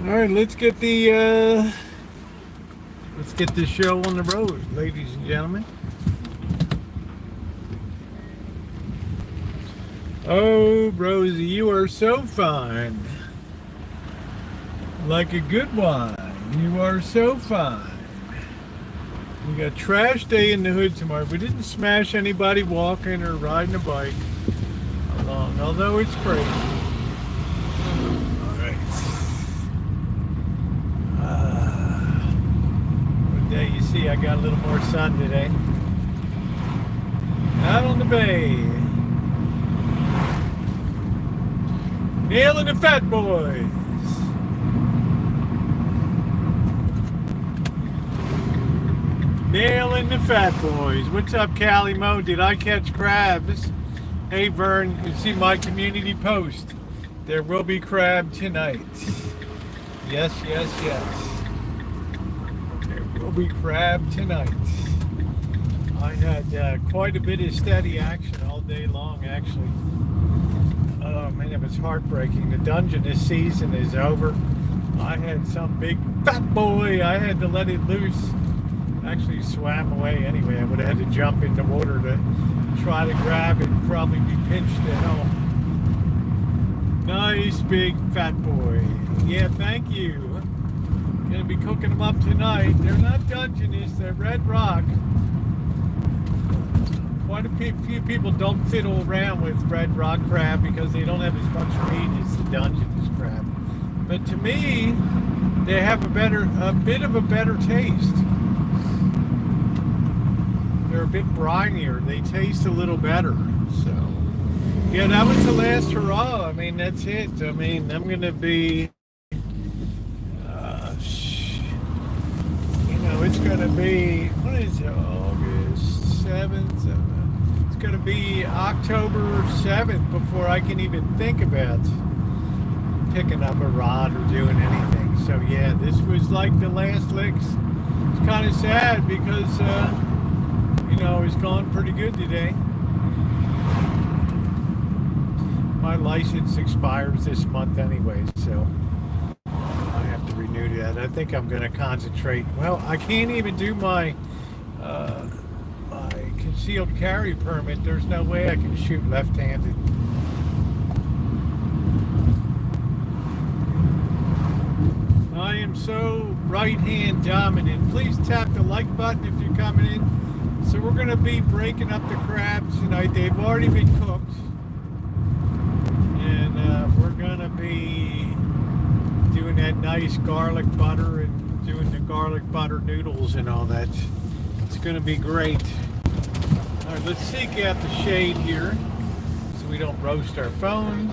All right, let's get the show on the road, ladies and gentlemen. Oh, Rosie, you are so fine, like a good wine. You are so fine. We got trash day in the hood tomorrow. We didn't smash anybody walking or riding a bike along, although it's crazy. All right. Today, you see, I got a little more sun today. Out on the bay. Nailing the fat boys. Nailing the fat boys. What's up, Cali Mo? Did I catch crabs? Hey, Vern, you see my community post. There will be crab tonight. Yes, yes, yes. There will be crab tonight. I had quite a bit of steady action all day long, actually. Oh, man, it was heartbreaking. The dungeon this season is over. I had some big fat boy. I had to let it loose. Actually swam away anyway. I would have had to jump in the water to try to grab it and probably be pinched to hell. Nice big fat boy. Yeah, thank you. Gonna be cooking them up tonight. They're not Dungeness, they're Red Rock. Quite a few people don't fiddle around with Red Rock crab because they don't have as much meat as the Dungeness crab. But to me, they have a bit of a better taste. They're a bit brinier. They taste a little better. So, yeah, that was the last hurrah. I mean, that's it. I mean, I'm going to be, it's going to be, what is it, August 7th? It's going to be October 7th before I can even think about picking up a rod or doing anything. So, yeah, this was like the last licks. It's kind of sad because, it's gone pretty good today. My license expires this month anyway, so I have to renew that. I think I'm going to concentrate. Well, I can't even do my concealed carry permit. There's no way I can shoot left-handed. I am so right-hand dominant. Please tap the like button if you're coming in. So we're going to be breaking up the crabs tonight. They've already been cooked. And we're going to be doing that nice garlic butter and doing the garlic butter noodles and all that. It's going to be great. All right, let's seek out the shade here so we don't roast our phone.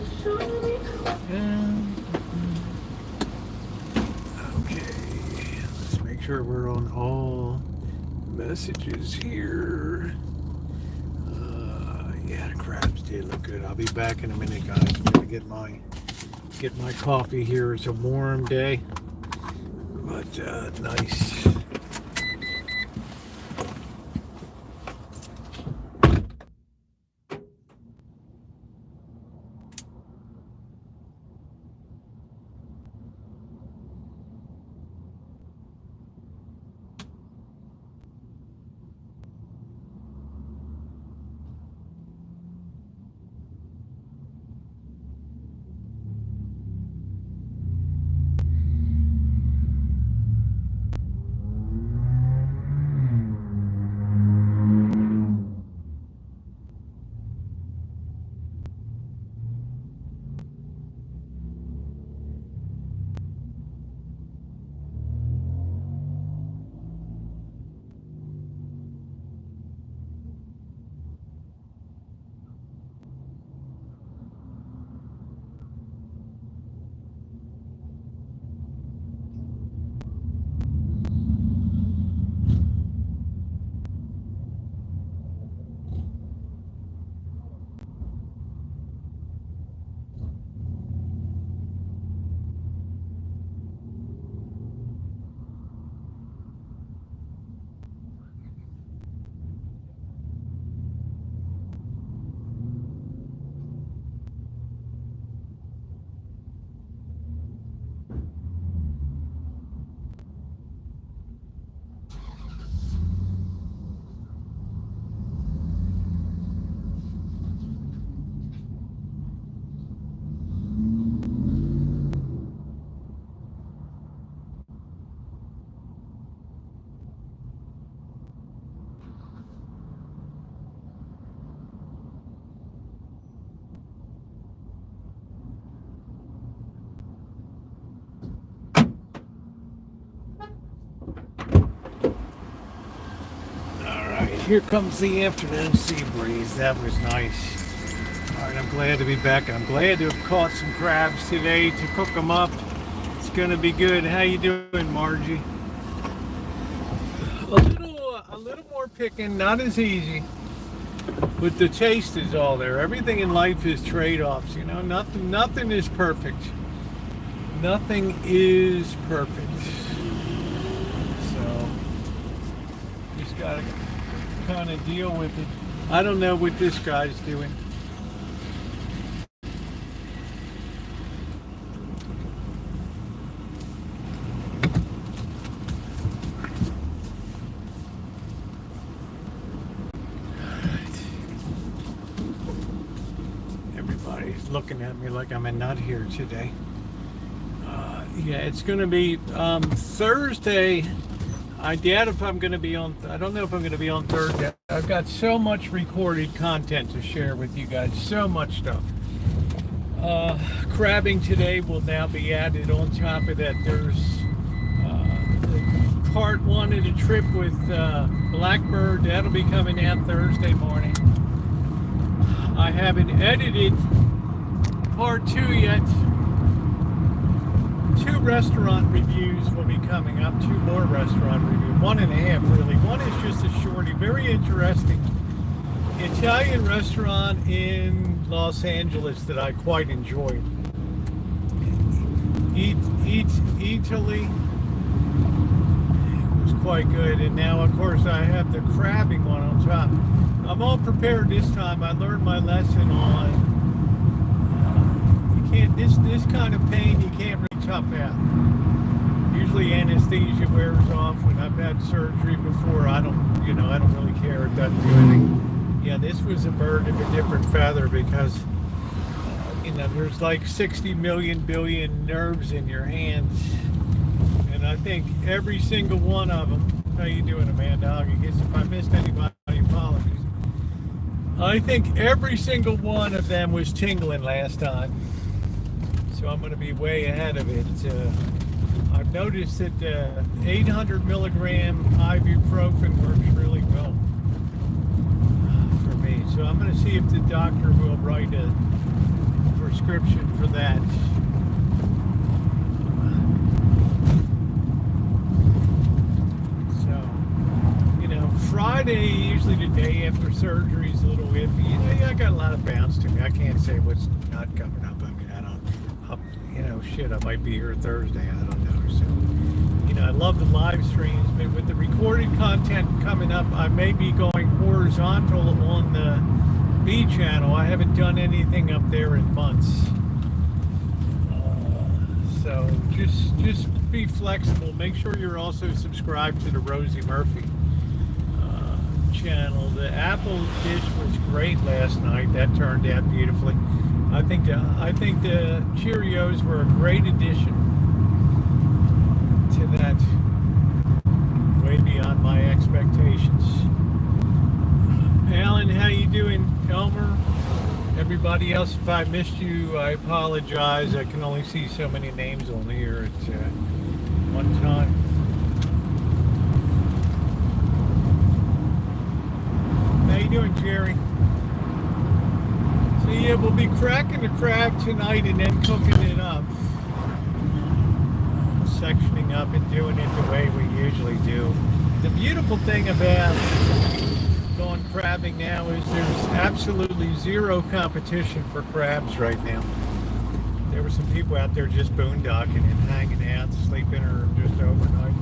Okay, let's make sure we're on all messages here. Yeah, the crabs did look good. I'll be back in a minute, guys. I'm gonna get my coffee here. It's a warm day, but nice. here comes the afternoon sea breeze. That was nice. All right, I'm glad to be back. I'm glad to have caught some crabs today to cook them up. It's gonna be good. How you doing, Margie? A little more picking, not as easy, but the taste is all there. Everything in life is trade-offs. You know, nothing is perfect. Nothing is perfect. So just gotta kind of deal with it. I don't know what this guy's doing. Everybody's looking at me like I'm not here today. Yeah, it's going to be Thursday. I doubt if I'm going to be on. I don't know if I'm going to be on Thursday. I've got so much recorded content to share with you guys. So much stuff. Crabbing today will now be added on top of that. There's part one of the trip with Blackbird. That'll be coming out Thursday morning. I haven't edited part two yet. 2 restaurant reviews will be coming up. 2 more restaurant reviews. 1.5 really. One is just a shorty. Very interesting Italian restaurant in Los Angeles that I quite enjoyed. Italy. It was quite good. And now, of course, I have the crabbing one on top. I'm all prepared this time. I learned my lesson on this kind of pain you can't really tough out. Usually anesthesia wears off. When I've had surgery before, I don't really care. It doesn't do anything. Yeah, this was a bird of a different feather because there's like 60 billion nerves in your hands, and I think every single one of them. How you doing, Amanda? I guess if I missed anybody, apologies. I think every single one of them was tingling last time. So I'm going to be way ahead of it. I've noticed that 800 milligram ibuprofen works really well for me. So I'm going to see if the doctor will write a prescription for that. Friday, usually the day after surgery, is a little iffy. I got a lot of bounce to me. I can't say what's not coming up. I mean, I might be here Thursday. I don't know. So, I love the live streams, but with the recorded content coming up, I may be going horizontal on the B channel. I haven't done anything up there in months. So just be flexible. Make sure you're also subscribed to the Rosie Murphy channel. The apple dish was great last night. That turned out beautifully. I think the Cheerios were a great addition to that. Way beyond my expectations. Alan, how you doing? Elmer? Everybody else, if I missed you, I apologize. I can only see so many names on here at one time. How you doing, Jerry? So yeah, we'll be cracking the crab tonight and then cooking it up. Sectioning up and doing it the way we usually do. The beautiful thing about going crabbing now is there's absolutely zero competition for crabs right now. There were some people out there just boondocking and hanging out, sleeping or just overnight.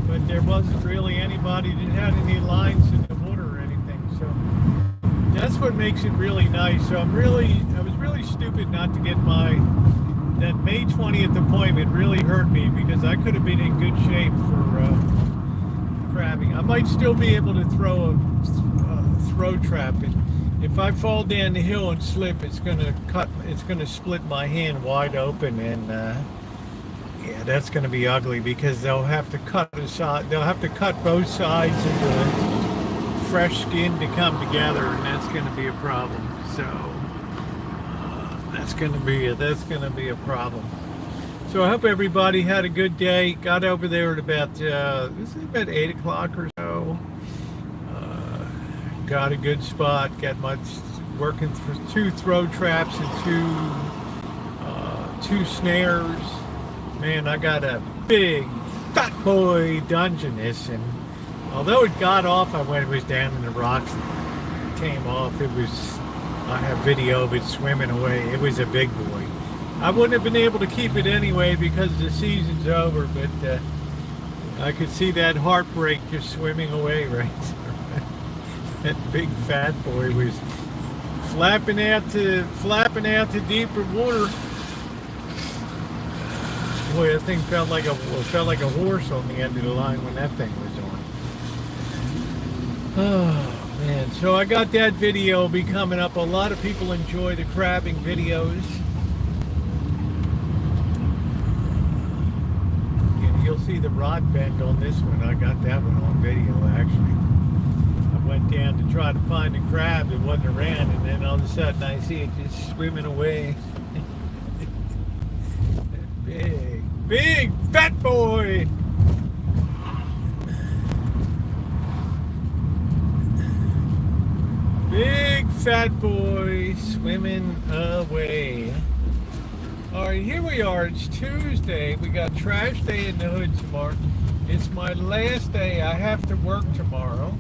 But there wasn't really anybody that had any lines in the water or anything. So that's what makes it really nice. So I was really stupid not to get that May 20th appointment. Really hurt me because I could have been in good shape for crabbing. I might still be able to throw a throw trap. If I fall down the hill and slip, it's gonna split my hand wide open, and yeah, that's gonna be ugly because they'll have to cut both sides into the fresh skin to come together, and that's gonna be a problem. So that's gonna be a problem. So I hope everybody had a good day. Got over there at about 8 o'clock or so. got a good spot. Got my working for 2 throw traps and 2 snares. Man, I got a big fat boy Dungeness, and although it got off, when it was down in the rocks, it came off. I have video of it swimming away. It was a big boy. I wouldn't have been able to keep it anyway because the season's over, but I could see that heartbreak just swimming away right there. That big fat boy was flapping out to deeper water. Boy, that thing felt like a horse on the end of the line when that thing was on. Oh man, so I got that video be coming up. A lot of people enjoy the crabbing videos. You'll see the rod bend on this one. I got that one on video actually. I went down to try to find a crab. It wasn't around, and then all of a sudden I see it just swimming away. Big fat boy. Big fat boy swimming away. All right, here we are. It's Tuesday. We got trash day in the hood tomorrow. It's my last day. I have to work tomorrow.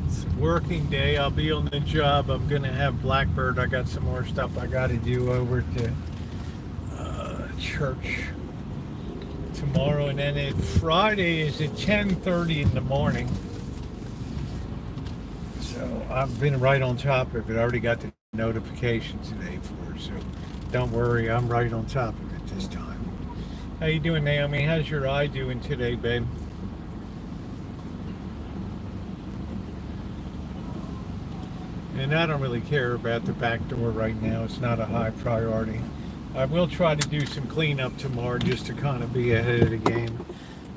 It's a working day. I'll be on the job. I'm going to have Blackbird. I got some more stuff I got to do over to church tomorrow. And then Friday is at 10:30 in the morning. So I've been right on top of it. I already got the notification today for it, so don't worry, I'm right on top of it this time. How you doing, Naomi? How's your eye doing today, babe? And I don't really care about the back door right now. It's not a high priority. I will try to do some cleanup tomorrow just to kind of be ahead of the game.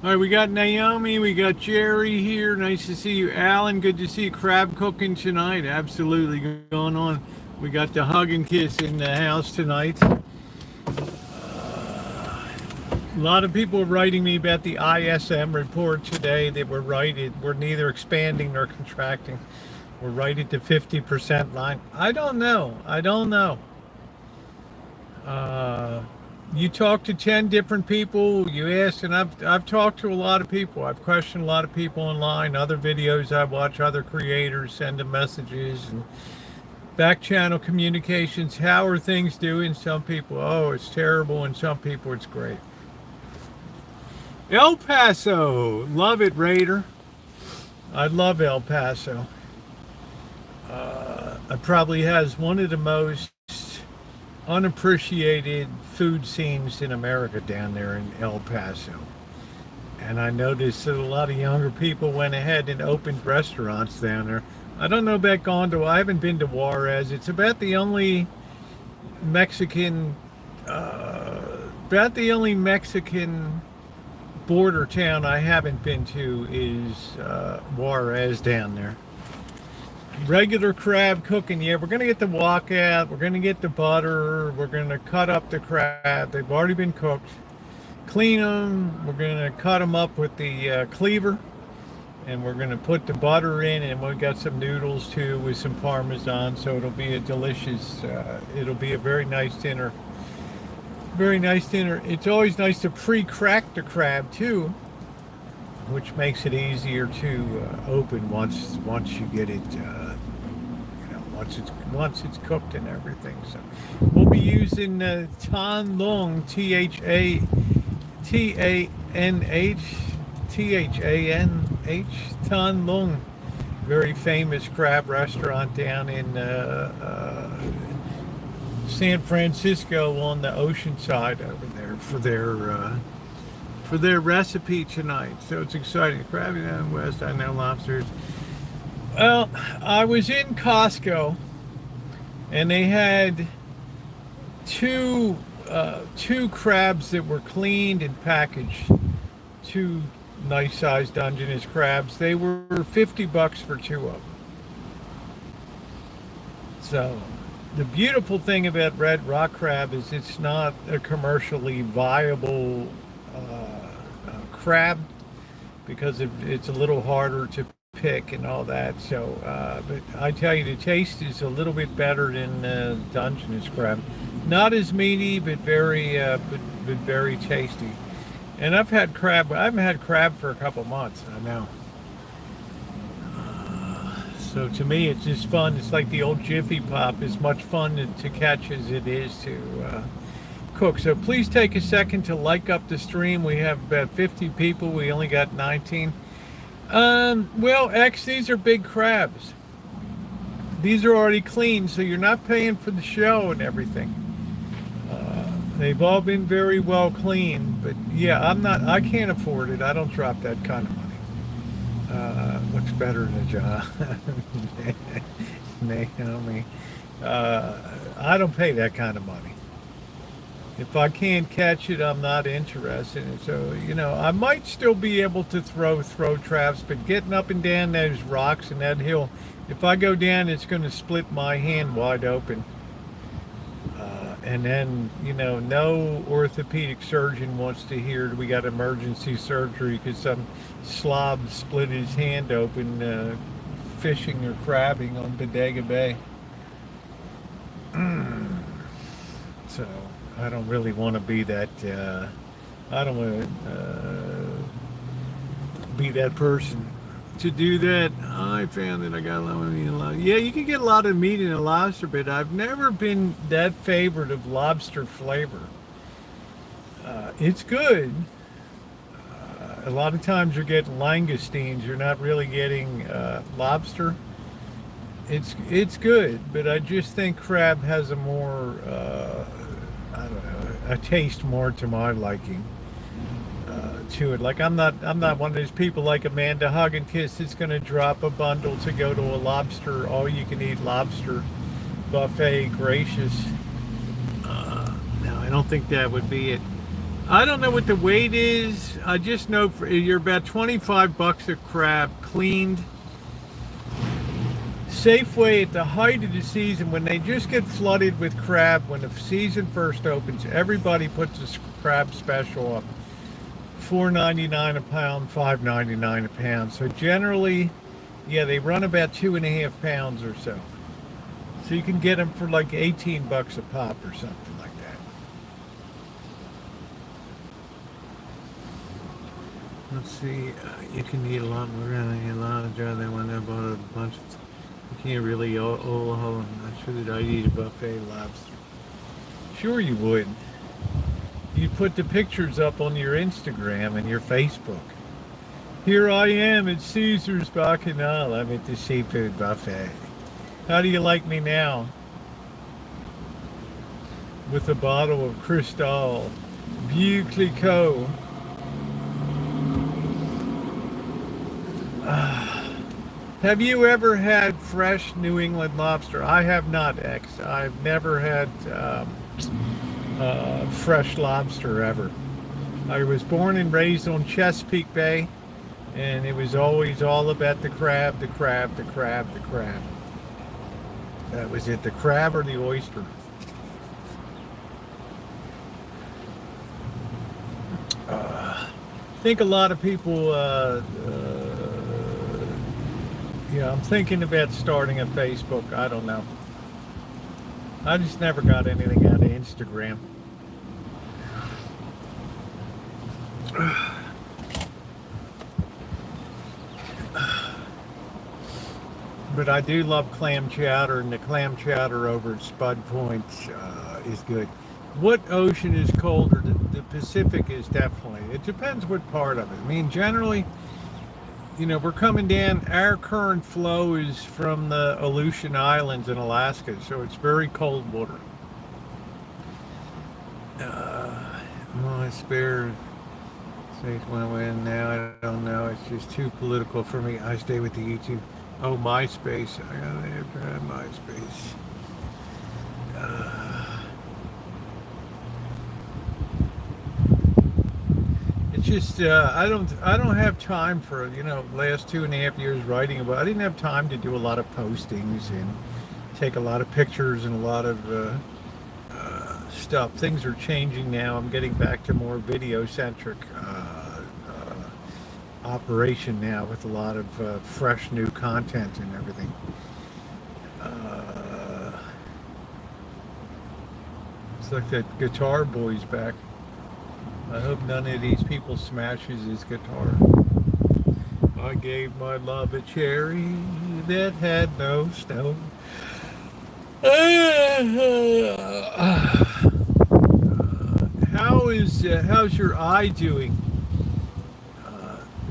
All right, we got Naomi, we got Jerry here. Nice to see you. Alan, good to see you. Crab cooking tonight. Absolutely going on. We got the hug and kiss in the house tonight. A lot of people were writing me about the ISM report today. They were right. We're neither expanding nor contracting. We're right at the 50% line. I don't know. You talked to 10 different people, you asked, and I've talked to a lot of people. I've questioned a lot of people online, other videos I watch, other creators, send them messages, and back channel communications. How are things doing? Some people, oh, it's terrible, and some people, it's great. El Paso, love it, Raider. I love El Paso. It probably has one of the most unappreciated food scenes in America down there in El Paso. And I noticed that a lot of younger people went ahead and opened restaurants down there. I don't know about Gondo. I haven't been to Juarez. It's about the only Mexican border town I haven't been to is Juarez down there. Regular crab cooking. Yeah, we're going to get the wok out. We're going to get the butter. We're going to cut up the crab. They've already been cooked. Clean them. We're going to cut them up with the cleaver. And we're going to put the butter in. And we've got some noodles too with some Parmesan. So it'll be a delicious, it'll be a very nice dinner. Very nice dinner. It's always nice to pre-crack the crab too, which makes it easier to open once you get it, once it's cooked and everything. So we'll be using Tan Long, T-H-A-N-H, Tan Long, very famous crab restaurant down in San Francisco on the ocean side over there for their recipe tonight. So it's exciting. Crab down west, I know lobsters. Well, I was in Costco and they had two crabs that were cleaned and packaged. Two nice sized Dungeness crabs. They were $50 for 2 of them. So the beautiful thing about red rock crab is it's not a commercially viable crab. because it's a little harder to pick and all that. So, but I tell you, the taste is a little bit better than Dungeness crab. Not as meaty, but but very tasty. And I've had crab. I haven't had crab for a couple months. I know. So to me, it's just fun. It's like the old Jiffy Pop. It's much fun to catch as it is to cook. So please take a second to like up the stream. We have about 50 people. We only got 19. Well, X, these are big crabs. These are already clean, so you're not paying for the shell and everything. They've all been very well cleaned, but yeah, I can't afford it. I don't drop that kind of money. Looks better than a job. Naomi. I don't pay that kind of money. If I can't catch it, I'm not interested. So, I might still be able to throw traps, but getting up and down those rocks and that hill, if I go down, it's going to split my hand wide open. And then, no orthopedic surgeon wants to hear we got emergency surgery because some slob split his hand open fishing or crabbing on Bodega Bay. So I don't really want to be that. I don't want to be that person to do that. I found that I got a lot of meat in lobster. Yeah, you can get a lot of meat in a lobster, but I've never been that favored of lobster flavor. It's good. A lot of times you're getting langoustines. You're not really getting lobster. It's good, but I just think crab has a more I don't know, a taste more to my liking. To it, like I'm not one of those people like Amanda Hugginkiss that's going to drop a bundle to go to a lobster all you can eat lobster buffet. Gracious. No, I don't think that would be it. I don't know what the weight is. I just know you're about $25 a crab cleaned. Safeway at the height of the season, when they just get flooded with crab, when the season first opens, everybody puts a crab special up. $4.99 a pound, $5.99 a pound. So generally, yeah, they run about 2.5 pounds or so. So you can get them for like $18 a pop or something like that. Let's see, you can eat a lot more, a lot of jar than when I bought a bunch of. You can't really. I'm not sure that I'd eat a buffet lobster. Sure you would. You put the pictures up on your Instagram and your Facebook. Here I am at Caesar's Bacchanal. I'm at the seafood buffet. How do you like me now? With a bottle of Cristal Vieux Clicquot. Have you ever had fresh New England lobster? I have not, X. I've never had fresh lobster ever. I was born and raised on Chesapeake Bay, and it was always all about the crab, the crab, the crab, the crab. That was it, the crab or the oyster. I think a lot of people, I'm thinking about starting a Facebook. I don't know. I just never got anything out of Instagram. But I do love clam chowder, and the clam chowder over at Spud Point is good. What ocean is colder? The Pacific is definitely. It depends what part of it. I mean, generally, we're coming down. Our current flow is from the Aleutian Islands in Alaska, so it's very cold water. My spare space went in now. I don't know. It's just too political for me. I stay with the YouTube. Oh, MySpace. I gotta have MySpace. It's just I don't have time for last 2.5 years writing about. I didn't have time to do a lot of postings and take a lot of pictures and a lot of stuff. Things are changing now. I'm getting back to more video centric operation now with a lot of fresh new content and everything. It's like that guitar boy's back. I hope none of these people smashes his guitar. I gave my love a cherry that had no stone. How's your eye doing?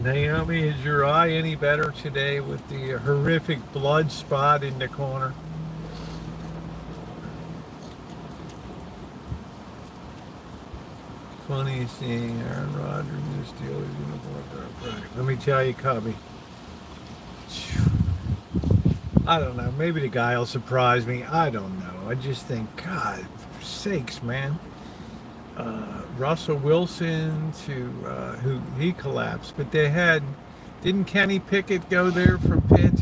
Naomi, is your eye any better today with the horrific blood spot in the corner? Funniest thing, Aaron Rodgers is Steelers uniform. Right. Let me tell you, Cubby. I don't know. Maybe the guy will surprise me. I don't know. I just think, God, for sakes, man. Russell Wilson who he collapsed, but didn't Kenny Pickett go there from Pitt?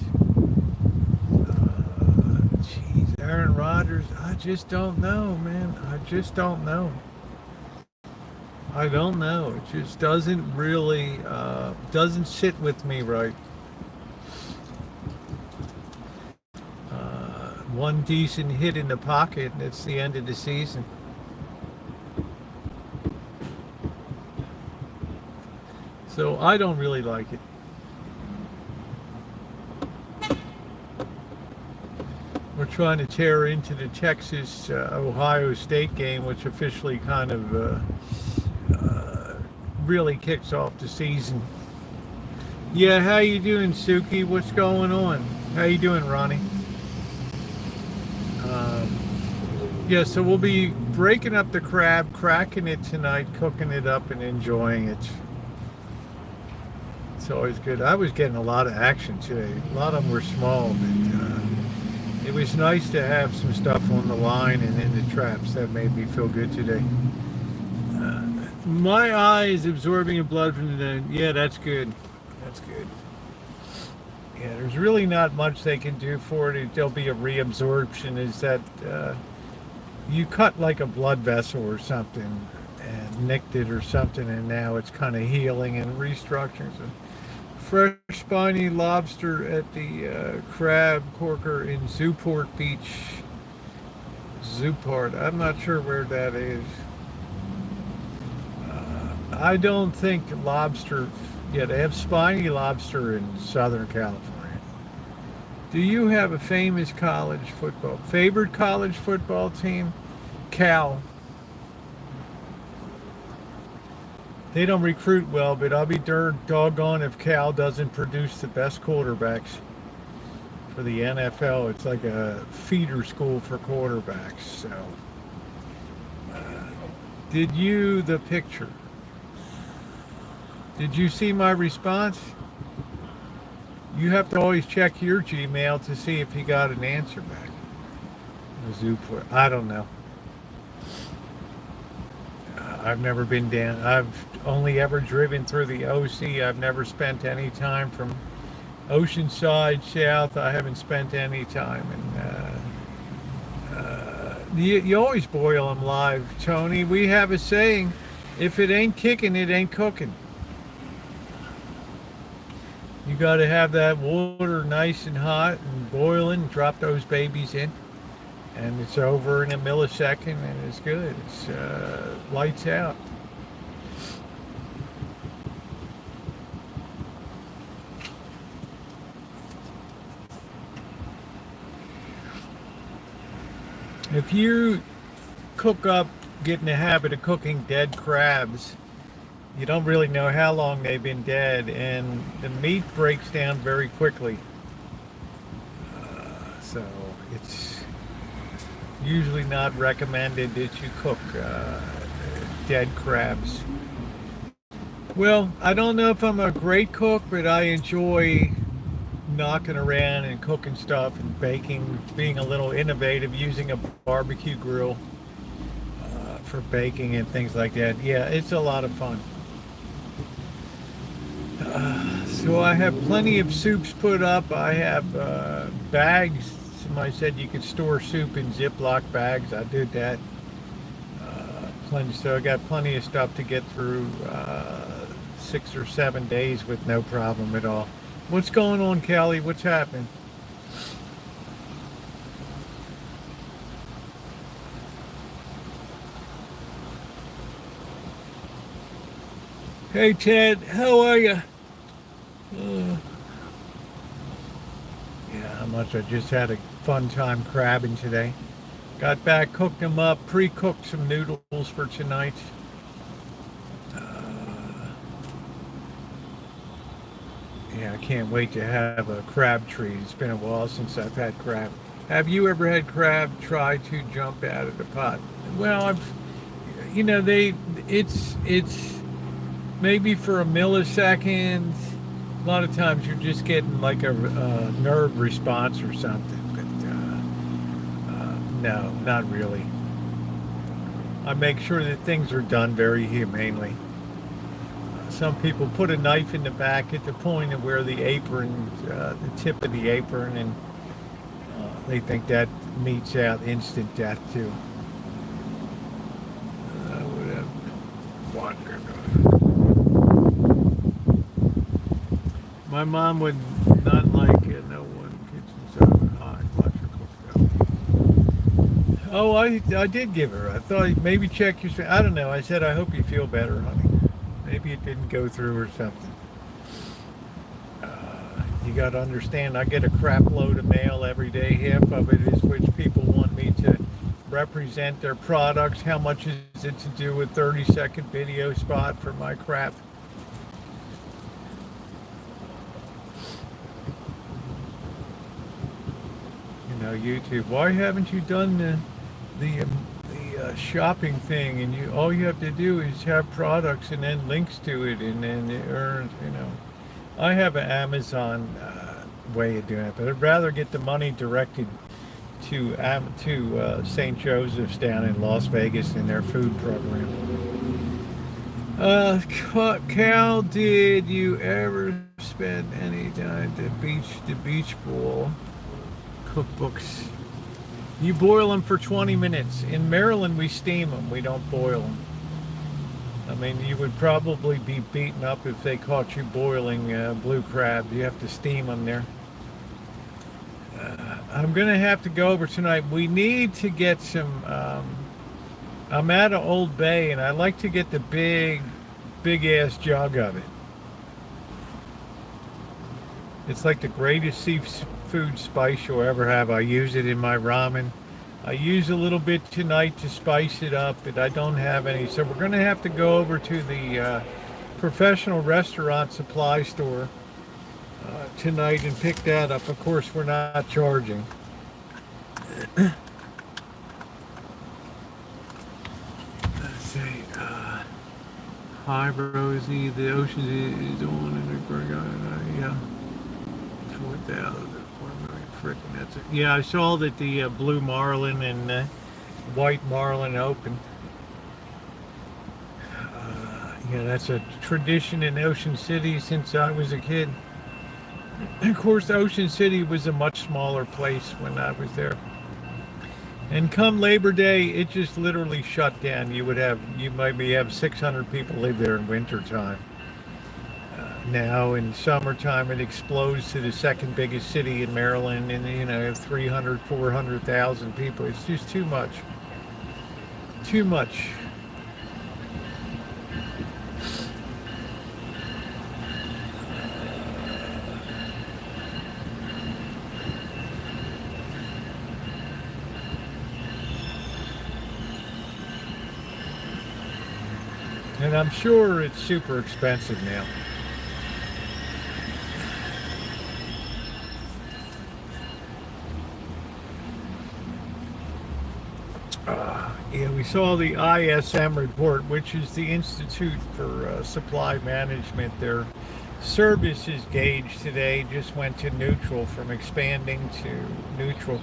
Jeez, Aaron Rodgers. I just don't know, man. I just don't know. I don't know. It just doesn't really doesn't sit with me right. One decent hit in the pocket, and it's the end of the season. So I don't really like it. We're trying to tear into the Texas Ohio State game, which officially kind of really kicks off the season. Yeah, how you doing, Suki? What's going on? How you doing, Ronnie? Yeah, so we'll be breaking up the crab, cracking it tonight, cooking it up, and enjoying it. It's always good. I was getting a lot of action today. A lot of them were small, but it was nice to have some stuff on the line and in the traps. That made me feel good today. My eye is absorbing the blood from the... Yeah, that's good. That's good. Yeah, there's really not much they can do for it. There'll be a reabsorption. Is that you cut like a blood vessel or something and nicked it or something, and now it's kind of healing and restructuring. So, fresh spiny lobster at the crab corker in Zewport Beach. Zewport. I'm not sure where that is. I don't think lobster... Yeah, they have spiny lobster in Southern California. Do you have a famous favorite college football team? Cal. They don't recruit well, but I'll be doggone if Cal doesn't produce the best quarterbacks for the NFL. It's like a feeder school for quarterbacks. So, the picture? Did you see my response? You have to always check your Gmail to see if you got an answer back. I don't know. I've never been down. I've only ever driven through the OC. I've never spent any time from Oceanside south. I haven't spent any time. And you always boil them live, Tony. We have a saying, if it ain't kicking, it ain't cooking. You got to have that water nice and hot and boiling, drop those babies in, and it's over in a millisecond, and it's good. It's lights out. If you get in the habit of cooking dead crabs, you don't really know how long they've been dead, and the meat breaks down very quickly. So it's usually not recommended that you cook dead crabs. Well, I don't know if I'm a great cook, but I enjoy knocking around and cooking stuff and baking, being a little innovative, using a barbecue grill for baking and things like that. Yeah, it's a lot of fun. So I have plenty of soups put up. I have bags. Somebody said you could store soup in Ziploc bags. I did that. So I got plenty of stuff to get through 6 or 7 days with no problem at all. What's going on, Callie? What's happening? Hey, Ted, how are you? Yeah, how much? I just had a fun time crabbing today. Got back, cooked them up, pre-cooked some noodles for tonight. Yeah, I can't wait to have a crab treat. It's been a while since I've had crab. Have you ever had crab try to jump out of the pot? Well, it's maybe for a millisecond. A lot of times you're just getting like a nerve response or something, but no, not really. I make sure that things are done very humanely. Some people put a knife in the back at the point of where the apron, the tip of the apron, and they think that meets out instant death too. My mom would not like it. No one kitchen oven hot. Watch her cook. Oh, I did give her. I thought maybe check your. I don't know. I said I hope you feel better, honey. Maybe it didn't go through or something. You got to understand, I get a crap load of mail every day. Half of it is which people want me to represent their products. How much is it to do a 30-second video spot for my crap? You know, YouTube. Why haven't you done the shopping thing? And all you have to do is have products and then links to it, and then it earns. You know, I have an Amazon way of doing it, but I'd rather get the money directed to St. Joseph's down in Las Vegas in their food program. Cal, did you ever spend any time at the beach ball cookbooks? You boil them for 20 minutes. In Maryland, we steam them. We don't boil them. I mean, you would probably be beaten up if they caught you boiling blue crab. You have to steam them there. I'm going to have to go over tonight. We need to get some... I'm at an Old Bay, and I like to get the big-ass jug of it. It's like the greatest seafood spice you'll ever have. I use it in my ramen. I use a little bit tonight to spice it up, but I don't have any. So we're going to have to go over to the professional restaurant supply store tonight and pick that up. Of course, we're not charging. Let's see. Hi, Rosie. The ocean is on and yeah. 4,000. Freaking, that's it. Yeah, I saw that the blue marlin and white marlin opened. Yeah, that's a tradition in Ocean City since I was a kid. Of course, Ocean City was a much smaller place when I was there. And come Labor Day, it just literally shut down. You maybe have 600 people live there in winter time. Now in summertime, it explodes to the second biggest city in Maryland, and 300, 400,000 people. It's just too much. Too much. And I'm sure it's super expensive now. Yeah, we saw the ISM report, which is the Institute for Supply Management. Their services gauge today just went to neutral, from expanding to neutral.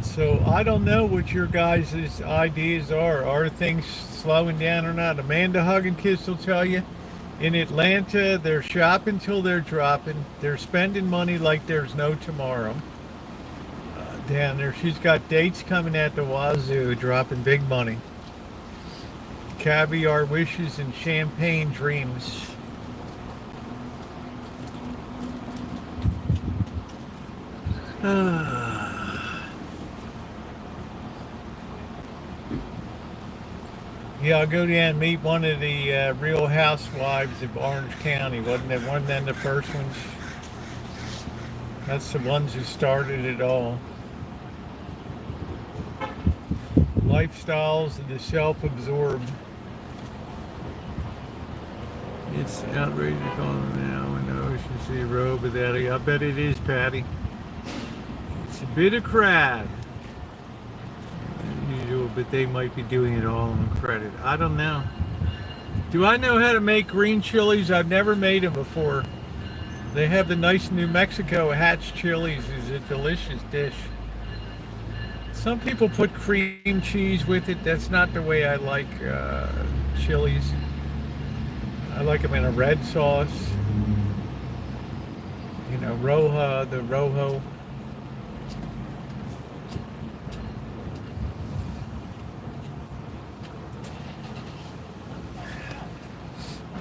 So I don't know what your guys' ideas are. Are things slowing down or not? Amanda Hug and Kiss will tell you. In Atlanta, they're shopping till they're dropping. They're spending money like there's no tomorrow. Down there, she's got dates coming at the wazoo, dropping big money. Caviar wishes and champagne dreams. Yeah, I'll go down and meet one of the real housewives of Orange County. Wasn't that the first ones? That's the ones who started it all. Lifestyles of the self-absorbed. It's outrageous on now in the Ocean City Road, but I bet it is, Patty. It's a bit of crab. Unusual, but they might be doing it all on credit. I don't know. Do I know how to make green chilies? I've never made them before. They have the nice New Mexico Hatch chilies. Is a delicious dish. Some people put cream cheese with it. That's not the way I like chilies. I like them in a red sauce. You know, the Rojo.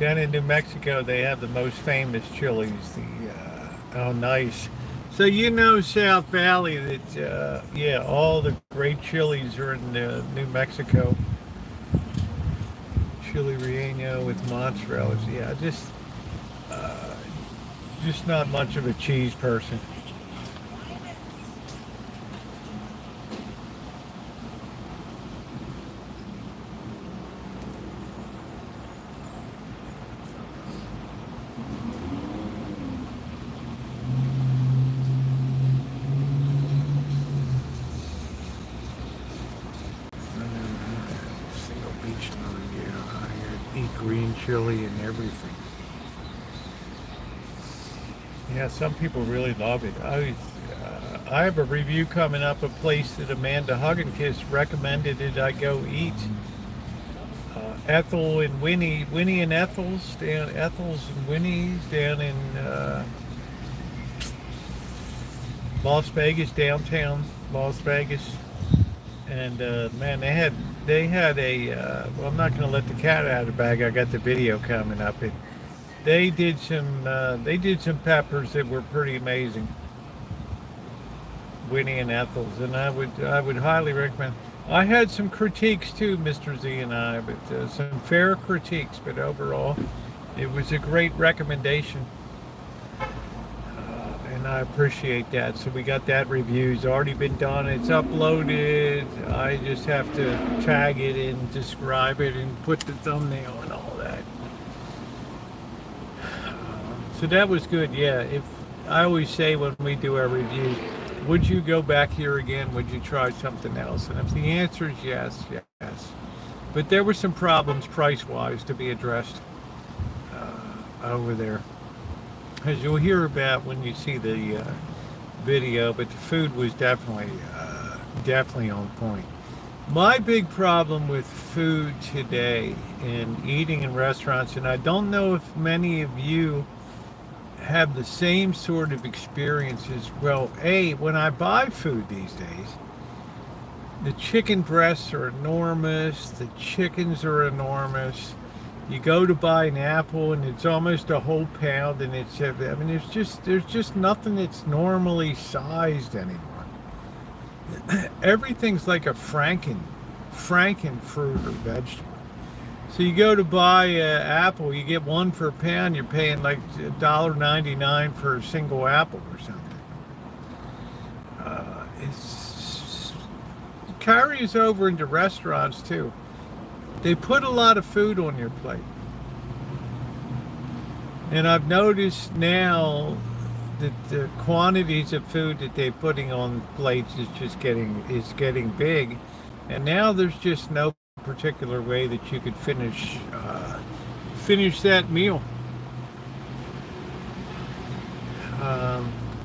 Down in New Mexico, they have the most famous chilies. Oh, nice. So you know South Valley that, yeah, all the great chilies are in New Mexico. Chili relleno with mozzarella. Yeah, just not much of a cheese person. Green chili and everything. Yeah, some people really love it. I have a review coming up, a place that Amanda Hugginkiss recommended that I go eat. Ethel and Winnie and Ethel's and Winnie's down in Las Vegas, downtown Las Vegas. And man, they had a well, I'm not going to let the cat out of the bag. I got the video coming up. They did some peppers that were pretty amazing. Winnie and Ethel's, and I would highly recommend. I had some critiques too, Mr. Z and I, but some fair critiques. But overall, it was a great recommendation. And I appreciate that. So we got that review. It's already been done. It's uploaded. I just have to tag it and describe it and put the thumbnail and all that. So that was good. Yeah. If I always say when we do our reviews, would you go back here again? Would you try something else? And if the answer is yes. But there were some problems price-wise to be addressed over there, as you'll hear about when you see the video. But the food was definitely on point. My big problem with food today and eating in restaurants, and I don't know if many of you have the same sort of experiences. Well, when I buy food these days, the chicken breasts are enormous, the chickens are enormous. You go to buy an apple and it's almost a whole pound, and there's just nothing that's normally sized anymore. Everything's like a franken fruit or vegetable. So you go to buy an apple, you get one for a pound, you're paying like $1.99 for a single apple or something. It carries over into restaurants too. They put a lot of food on your plate. And I've noticed now that the quantities of food that they're putting on plates is getting big. And now there's just no particular way that you could finish that meal.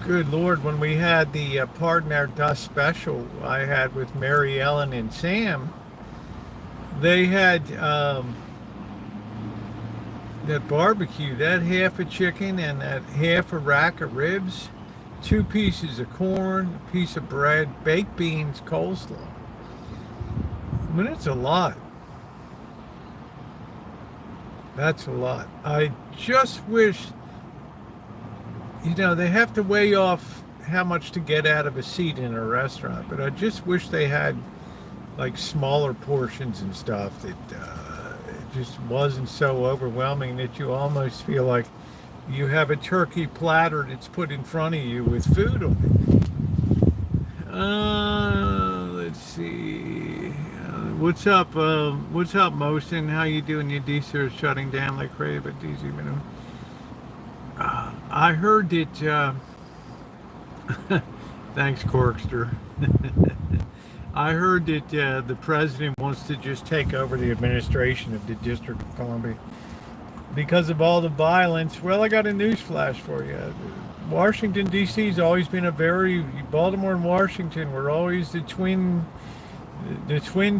Good Lord, when we had the Pardon Our Dust special I had with Mary Ellen and Sam, they had that barbecue, that half a chicken and that half a rack of ribs, 2 pieces of corn, a piece of bread, baked beans, coleslaw. I mean, it's a lot. That's a lot. I just wish, they have to weigh off how much to get out of a seat in a restaurant, but I just wish they had like smaller portions and stuff that it just wasn't so overwhelming that you almost feel like you have a turkey platter that's put in front of you with food on it. Let's see. What's up? What's up, Motion? How you doing? Your DC are shutting down like crazy, but DC. I heard that. Thanks, Corkster. I heard that the president wants to just take over the administration of the District of Columbia because of all the violence. Well, I got a news flash for you. Washington, D.C. has always been Baltimore and Washington were always the twin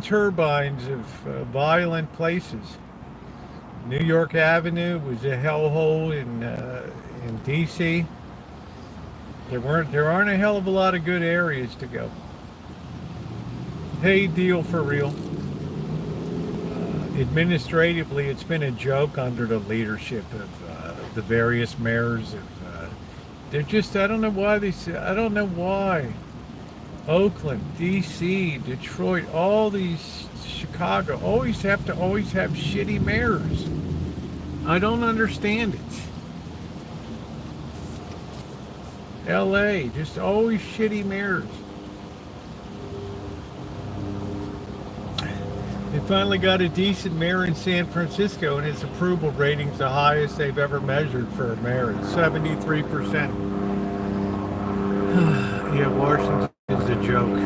turbines of violent places. New York Avenue was a hellhole in D.C. There aren't a hell of a lot of good areas to go. Hey, deal for real. Administratively, it's been a joke under the leadership of the various mayors. They're just, I don't know why. Oakland, D.C., Detroit, all these, Chicago, always have shitty mayors. I don't understand it. L.A., just always shitty mayors. They finally got a decent mayor in San Francisco, and its approval rating's the highest they've ever measured for a mayor. It's 73%. Yeah, Washington is a joke.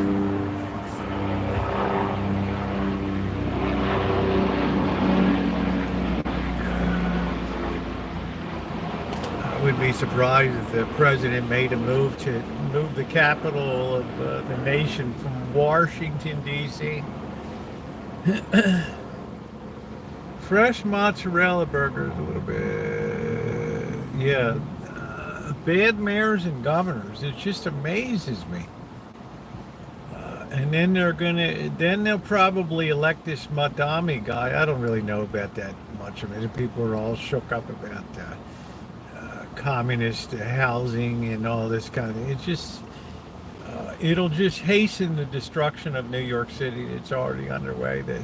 I would be surprised if the president made a move to move the capital of the nation from Washington, D.C. Fresh mozzarella burgers a little bit. Yeah. Bad mayors and governors. It just amazes me. And then they'll probably elect this Madami guy. I don't really know about that much of it. People are all shook up about communist housing and all this kind of thing. It just, it'll just hasten the destruction of New York City. It's already underway. The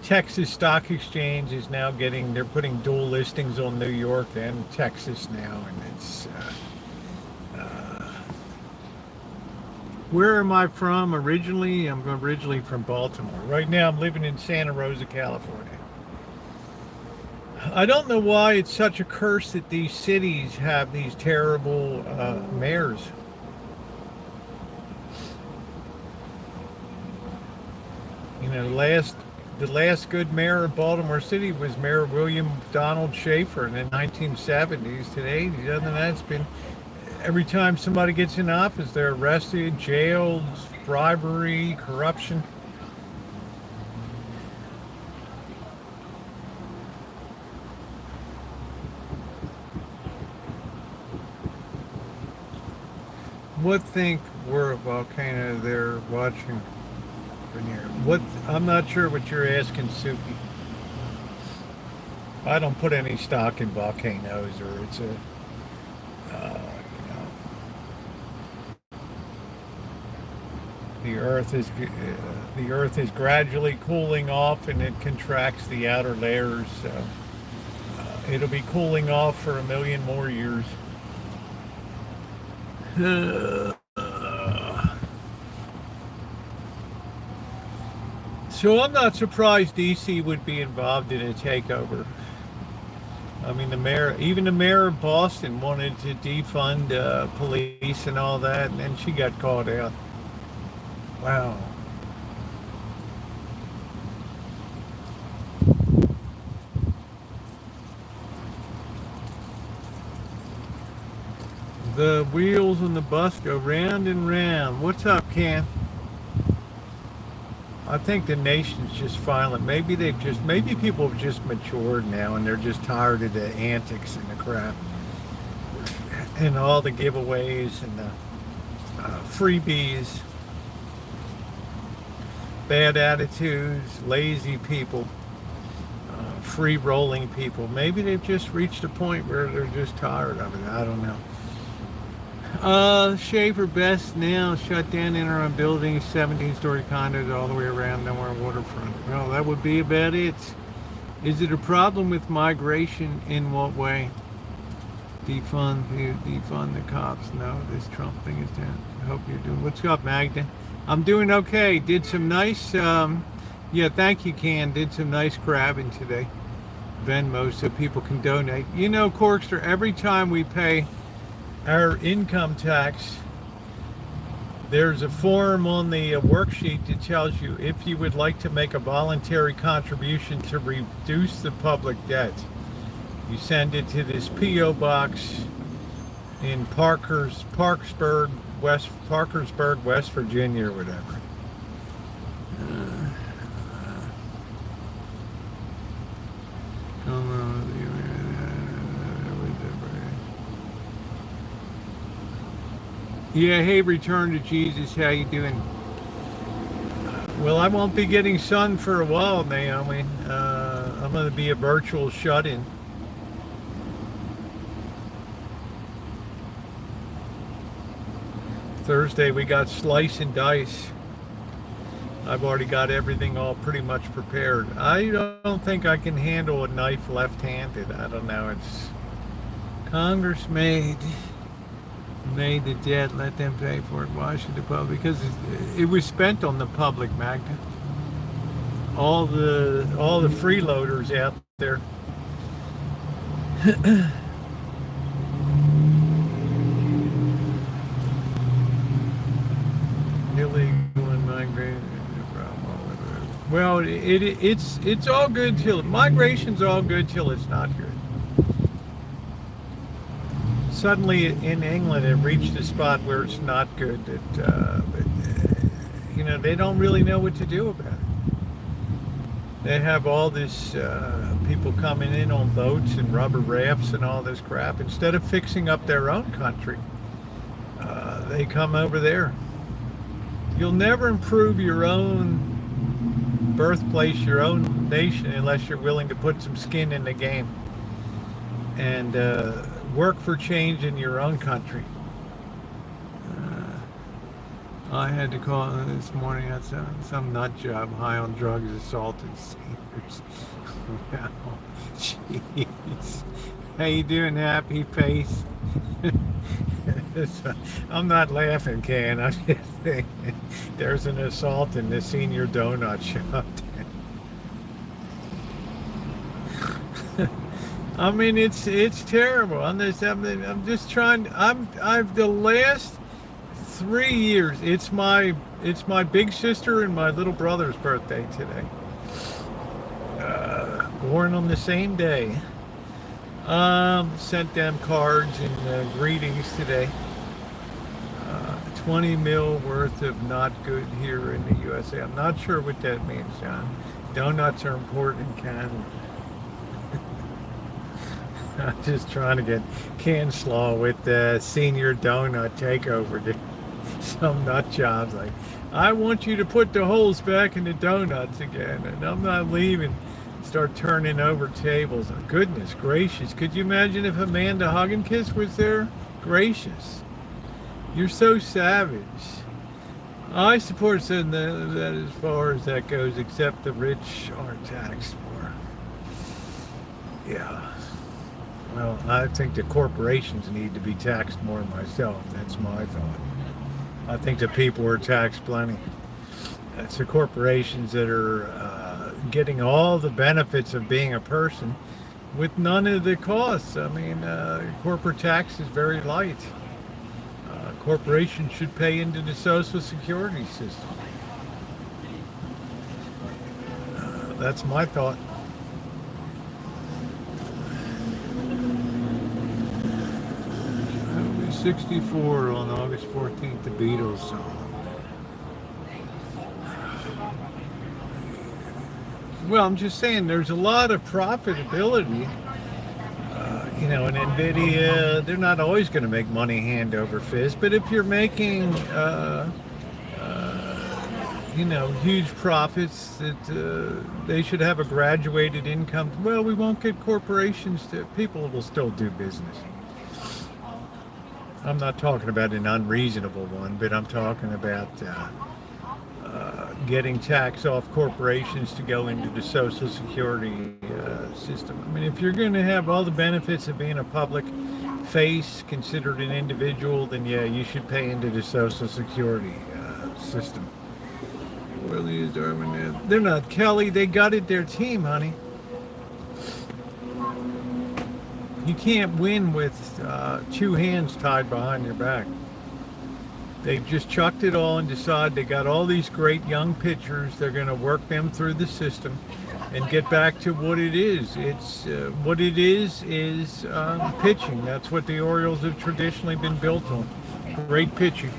Texas Stock Exchange is now they're putting dual listings on New York and Texas now, and it's, where am I from originally? I'm originally from Baltimore. Right now I'm living in Santa Rosa, California. I don't know why it's such a curse that these cities have these terrible mayors. The last good mayor of Baltimore City was Mayor William Donald Schaefer in the 1970s. Today, other than that, it's been every time somebody gets in office, they're arrested, jailed, bribery, corruption. Think we're a volcano they're watching from here? I'm not sure what you're asking, Suki. I don't put any stock in volcanoes, or it's a, the Earth is gradually cooling off, and it contracts the outer layers. So it'll be cooling off for 1 million more years. So I'm not surprised DC would be involved in a takeover. I mean, even the mayor of Boston wanted to defund police and all that, and then she got caught out. Wow. The wheels on the bus go round and round. What's up, Cam? I think the nation's just violent. Maybe people have just matured now, and they're just tired of the antics and the crap, and all the giveaways and the freebies, bad attitudes, lazy people, free rolling people. Maybe they've just reached a point where they're just tired of it. I don't know. Schaefer Best now shut down interim buildings, 17-story condos all the way around nowhere waterfront. Well, that would be about it. Is it a problem with migration? In what way? Defund the cops. No, this Trump thing is down. I hope you're doing. What's up, Magda? I'm doing okay. Did some nice, yeah, thank you, Can. Did some nice crabbing today. Venmo so people can donate. You know, Corkster, every time we pay our income tax, there's a form on the worksheet that tells you if you would like to make a voluntary contribution to reduce the public debt. You send it to this P.O. box in Parkersburg, West Virginia, or whatever. Yeah, hey, Return to Jesus, how you doing? Well, I won't be getting sun for a while, Naomi. I'm going to be a virtual shut-in. Thursday we got slice and dice. I've already got everything all pretty much prepared. I don't think I can handle a knife left-handed. I don't know. It's Congress made the debt, let them pay for it. Why should the public? Because it was spent on the public, Magda. All the freeloaders out there. Illegal and migrated. Well, it's all good till migration's all good till it's not good. Suddenly in England it reached a spot where it's not good. That you know, they don't really know what to do about it. They have all this people coming in on boats and rubber rafts and all this crap. Instead of fixing up their own country, they come over there. You'll never improve your own birthplace, your own nation, unless you're willing to put some skin in the game and work for change in your own country. I had to call this morning at some nut job, high on drugs, assaulted seniors. Wow, jeez. How you doing, happy face? I'm not laughing, Ken. I'm just thinking there's an assault in the senior donut shop. I mean, it's terrible. I'm just trying. I've the last 3 years. It's my big sister and my little brother's birthday today. Born on the same day. Sent them cards and greetings today. 20 mil worth of not good here in the USA. I'm not sure what that means, John. Donuts are important in Canada. I'm just trying to get Ken Slaw with the senior donut takeover. Some nut jobs like, I want you to put the holes back in the donuts again, and I'm not leaving. Start turning over tables. Oh, goodness gracious. Could you imagine if Amanda Hugginkiss was there? Gracious. You're so savage. I support saying that as far as that goes, except the rich are taxed more. Yeah. Well, I think the corporations need to be taxed more myself. That's my thought. I think the people are taxed plenty. It's the corporations that are getting all the benefits of being a person with none of the costs. I mean, corporate tax is very light. Corporations should pay into the Social Security system. That's my thought. 64 on August 14th, the Beatles song. Well, I'm just saying there's a lot of profitability. You know, in NVIDIA, they're not always going to make money hand over fist, but if you're making huge profits, that they should have a graduated income. Well, we won't get corporations to, people will still do business. I'm not talking about an unreasonable one, but I'm talking about getting tax off corporations to go into the Social Security system. I mean, if you're going to have all the benefits of being a public face, considered an individual, then yeah, you should pay into the Social Security system. They're not Kelly. They gutted their team, honey. You can't win with two hands tied behind your back. They've just chucked it all and decided they got all these great young pitchers. They're going to work them through the system and get back to what it is. It's what it is pitching. That's what the Orioles have traditionally been built on. Great pitching.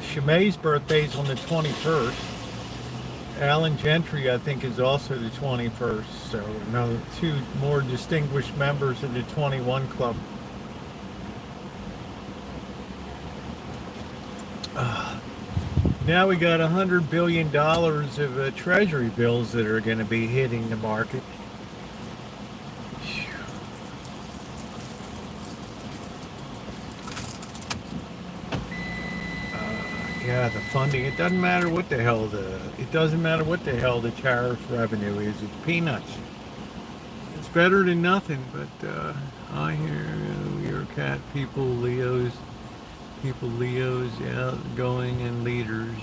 Shimei's birthday's on the 21st. Alan Gentry, I think, is also the 21st. So another two more distinguished members of the 21 Club. Now we got $100 billion of treasury bills that are going to be hitting the market. Yeah, the funding. It doesn't matter what the hell the tariff revenue is. It's peanuts. It's better than nothing. But I hear your cat people, Leos, outgoing and leaders.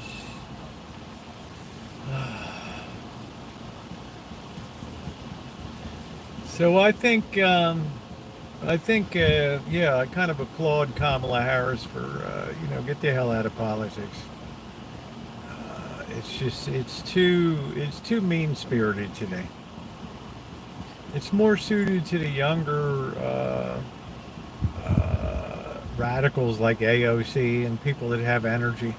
So I think, yeah, I kind of applaud Kamala Harris for, get the hell out of politics. It's too mean-spirited today. It's more suited to the younger radicals like AOC and people that have energy.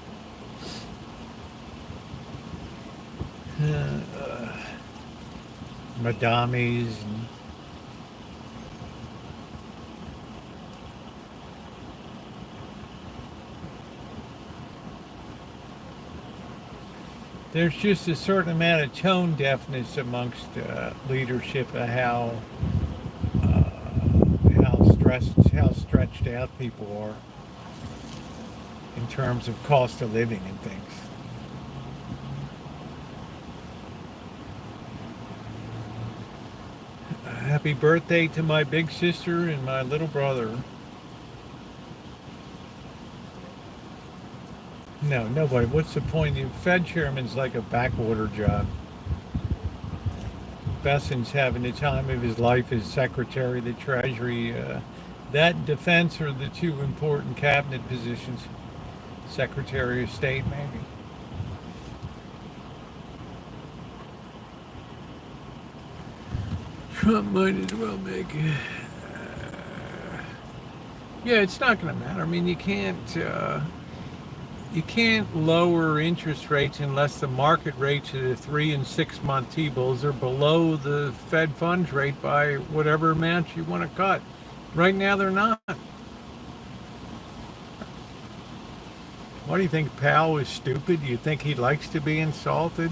Madamis and there's just a certain amount of tone deafness amongst leadership of how stretched out people are in terms of cost of living and things. Happy birthday to my big sister and my little brother. No, nobody. What's the point? The Fed chairman's like a backwater job. Besson's having the time of his life as Secretary of the Treasury. That defense are the two important cabinet positions. Secretary of State, maybe. Trump might as well make it. Yeah, it's not going to matter. I mean, you can't lower interest rates unless the market rates of the 3 and 6 month T-bills are below the Fed funds rate by whatever amount you want to cut. Right now, they're not. Why do you think Powell is stupid? Do you think he likes to be insulted?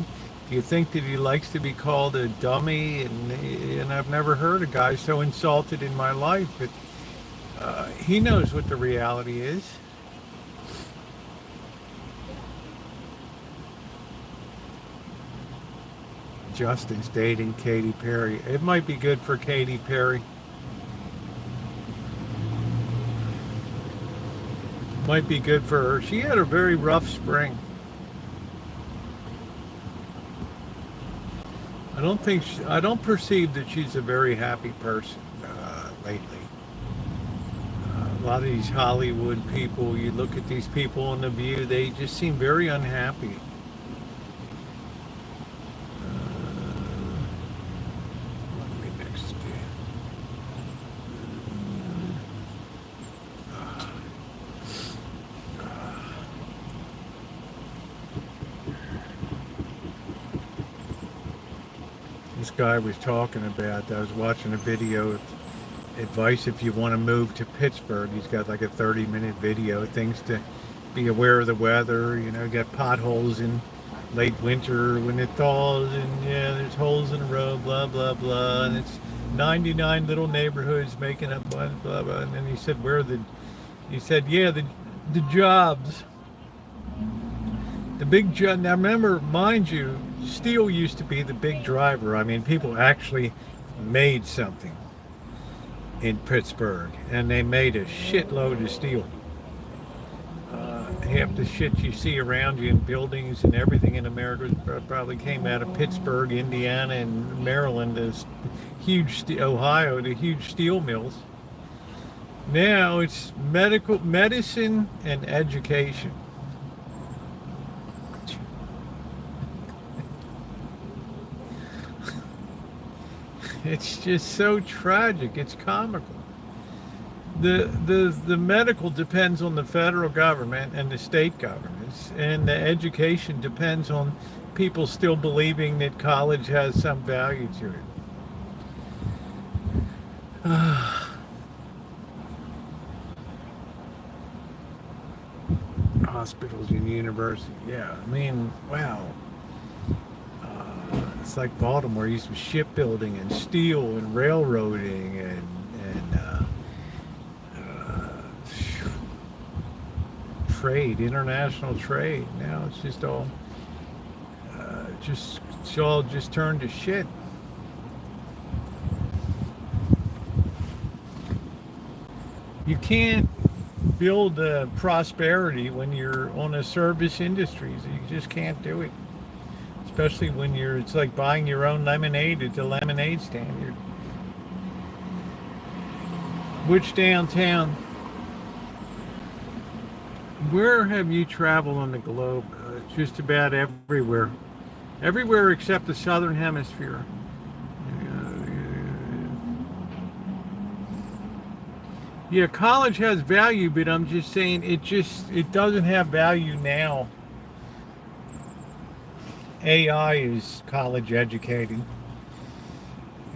Do you think that he likes to be called a dummy? And I've never heard a guy so insulted in my life. But he knows what the reality is. Justin's dating Katy Perry. It might be good for Katy Perry. Might be good for her. She had a very rough spring. I don't perceive that she's a very happy person lately. A lot of these Hollywood people, you look at these people on The View, they just seem very unhappy. this guy was talking about. I was watching a video of advice if you want to move to Pittsburgh. He's got like a 30-minute video, things to be aware of the weather. You know, got potholes in late winter when it thaws, and yeah, there's holes in the road, blah blah blah, and it's 99 little neighborhoods making up blah blah blah. And then he said, he said, yeah, the jobs, the big job. Now remember, mind you, steel used to be the big driver. I mean, people actually made something in Pittsburgh, and they made a shitload of steel. Half the shit you see around you in buildings and everything in America probably came out of Pittsburgh, Indiana, and Maryland. As huge Ohio, the huge steel mills. Now it's medicine, and education. It's just so tragic. It's comical. The medical depends on the federal government and the state governments, and the education depends on people still believing that college has some value to it. Hospitals and universities. Yeah, I mean, wow. It's like Baltimore used to be shipbuilding and steel and railroading and trade, international trade. Now it's just all just turned to shit. You can't build prosperity when you're on a service industry. So you just can't do it. Especially when it's like buying your own lemonade at the lemonade stand. Which downtown? Where have you traveled on the globe? Just about everywhere. Everywhere except the southern hemisphere. Yeah, college has value, but I'm just saying it doesn't have value now. AI is college educating.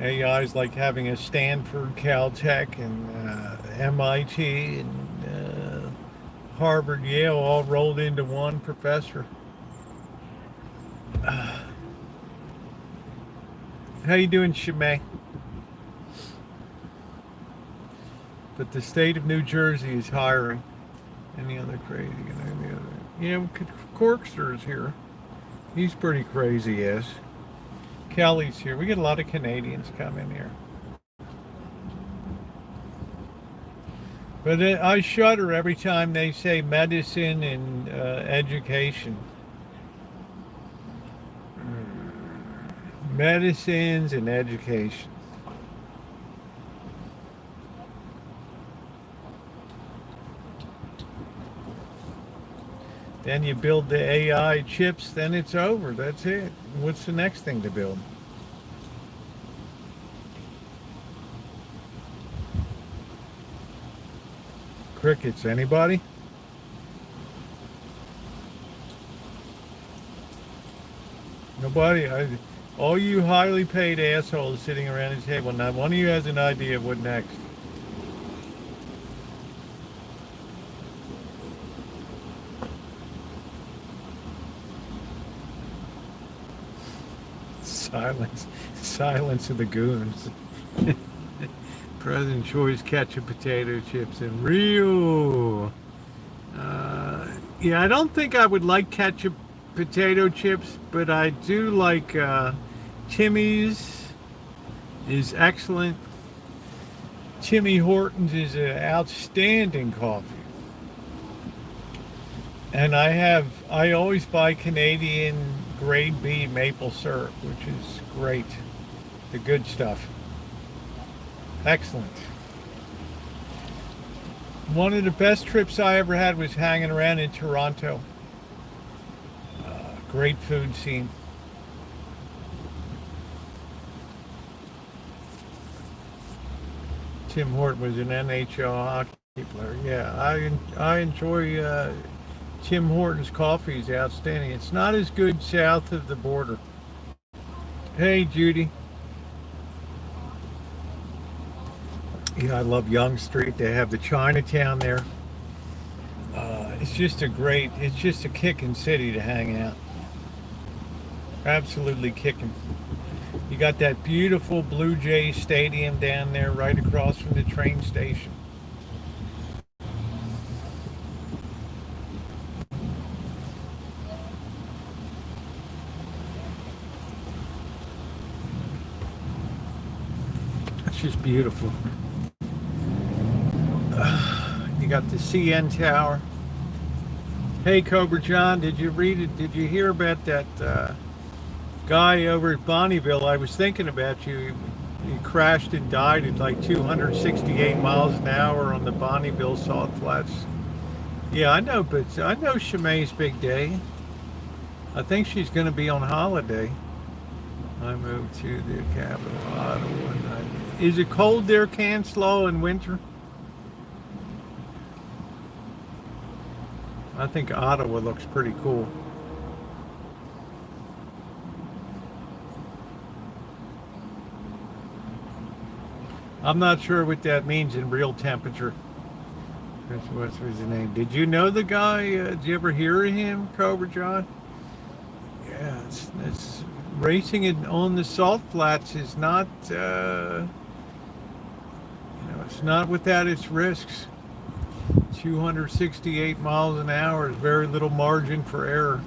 AI is like having a Stanford, Caltech, and MIT, and Harvard, Yale, all rolled into one professor. How you doing, Shimei? But the state of New Jersey is hiring. Any other crazy? Corkster's here. He's pretty crazy, yes. Kelly's here. We get a lot of Canadians coming here. But I shudder every time they say medicine and education. Medicines and education. Then you build the AI chips, then it's over. That's it. What's the next thing to build? Crickets, anybody? Nobody? All you highly paid assholes sitting around the table. Now, one of you has an idea of what next. Silence of the goons. President Choi's ketchup, potato chips, and real. Yeah, I don't think I would like ketchup potato chips, but I do like Timmy's is excellent. Timmy Hortons is an outstanding coffee. And I always buy Canadian grade B maple syrup, which is great. The good stuff. Excellent. One of the best trips I ever had was hanging around in Toronto. Great food scene. Tim Horton was an NHL hockey player. Yeah, I enjoy Tim Hortons coffee is outstanding. It's not as good south of the border. Hey, Judy. Yeah, I love Young Street. They have the Chinatown there. It's just a kicking city to hang out. Absolutely kicking. You got that beautiful Blue Jays Stadium down there right across from the train station. It's just beautiful. You got the CN Tower. Hey, Cobra John, did you read it? Did you hear about that guy over at Bonneville? I was thinking about you. He crashed and died at like 268 miles an hour on the Bonneville Salt Flats. Yeah, I know, but I know Shemai's big day. I think she's going to be on holiday. I moved to the capital, Ottawa. Is it cold there, Canslow, in winter? I think Ottawa looks pretty cool. I'm not sure what that means in real temperature. What's his name? Did you know the guy? Did you ever hear of him, Cobra John? Yeah, it's racing it on the salt flats is not, it's not without its risks. 268 miles an hour is very little margin for error.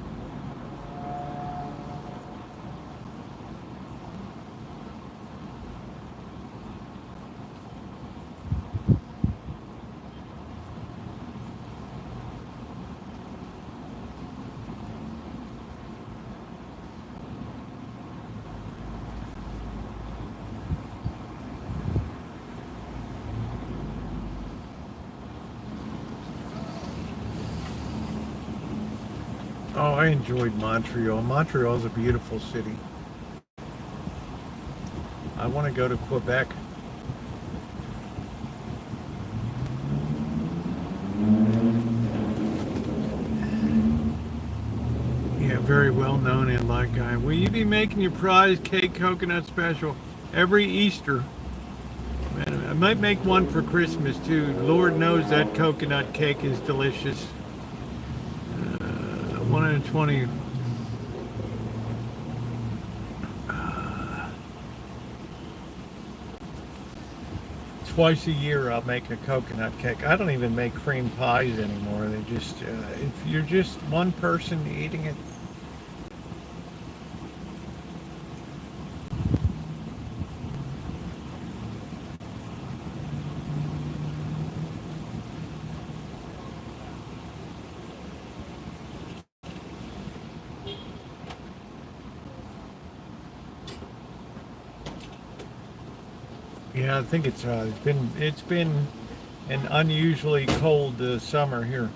Oh, I enjoyed Montreal. Montreal's a beautiful city. I want to go to Quebec. Yeah, very well known and liked guy. Will you be making your prize cake coconut special every Easter? Man, I might make one for Christmas too. Lord knows that coconut cake is delicious. 120. Twice a year I'll make a coconut cake. I don't even make cream pies anymore. They just, if you're just one person eating it. Yeah, I think it's been an unusually cold summer here.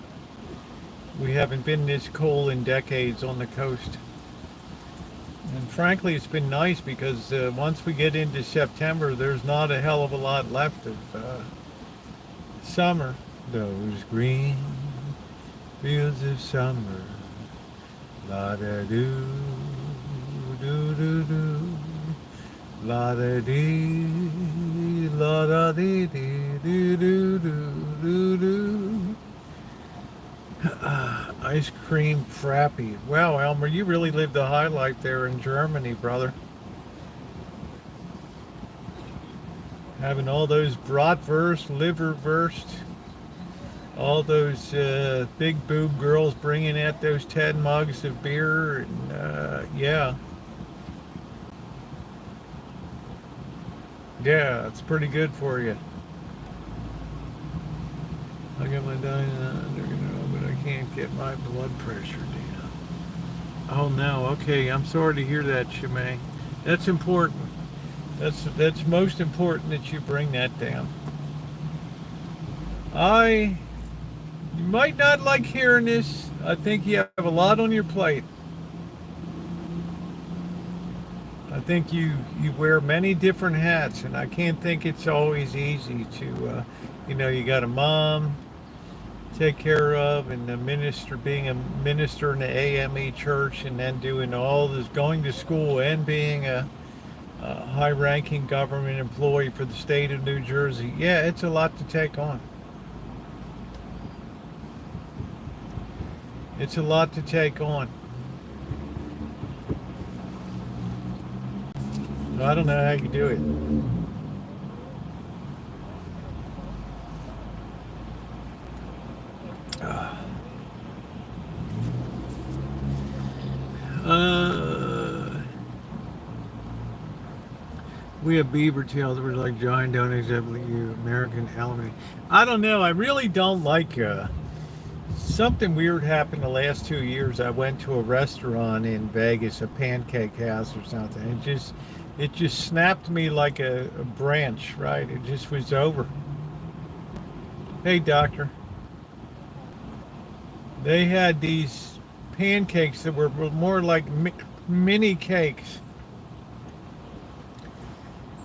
We haven't been this cold in decades on the coast. And frankly, it's been nice because once we get into September, there's not a hell of a lot left of summer. Those green fields of summer, la da do, do do do, la da dee, la da dee dee, do do do do do. Ice cream frappy. Wow, Elmer, you really lived the high life there in Germany, brother. Having all those bratwurst, liverwurst, all those big boob girls bringing out those 10 mugs of beer. And, yeah. Yeah, it's pretty good for you. I got my diet, but I can't get my blood pressure down. Oh no, okay, I'm sorry to hear that, Shemay. That's important. That's most important that you bring that down. You might not like hearing this. I think you have a lot on your plate. I think you wear many different hats, and I can't think it's always easy to, you got a mom to take care of, and being a minister in the AME church, and then doing all this, going to school and being a high-ranking government employee for the state of New Jersey. Yeah, it's a lot to take on. It's a lot to take on. I don't know how you do it. We have beaver tails that were like giant donuts, you American element. I don't know. I really don't like something weird happened the last 2 years. I went to a restaurant in Vegas, a pancake house or something. It just snapped me like a branch, right? It just was over. Hey, doctor. They had these pancakes that were more like mini cakes.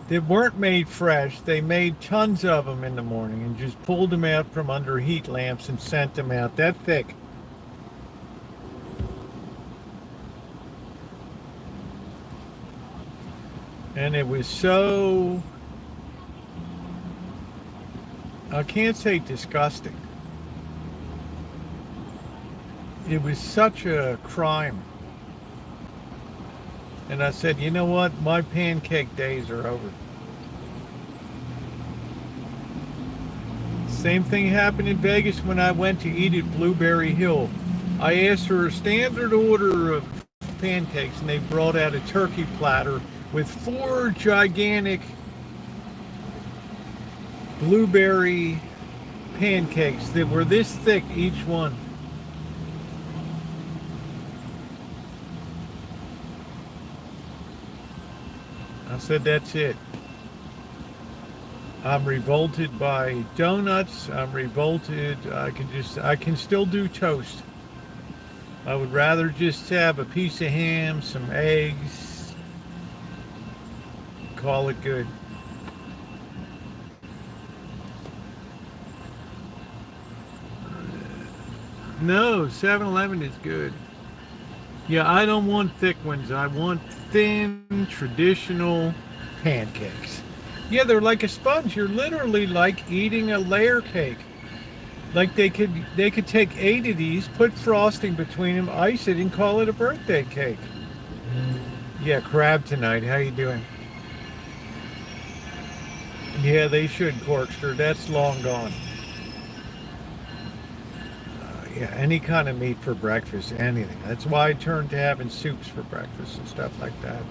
They weren't made fresh. They made tons of them in the morning and just pulled them out from under heat lamps and sent them out that thick. And it was so, I can't say disgusting. It was such a crime. And I said, you know what? My pancake days are over. Same thing happened in Vegas when I went to eat at Blueberry Hill. I asked for a standard order of pancakes, and they brought out a turkey platter with 4 gigantic blueberry pancakes that were this thick, each one. I said, that's it. I'm revolted by donuts. I'm revolted. I can still do toast. I would rather just have a piece of ham, some eggs, call it good. No, 7-Eleven is good. Yeah, I don't want thick ones. I want thin, traditional pancakes. Yeah, they're like a sponge. You're literally like eating a layer cake. Like they could take 8 of these, put frosting between them, ice it, and call it a birthday cake. Yeah, crab tonight. How you doing? Yeah, they should, Corkster. That's long gone. Yeah, any kind of meat for breakfast, anything. That's why I turned to having soups for breakfast and stuff like that.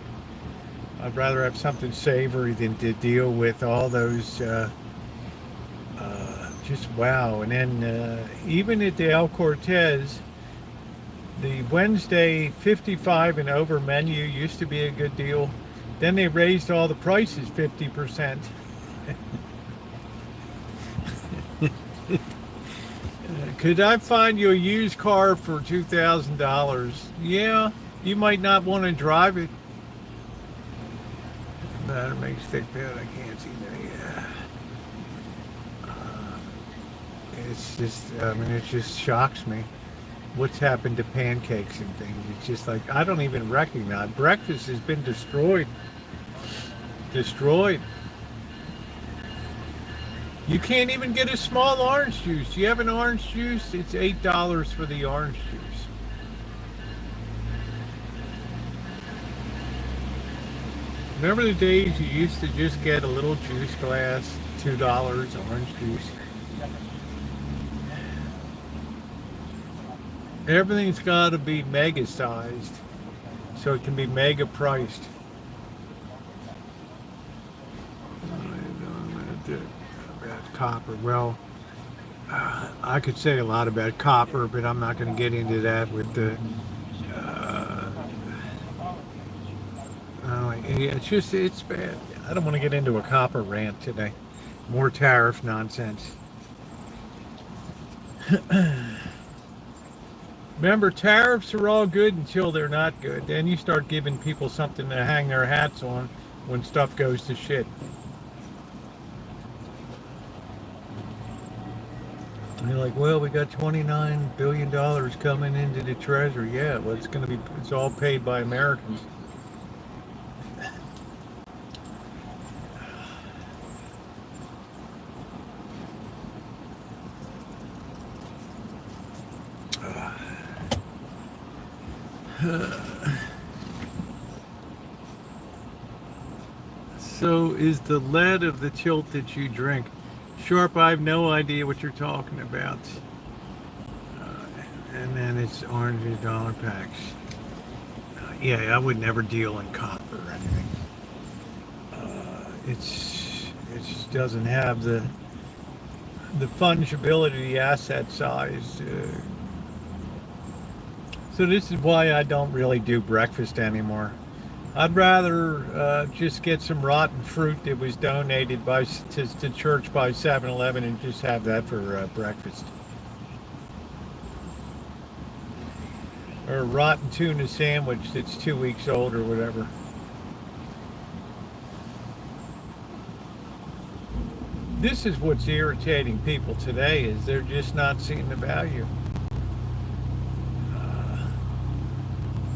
I'd rather have something savory than to deal with all those, just wow. And then even at the El Cortez, the Wednesday 55 and over menu used to be a good deal. Then they raised all the prices 50%. Could I find you a used car for $2,000? Yeah, you might not want to drive it. That makes thick bed. I can't see that. Yeah. It's just, I mean, it just shocks me what's happened to pancakes and things. It's just like, I don't even recognize. Breakfast has been destroyed. Destroyed. You can't even get a small orange juice. Do you have an orange juice? It's $8 for the orange juice. Remember the days you used to just get a little juice glass, $2 orange juice? Everything's got to be mega sized so it can be mega priced. Copper. Well, I could say a lot about copper, but I'm not going to get into that with the it's bad. I don't want to get into a copper rant today. More tariff nonsense. Remember, tariffs are all good until they're not good. Then you start giving people something to hang their hats on when stuff goes to shit. And you're like, well, we got $29 billion coming into the treasury. Yeah, well, it's all paid by Americans. So is the lead of the tilt that you drink? Sharp, I have no idea what you're talking about. And then it's orange dollar packs. Yeah, I would never deal in copper or anything. It just doesn't have the fungibility, the asset size. So this is why I don't really do breakfast anymore. I'd rather just get some rotten fruit that was donated to church by 7-Eleven and just have that for breakfast. Or a rotten tuna sandwich that's 2 weeks old or whatever. This is what's irritating people today, is they're just not seeing the value.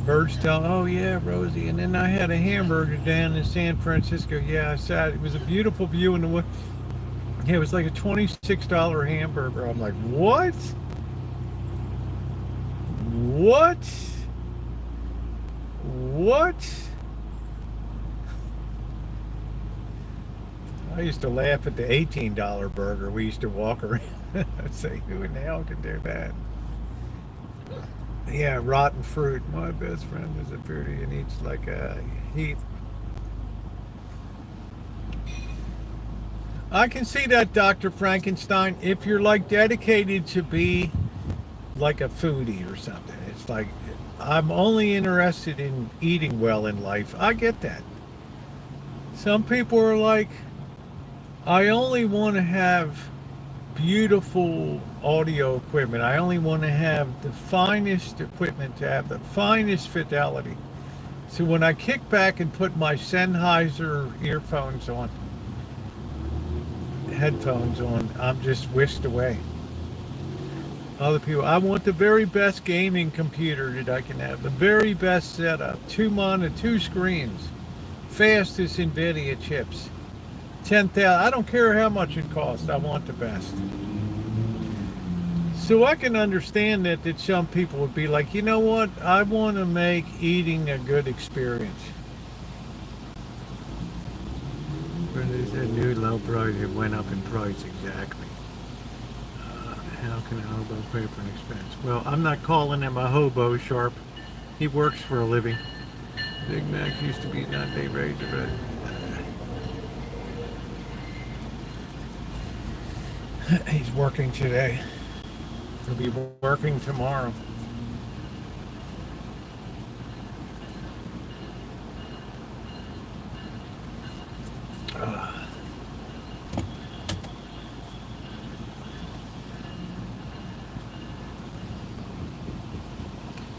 Birds tell, oh yeah, Rosie. And then I had a hamburger down in San Francisco. Yeah, I saw it. It was a beautiful view in the wood. Yeah, it was like a $26 hamburger. I'm like, what? What? What? I used to laugh at the $18 burger. We used to walk around. I'd say, who in the hell can do that? Yeah, rotten fruit. My best friend is a foodie and eats like a heat. I can see that, Dr. Frankenstein. If you're like dedicated to be like a foodie or something, it's like, I'm only interested in eating well in life. I get that. Some people are like, I only want to have beautiful audio equipment. I only want to have the finest equipment, to have the finest fidelity. So when I kick back and put my Sennheiser headphones on, I'm just whisked away. Other people, I want the very best gaming computer that I can have, the very best setup, 2 screens, fastest NVIDIA chips. 10,000. I don't care how much it costs. I want the best. So I can understand that some people would be like, you know what? I want to make eating a good experience. But there's a new low price. It went up in price exactly. How can a hobo pay for an expense? Well, I'm not calling him a hobo, Sharp. He works for a living. Big Mac used to be 9-day razor, but he's working today. He'll be working tomorrow.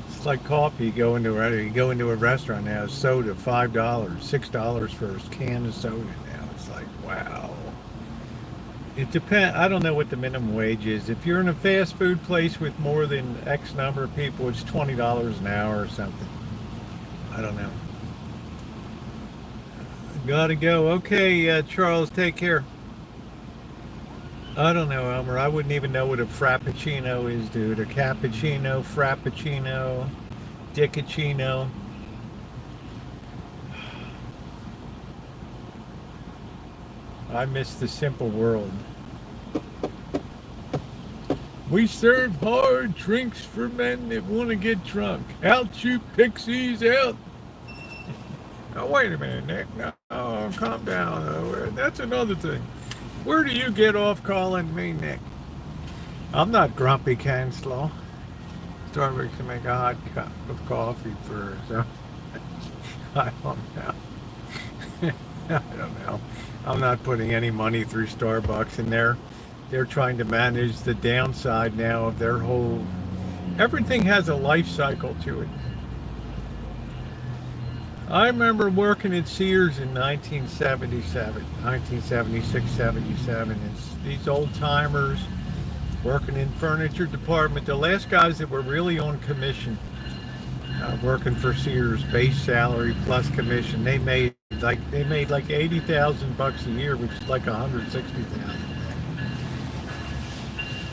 It's like coffee. You go into a restaurant now, soda $5, $6 for a can of soda now. It's like, wow. It depends. I don't know what the minimum wage is. If you're in a fast food place with more than X number of people, it's $20 an hour or something. I don't know. Gotta go. Okay, Charles, take care. I don't know, Elmer. I wouldn't even know what a frappuccino is, dude. A cappuccino, frappuccino, dicacino. I miss the simple world. We serve hard drinks for men that want to get drunk. Out you pixies, out. Now wait a minute, Nick. No, calm down. That's another thing. Where do you get off calling me Nick? I'm not Grumpy Canslow. Starbucks to make a hot cup of coffee for, so I don't know. I don't know. I'm not putting any money through Starbucks, and they're trying to manage the downside now of their whole. Everything has a life cycle to it. I remember working at Sears in 1976, 77. It's these old timers working in furniture department. The last guys that were really on commission, working for Sears, base salary plus commission, they made like $80,000 a year, which is like $160,000.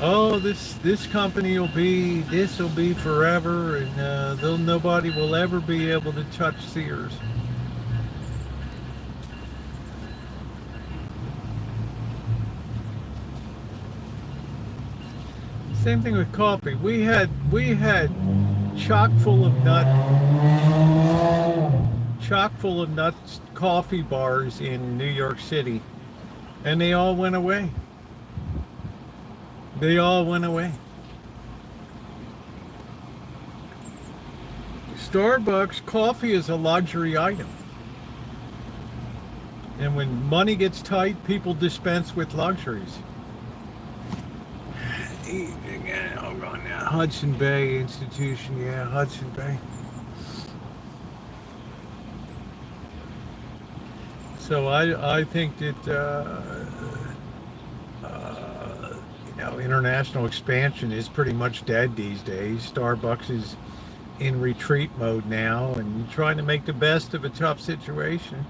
oh, this company will be, this will be forever, and nobody will ever be able to touch Sears. Same thing with coffee. We had chock full of nuts coffee bars in New York City, and they all went away. They all went away. Starbucks coffee is a luxury item. And when money gets tight, people dispense with luxuries. Hudson Bay Institution, yeah, Hudson Bay. So I think that international expansion is pretty much dead these days. Starbucks is in retreat mode now and trying to make the best of a tough situation.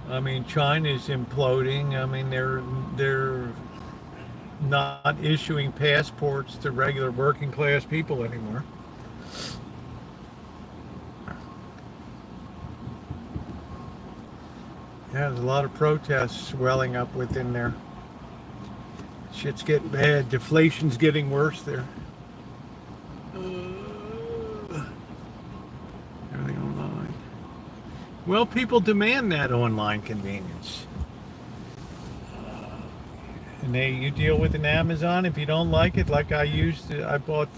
I mean, China's imploding. I mean, they're not issuing passports to regular working class people anymore. Yeah, there's a lot of protests swelling up within there. Shit's getting bad. Deflation's getting worse there. Everything online. Well, people demand that online convenience. And you deal with an Amazon. If you don't like it, like I bought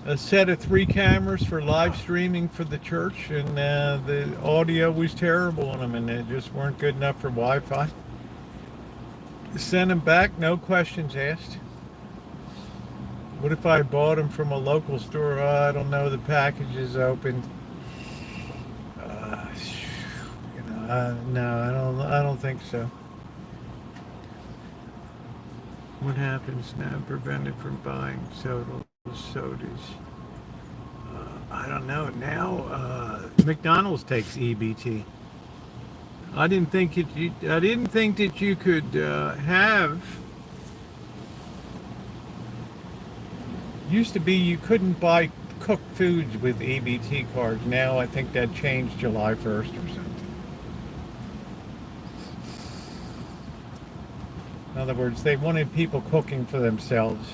a set of 3 cameras for live streaming for the church, and the audio was terrible on them, and they just weren't good enough for Wi-Fi. Send them back, no questions asked. What if I bought them from a local store? I don't know, the package is open. No, I don't think so. What happens now? Prevented from buying sodas. I don't know. Now McDonald's takes EBT. I didn't think that you could have. Used to be you couldn't buy cooked foods with EBT cards. Now I think that changed July 1st or something. In other words, they wanted people cooking for themselves.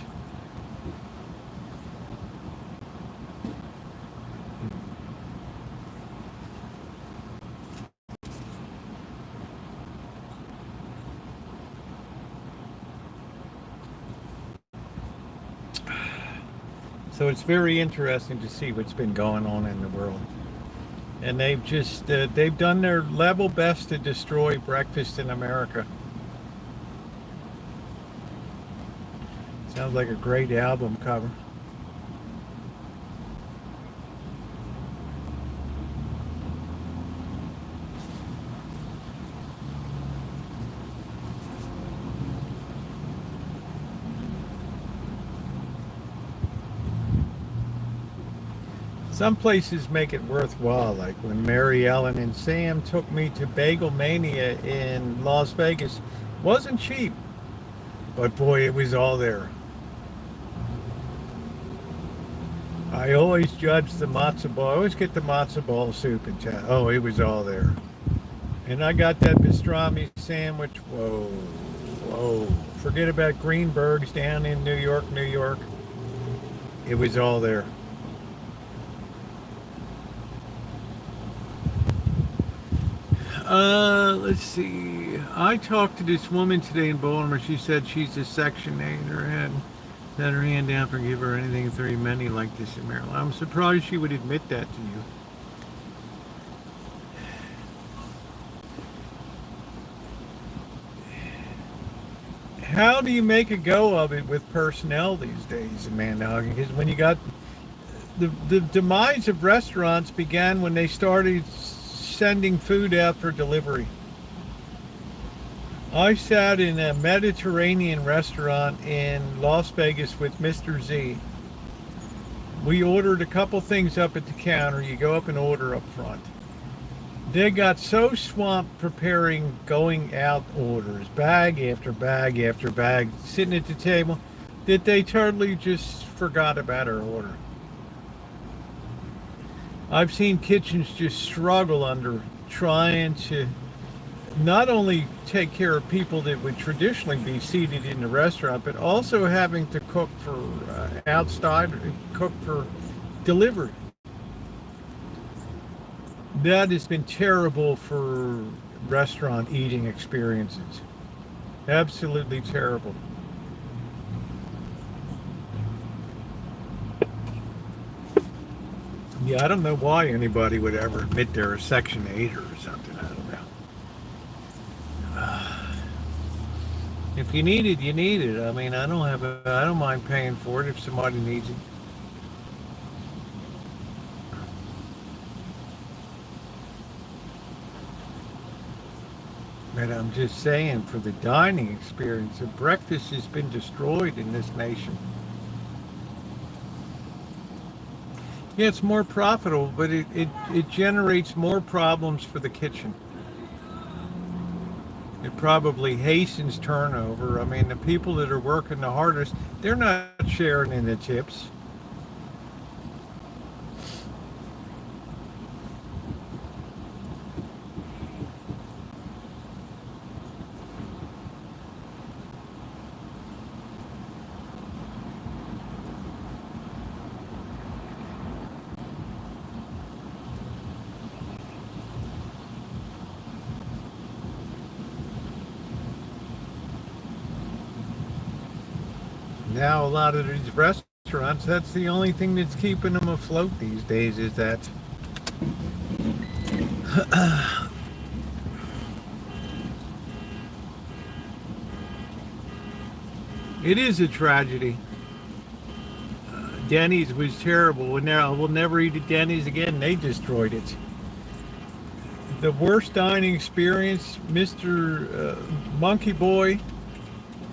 So it's very interesting to see what's been going on in the world. And they've done their level best to destroy breakfast in America. Sounds like a great album cover. Some places make it worthwhile, like when Mary Ellen and Sam took me to Bagel Mania in Las Vegas. Wasn't cheap, but boy, it was all there. I always judge the matzo ball. I always get the matzo ball soup in town. Oh, it was all there. And I got that pastrami sandwich. Whoa. Forget about Greenberg's down in New York. It was all there. Let's see. I talked to this woman today in Baltimore. She said she's a Section 8. Had her hand down for give her anything very many like this in Maryland. I'm surprised she would admit that to you. How do you make a go of it with personnel these days, Amanda? Because when you got the demise of restaurants began when they started sending food out for delivery. I sat in a Mediterranean restaurant in Las Vegas with Mr. Z. We ordered a couple things up at the counter. You go up and order up front. They got so swamped preparing going out orders, bag after bag after bag, sitting at the table. that they totally just forgot about our order. I've seen kitchens just struggle under trying to not only take care of people that would traditionally be seated in the restaurant, but also having to cook for outside, cook for delivery. That has been terrible for restaurant eating experiences. Absolutely terrible. Yeah, I don't know why anybody would ever admit they're a Section 8 or something. I don't know. If you need it, you need it. I mean, I don't mind paying for it if somebody needs it. But I'm just saying, for the dining experience, the breakfast has been destroyed in this nation. Yeah, it's more profitable, but it generates more problems for the kitchen. It probably hastens turnover. I mean, the people that are working the hardest, they're not sharing in the tips. Now, a lot of these restaurants, that's the only thing that's keeping them afloat these days is that it is a tragedy. Denny's was terrible. We'll never eat at Denny's again. They destroyed it. The worst dining experience, Mr. Monkey Boy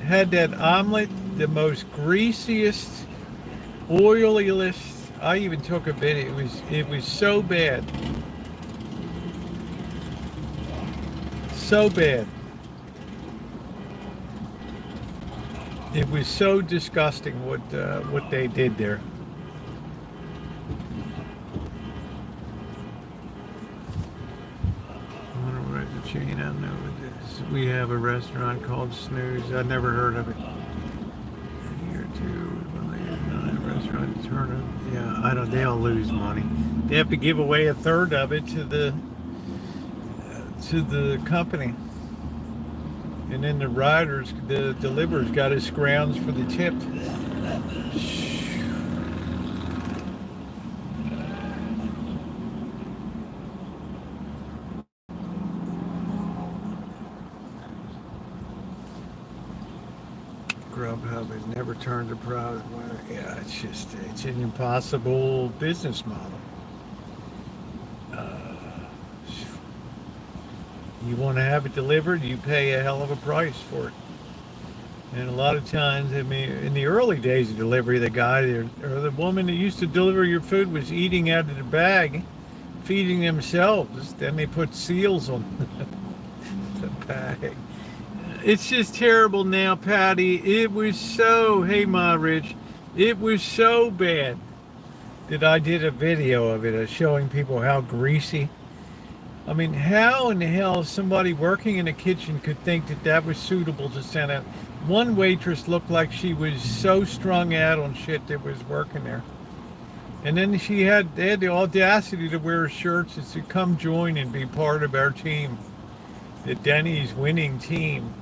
had that omelet, the most greasiest, oiliest. I even took a bit. It was so bad, so bad. It was so disgusting what they did there. I wonder what the chain. I don't know what this. We have a restaurant called Snooze. I never heard of it. A year or two. Restaurant turn up. Yeah, I don't. They'll lose money. They have to give away a third of it to the company. And then the riders, the deliverers got his scrounge for the tip. Grubhub has never turned a profit. Yeah, it's an impossible business model. You want to have it delivered, you pay a hell of a price for it. And a lot of times, I mean, in the early days of delivery, the guy or the woman that used to deliver your food was eating out of the bag, feeding themselves. Then they put seals on the bag. It's just terrible now, Patty. It was so, hey, Ma Rich, it was so bad that I did a video of it showing people how greasy. I mean, how in the hell somebody working in a kitchen could think that that was suitable to send out? One waitress looked like she was so strung out on shit that was working there. And then they had the audacity to wear shirts that said, come join and be part of our team. The Denny's winning team.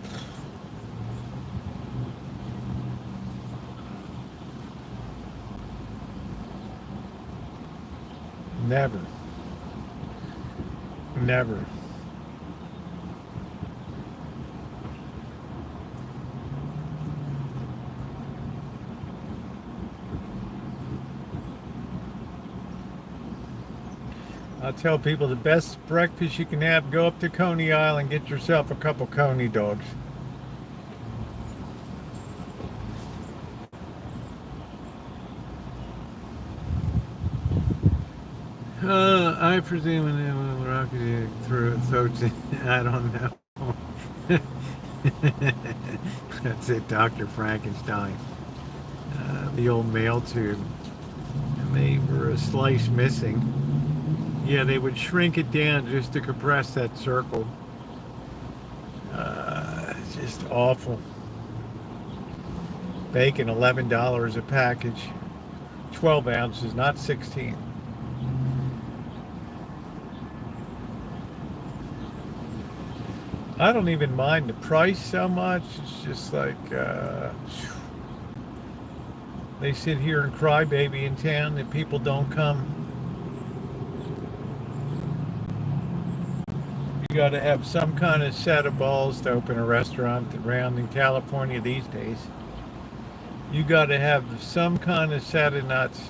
Never. Never. I tell people the best breakfast you can have, go up to Coney Island, get yourself a couple Coney dogs. I presume in the rocket through throats. I don't know. That's it, Dr. Frankenstein. the old mail tube, and they were a slice missing. Yeah, they would shrink it down just to compress that circle. It's just awful. Bacon, $11 a package. 12 ounces, not 16. I don't even mind the price so much. It's just like they sit here and cry baby in town that people don't come. You got to have some kind of set of balls to open a restaurant around in California these days. You got to have some kind of set of nuts.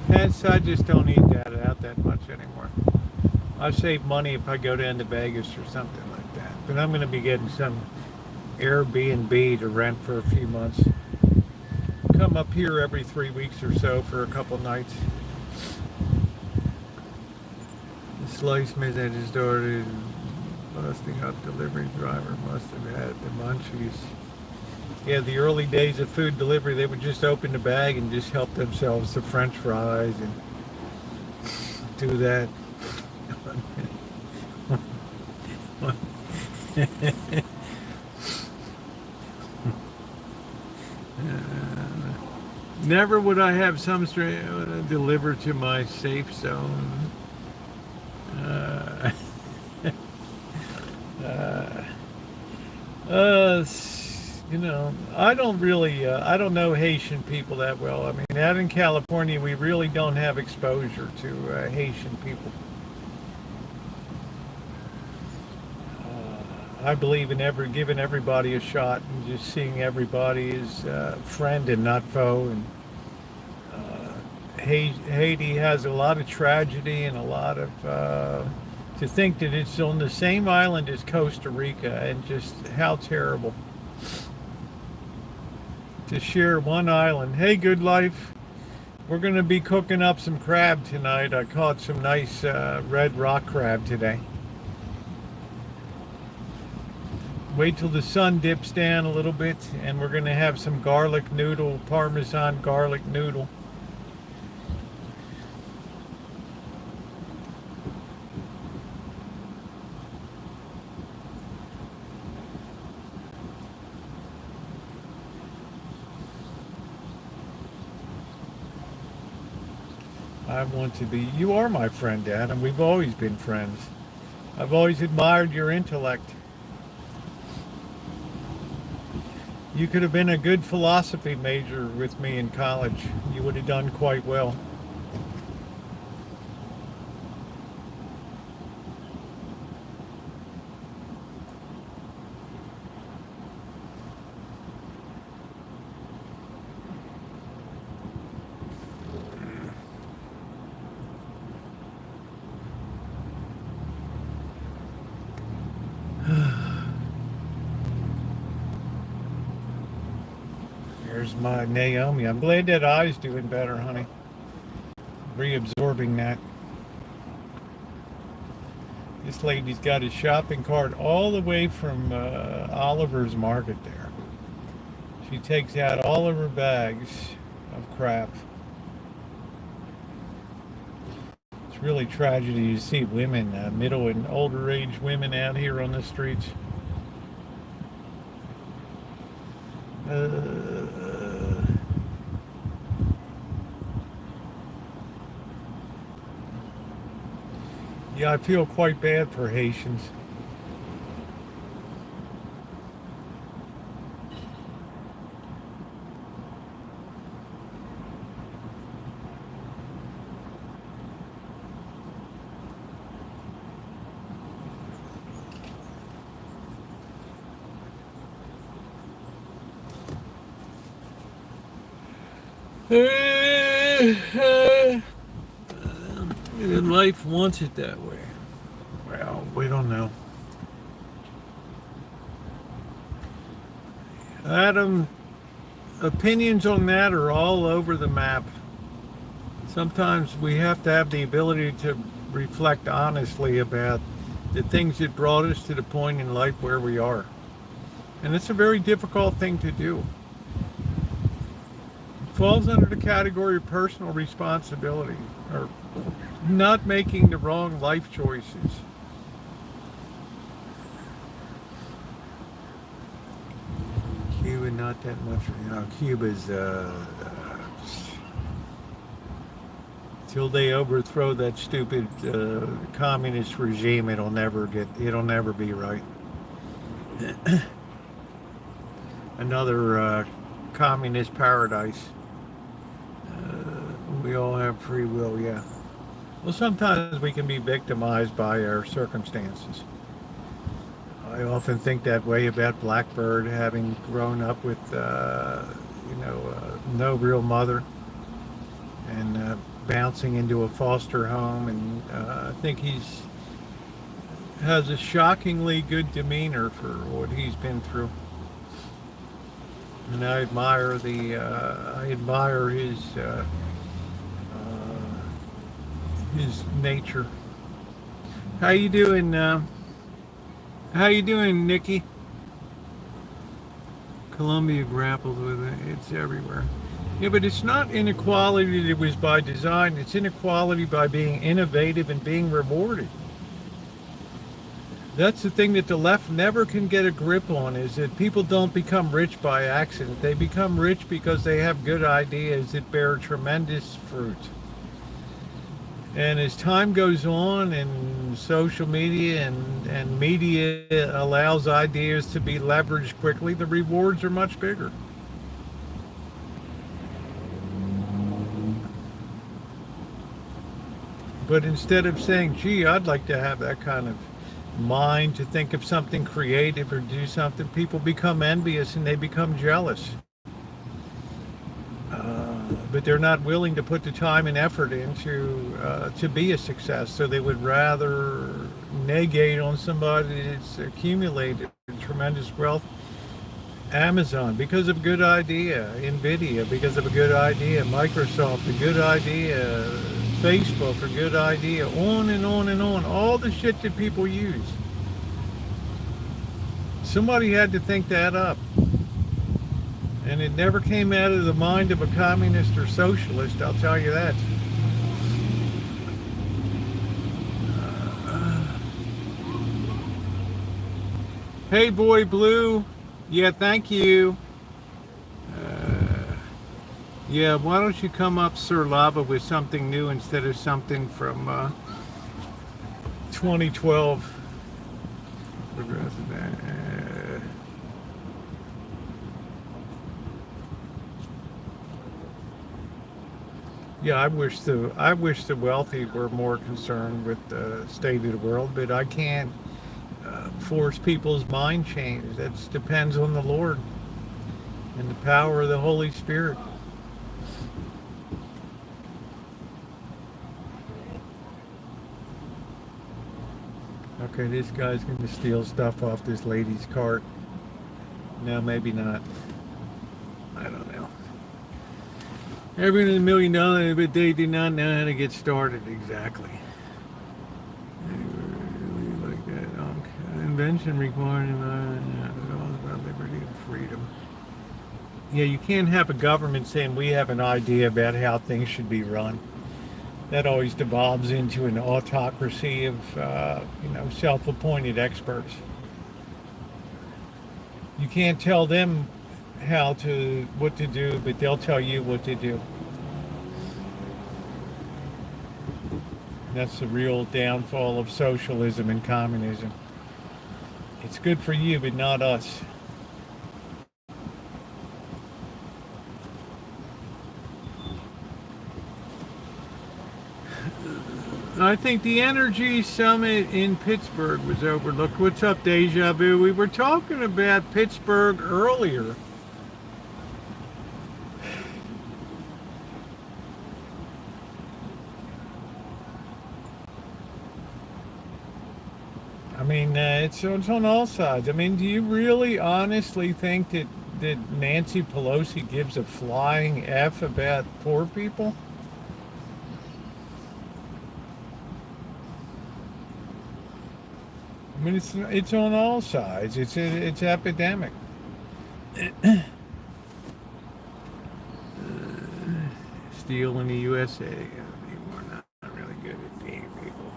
Hence, I just don't eat that out that much anymore. I save money if I go down to Vegas or something like that. But I'm going to be getting some Airbnb to rent for a few months. Come up here every 3 weeks or so for a couple nights. The slice miss I just ordered, busting up delivery driver must have had the munchies. Yeah, the early days of food delivery, they would just open the bag and just help themselves to French fries and do that. Never would I have some delivered to my safe zone. You know, I don't know Haitian people that well. I mean, out in California, we really don't have exposure to Haitian people. I believe in giving everybody a shot and just seeing everybody as friend and not foe. And Haiti has a lot of tragedy and a lot of to think that it's on the same island as Costa Rica, and just how terrible to share one island. Hey, good life. We're going to be cooking up some crab tonight. I caught some nice red rock crab today. Wait till the sun dips down a little bit, and we're going to have some garlic noodle, Parmesan garlic noodle. I want to be, you are my friend, Dad, and we've always been friends. I've always admired your intellect. You could have been a good philosophy major with me in college. You would have done quite well. There's my Naomi. I'm glad that eye's doing better, honey. Reabsorbing that. This lady's got a shopping cart all the way from Oliver's Market there. She takes out all of her bags of crap. It's really tragedy to see women, middle and older age women out here on the streets. Yeah, I feel quite bad for Haitians. Life wants it that way. Well, we don't know. opinions on that are all over the map. Sometimes we have to have the ability to reflect honestly about the things that brought us to the point in life where we are. And it's a very difficult thing to do. It falls under the category of personal responsibility, or not making the wrong life choices. Cuba, not that much. Cuba's till they overthrow that stupid communist regime, it'll never be right. Another communist paradise. We all have free will, yeah. Well, sometimes we can be victimized by our circumstances. I often think that way about Blackbird, having grown up with, no real mother, and bouncing into a foster home, and I think has a shockingly good demeanor for what he's been through, and I admire his nature. How you doing? How you doing, Nikki? Colombia grapples with it. It's everywhere. Yeah, but it's not inequality that was by design. It's inequality by being innovative and being rewarded. That's the thing that the left never can get a grip on, is that people don't become rich by accident. They become rich because they have good ideas that bear tremendous fruit. And as time goes on and social media and media allows ideas to be leveraged quickly, the rewards are much bigger. But instead of saying, gee, I'd like to have that kind of mind to think of something creative or do something, people become envious and they become jealous. But they're not willing to put the time and effort into to be a success. So they would rather negate on somebody that's accumulated tremendous wealth. Amazon, because of a good idea. Nvidia, because of a good idea. Microsoft, a good idea. Facebook, a good idea. On and on and on. All the shit that people use. Somebody had to think that up. And it never came out of the mind of a communist or socialist, I'll tell you that. Hey, Boy Blue. Yeah, thank you. Yeah, why don't you come up, Sir Lava, with something new instead of something from 2012. Yeah, I wish the wealthy were more concerned with the state of the world, but I can't force people's mind change. That depends on the Lord and the power of the Holy Spirit. Okay, this guy's going to steal stuff off this lady's cart. No, maybe not. I don't know. Everyone is $1 million, but they do not know how to get started. Exactly. Really like that. Okay. Invention required about liberty and freedom. Yeah, you can't have a government saying we have an idea about how things should be run. That always devolves into an autocracy of, self-appointed experts. You can't tell them what to do, but they'll tell you what to do. That's the real downfall of socialism and communism. It's good for you, but not us. I think the Energy Summit in Pittsburgh was overlooked. What's up, Deja Vu? We were talking about Pittsburgh earlier. I mean, it's on all sides. I mean, do you really honestly think that that Nancy Pelosi gives a flying F about poor people? I mean, it's on all sides. It's epidemic. Steel in the USA. We're not really good at being people.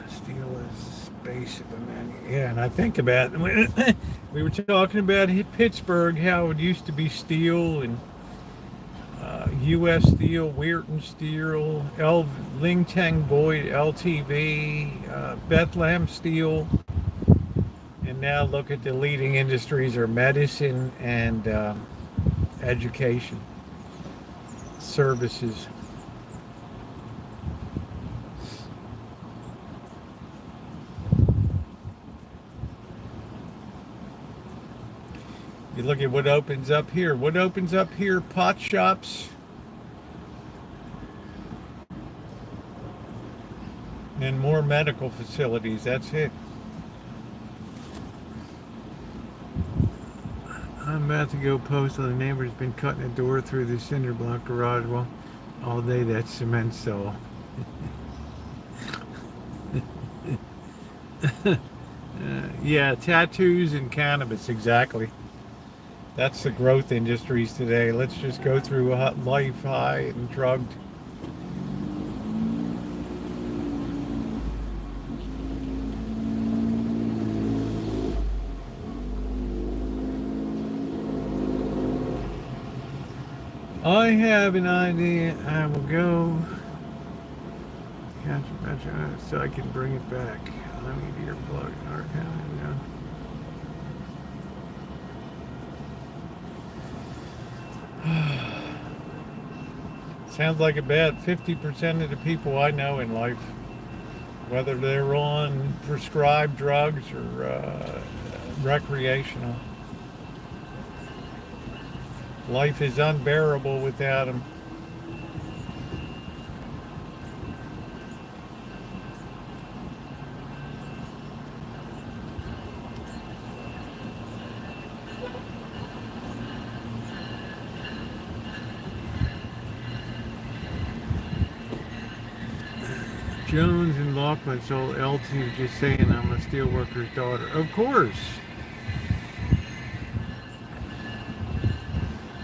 Steel is base of a man. Yeah, and I think about we were talking about Pittsburgh, how it used to be steel and U.S. Steel, Weirton Steel, Lingteng Boyd, LTV, Bethlehem Steel, and now look at the leading industries are medicine and education, services. You look at what opens up here. What opens up here? Pot shops and more medical facilities. That's it. I'm about to go post on the neighbor's been cutting a door through the cinder block garage. Well, all day that cement saw. Yeah, tattoos and cannabis, exactly. That's the growth industries today. Let's just go through life high and drugged. I have an idea. I will go so I can bring it back. I need earplug. No. Sounds like about 50% of the people I know in life, whether they're on prescribed drugs or recreational, life is unbearable without them. Jones and Laughlin sold LT just saying I'm a steelworker's daughter. Of course.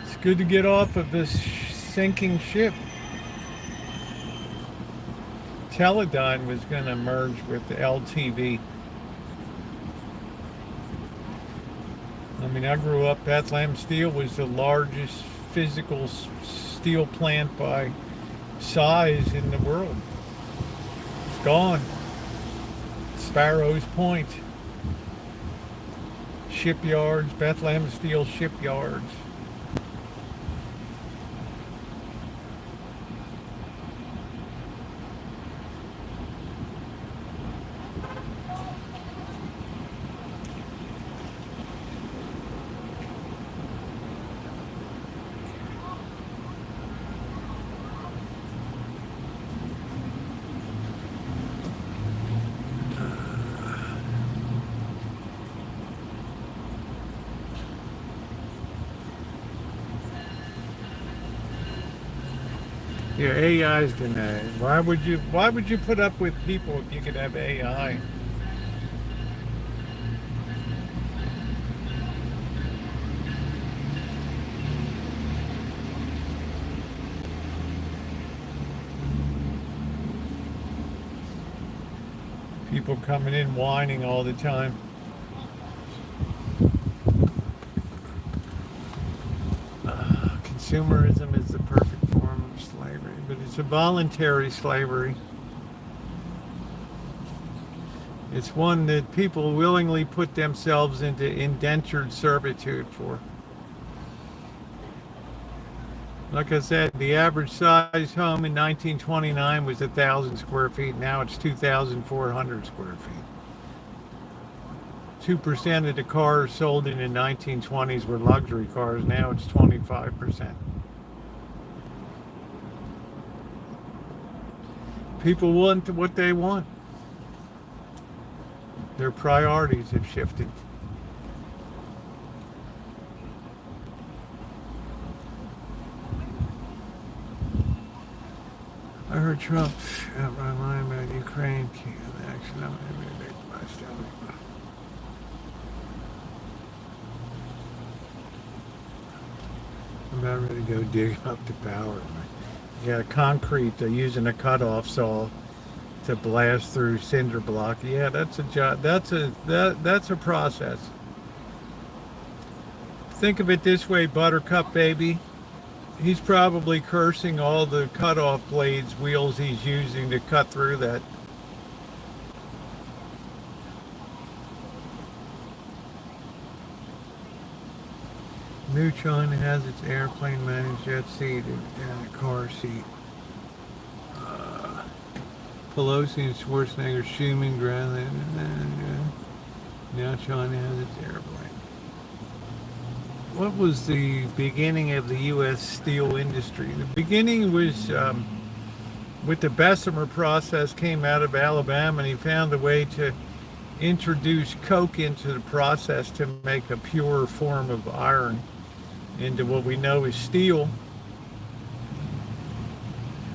It's good to get off of this sinking ship. Teledyne was going to merge with LTV. I mean, I grew up, Bethlehem Steel was the largest physical steel plant by size in the world. Gone. Sparrows Point. Shipyards, Bethlehem Steel shipyards. Yeah, AI is gonna. Why would you put up with people if you could have AI? People coming in whining all the time. Consumerism is the perfect form of slavery, but it's a voluntary slavery. It's one that people willingly put themselves into indentured servitude for. Like I said, the average size home in 1929 was 1,000 square feet. Now it's 2,400 square feet. 2% of the cars sold in the 1920s were luxury cars. Now it's 25%. People want what they want. Their priorities have shifted. heard Trump line about Ukraine. Action. I'm about ready to go dig up the power. Yeah, concrete. They're using a cutoff saw to blast through cinder block. Yeah, that's a job. That's a process. Think of it this way, Buttercup baby. He's probably cursing all the cutoff blades wheels he's using to cut through that. New China has its airplane managed jet seat and a car seat. Pelosi and Schwarzenegger, Schumann, now China has its airplane. What was the beginning of the U.S. steel industry? The beginning was with the Bessemer process, came out of Alabama, and he found a way to introduce coke into the process to make a pure form of iron into what we know as steel.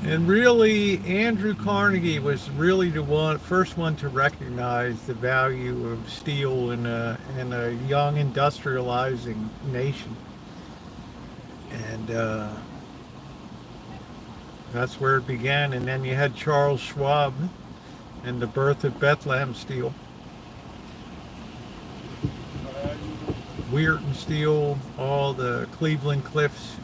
And really, Andrew Carnegie was really the first one to recognize the value of steel in a young industrializing nation. And that's where it began. And then you had Charles Schwab and the birth of Bethlehem Steel. Weirton Steel, all the Cleveland Cliffs.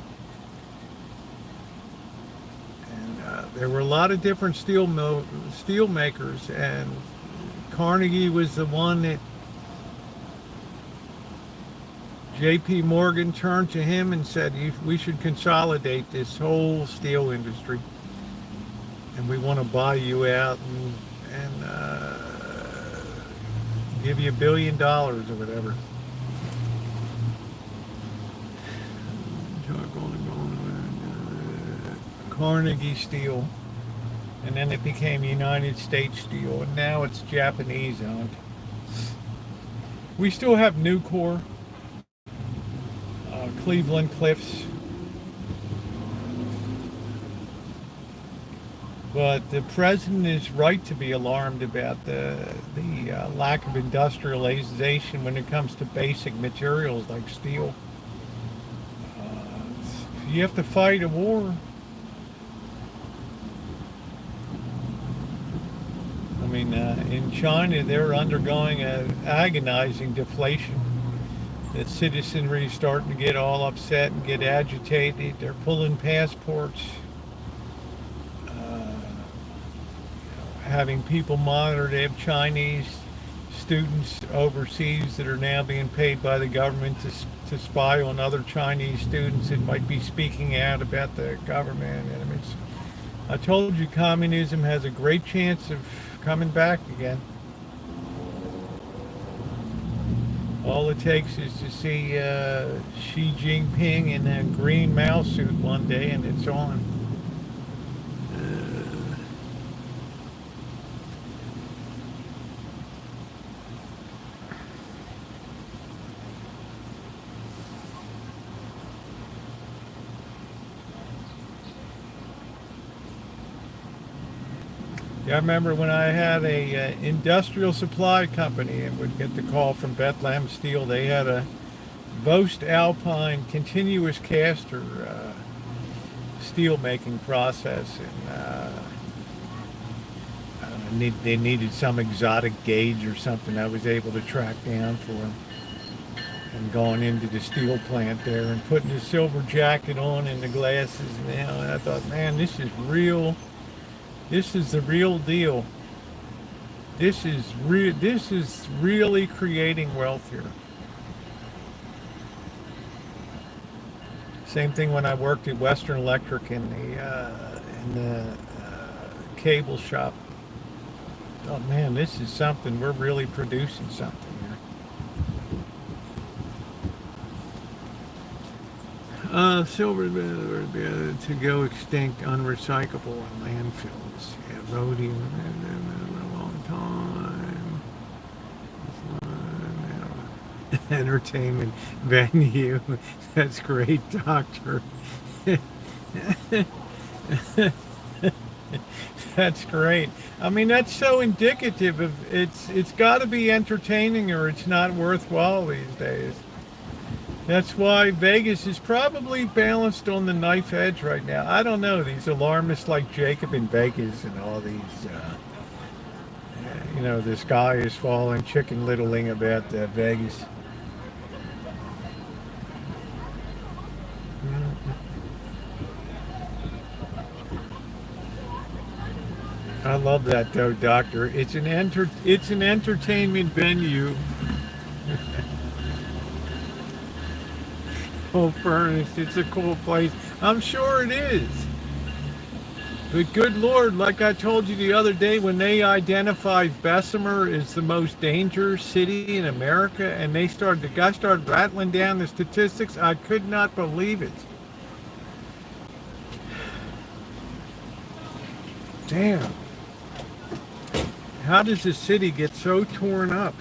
There were a lot of different steel makers, and Carnegie was the one that J.P. Morgan turned to him and said, we should consolidate this whole steel industry, and we want to buy you out and give you $1 billion or whatever. Carnegie Steel, and then it became United States Steel, and now it's Japanese owned. We still have Nucor, Cleveland Cliffs, but the president is right to be alarmed about the lack of industrialization when it comes to basic materials like steel. You have to fight a war. I mean, in China, they're undergoing an agonizing deflation. The citizenry is starting to get all upset and get agitated. They're pulling passports, having people monitor. They have Chinese students overseas that are now being paid by the government to spy on other Chinese students that might be speaking out about the government. And I told you, communism has a great chance of coming back again. All it takes is to see Xi Jinping in a green mouse suit one day and it's on. Yeah, I remember when I had a industrial supply company and would get the call from Bethlehem Steel. They had a Vost Alpine continuous caster steel making process, and they needed some exotic gauge or something I was able to track down for them. And going into the steel plant there and putting the silver jacket on and the glasses, and I thought, man, this is real. This is the real deal. This is really creating wealth here. Same thing when I worked at Western Electric in the cable shop. Oh man, this is something. We're really producing something here. Silver to go extinct, unrecyclable, and landfills. Yeah, rhodium a long time. Entertainment venue. That's great, Doctor. That's great. I mean, that's so indicative of it's got to be entertaining or it's not worthwhile these days. That's why Vegas is probably balanced on the knife edge right now. I don't know, these alarmists like Jacob in Vegas and all these, the sky is falling, chicken littling about Vegas. I love that though, Doctor. It's an entertainment venue. Full furnished. It's a cool place. I'm sure it is. But good Lord, like I told you the other day, when they identified Bessemer as the most dangerous city in America, and the guy started rattling down the statistics, I could not believe it. Damn. How does the city get so torn up?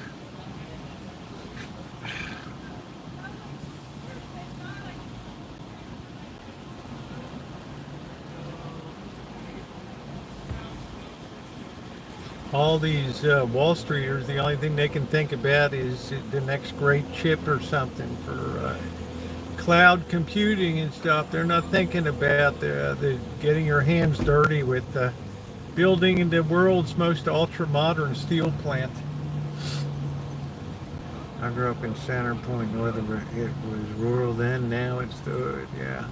All these Wall Streeters, the only thing they can think about is the next great chip or something for cloud computing and stuff. They're not thinking about the getting your hands dirty with building the world's most ultra-modern steel plant. I grew up in Center Point, Northern. It was rural then, now it's the, yeah.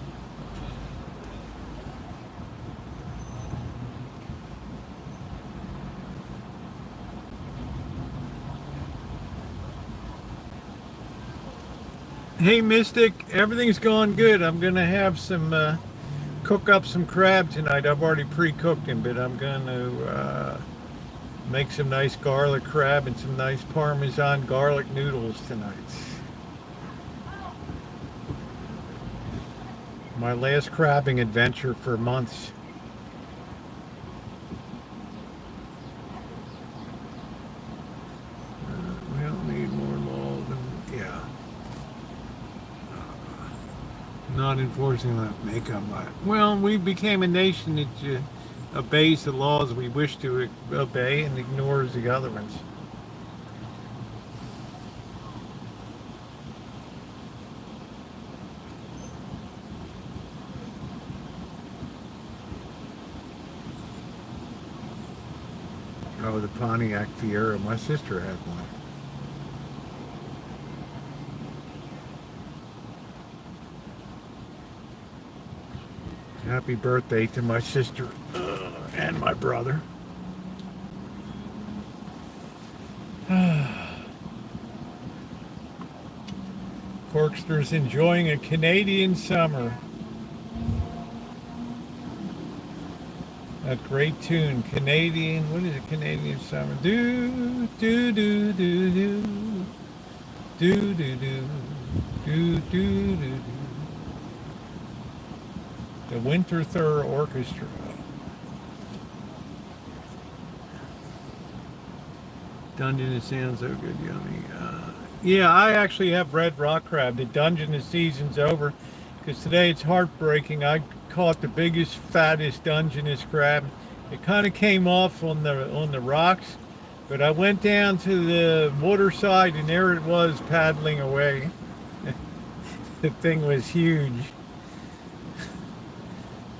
Hey Mystic, everything's going good. I'm gonna have some cook up some crab tonight. I've already pre-cooked him, but I'm gonna make some nice garlic crab and some nice Parmesan garlic noodles tonight. My last crabbing adventure for months. We don't need more laws. Yeah. Not enforcing that makeup. Well, we became a nation that obeys the laws we wish to obey and ignores the other ones. Oh, the Pontiac Fiero. My sister had one. Happy birthday to my sister and my brother. Corkster's enjoying a Canadian summer. A great tune. Canadian, what is it? Canadian summer. Do, do, do, do, do. Do, do, do. Do, do, do, do. The Winter Thur Orchestra. Dungeness sounds so good, yummy. Yeah, I actually have red rock crab. The Dungeness season's over because today it's heartbreaking. I caught the biggest, fattest Dungeness crab. It kind of came off on the rocks, but I went down to the water side and there it was paddling away. The thing was huge.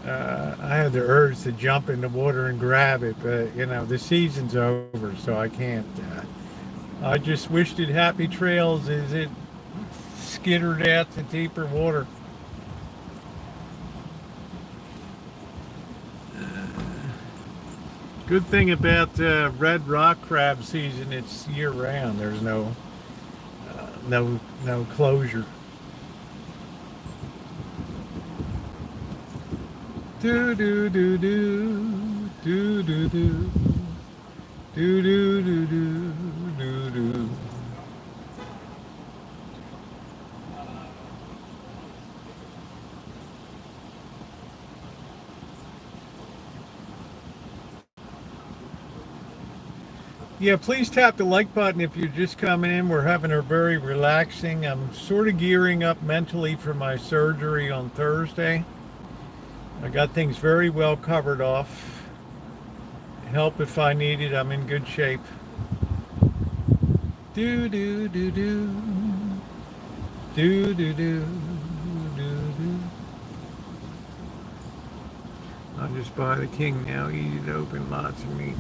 I had the urge to jump in the water and grab it, but the season's over, so I can't. I just wished it happy trails as it skittered out to deeper water. Good thing about red rock crab season, it's year round. There's no closure. Do do do do do do do do do do do do. Yeah, please tap the like button if you're just coming in. We're having a very relaxing. I'm sort of gearing up mentally for my surgery on Thursday. I got things very well covered off. help if I need it. I'm in good shape. Do do do do do do do do do. I'll just buy the king now. Eat it open, lots of meat.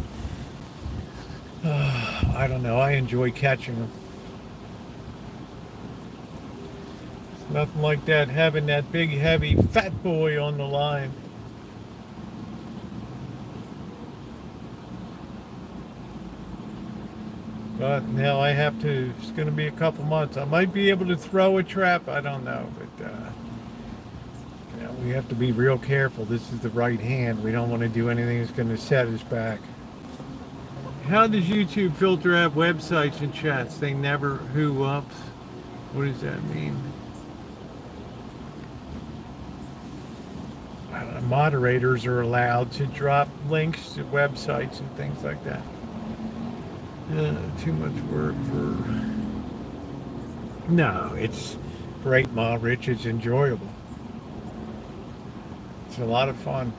I don't know. I enjoy catching them. It's nothing like that having that big, heavy, fat boy on the line. But now I have to, it's going to be a couple months. I might be able to throw a trap. I don't know. But you know, we have to be real careful. This is the right hand. We don't want to do anything that's going to set us back. How does YouTube filter out websites and chats? They never who ups. What does that mean? Moderators are allowed to drop links to websites and things like that. Too much work for... No, it's great, Ma Rich. It's enjoyable. It's a lot of fun.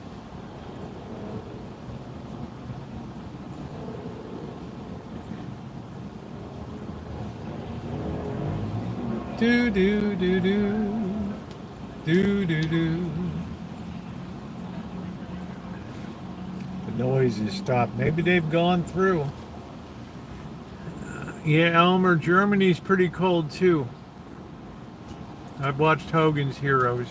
Do do do do do do do. The noise has stopped. Maybe they've gone through. Yeah, Elmer, Germany's pretty cold too. I've watched Hogan's Heroes.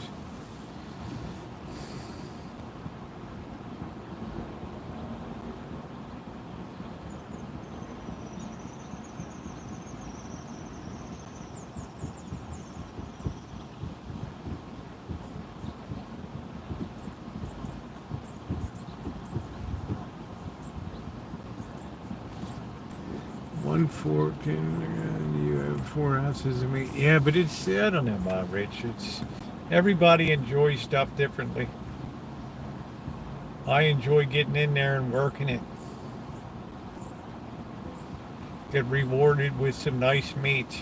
One fork and you have 4 ounces of meat. Yeah, but it's, I don't know, Bob Rich. It's, everybody enjoys stuff differently. I enjoy getting in there and working it. Get rewarded with some nice meat.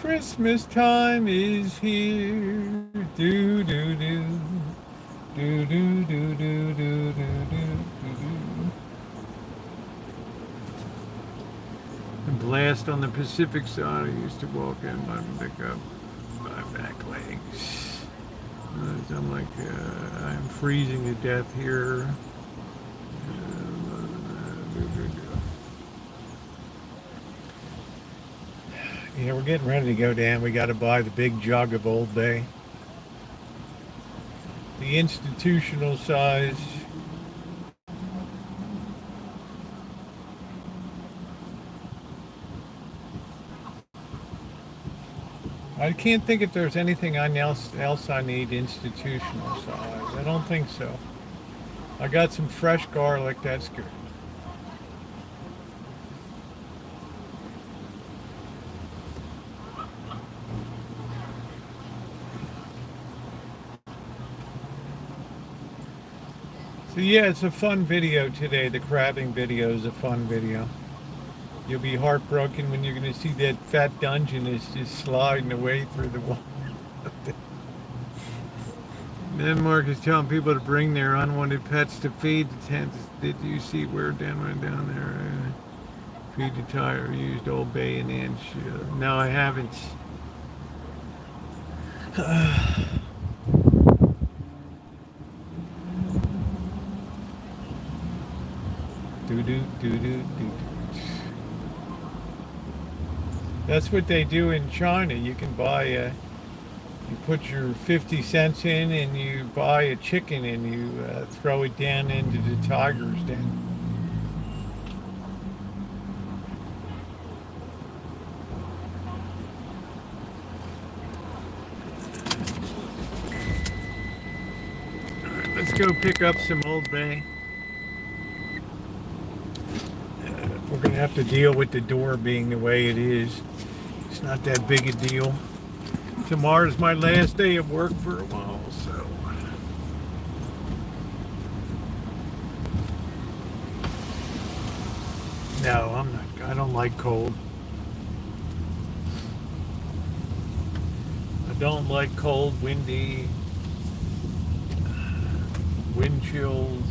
Christmas time is here. Do do do do do do do do do do. The blast on the Pacific side. I used to walk in and pick up my back legs. I'm like, I'm freezing to death here. Yeah, we're getting ready to go down. We got to buy the big jug of Old Bay. The institutional size. I can't think if there's anything else I need institutional size. I don't think so. I got some fresh garlic. That's good. So yeah, it's a fun video today. The crabbing video is a fun video. You'll be heartbroken when you're going to see that fat Dungeness just sliding away through the water. Then Mark is telling people to bring their unwanted pets to feed the tents. Did you see where Dan went down there? Feed the tire, used Old Bay and inch. No, I haven't. Do do do do do. That's what they do in China. You can buy you put your 50 cents in and you buy a chicken and you throw it down into the tiger's den. All right, let's go pick up some Old Bay. We're going to have to deal with the door being the way it is. It's not that big a deal. Tomorrow's my last day of work for a while, so. No, I'm not. I don't like cold. I don't like cold, windy, wind chills.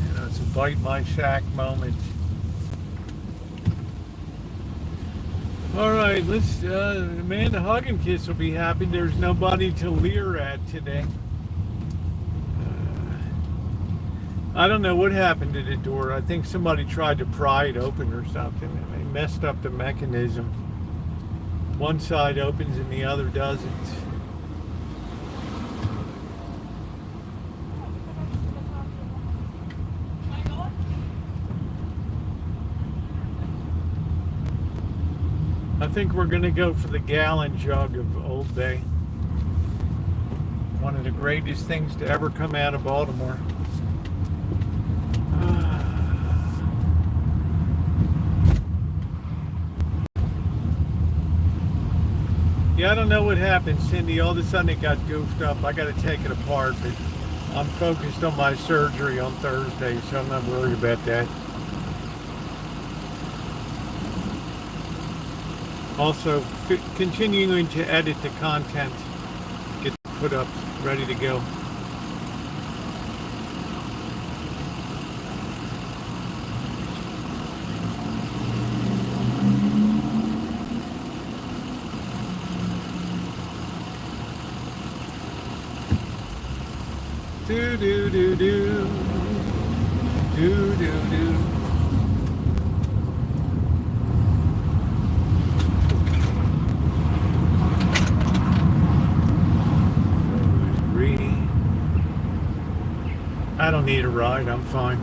You know, it's a bite my shack moment. All right, let's. Amanda Hug and Kiss will be happy. There's nobody to leer at today. I don't know what happened to the door. I think somebody tried to pry it open or something, and they messed up the mechanism. One side opens and the other doesn't. I think we're going to go for the gallon jug of Old Bay. One of the greatest things to ever come out of Baltimore. Yeah, I don't know what happened, Cindy. All of a sudden it got goofed up. I got to take it apart, but I'm focused on my surgery on Thursday, so I'm not worried about that. Also, continuing to edit the content, get put up, ready to go. Do do do do do do do. Green. I don't need a ride. I'm fine.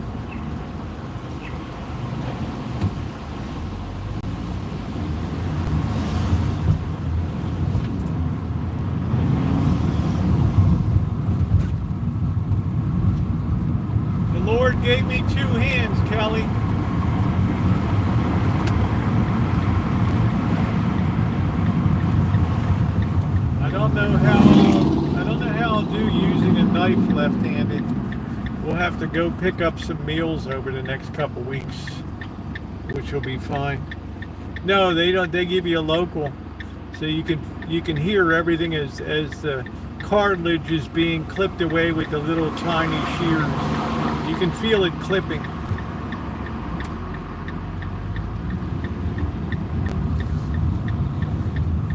Lord gave me 2 hands, Kelly. I don't know how I'll do using a knife left-handed. We'll have to go pick up some meals over the next couple weeks, which will be fine. No, they don't. They give you a local, so you can hear everything as the cartilage is being clipped away with the little tiny shears. You can feel it clipping.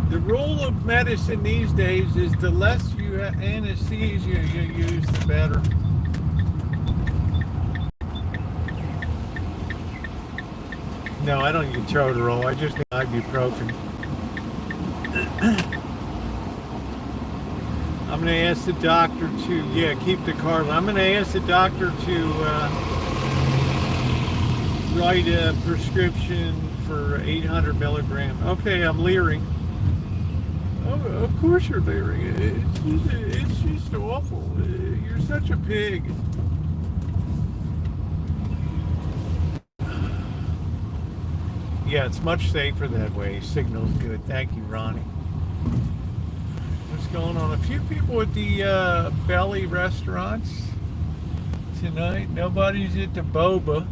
The rule of medicine these days is the less anesthesia you use, the better. No, I don't need Toadorol. I just need ibuprofen. I'm going to ask the doctor to, keep the car. I'm going to ask the doctor to write a prescription for 800 milligrams. Okay, I'm leering. Oh, of course you're leering. It's just awful. You're such a pig. Yeah, it's much safer that way. Signal's good. Thank you, Ronnie. What's going on? A few people at the Belly restaurants tonight. Nobody's at the Boba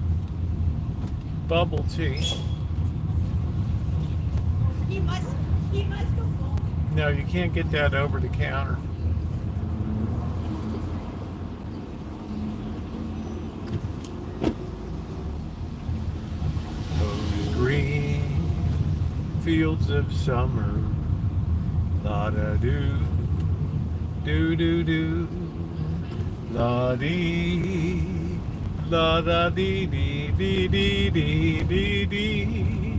bubble tea. He must go home. No, you can't get that over the counter. Those green fields of summer. La da do, do do do, la dee, la da dee dee dee dee dee dee dee,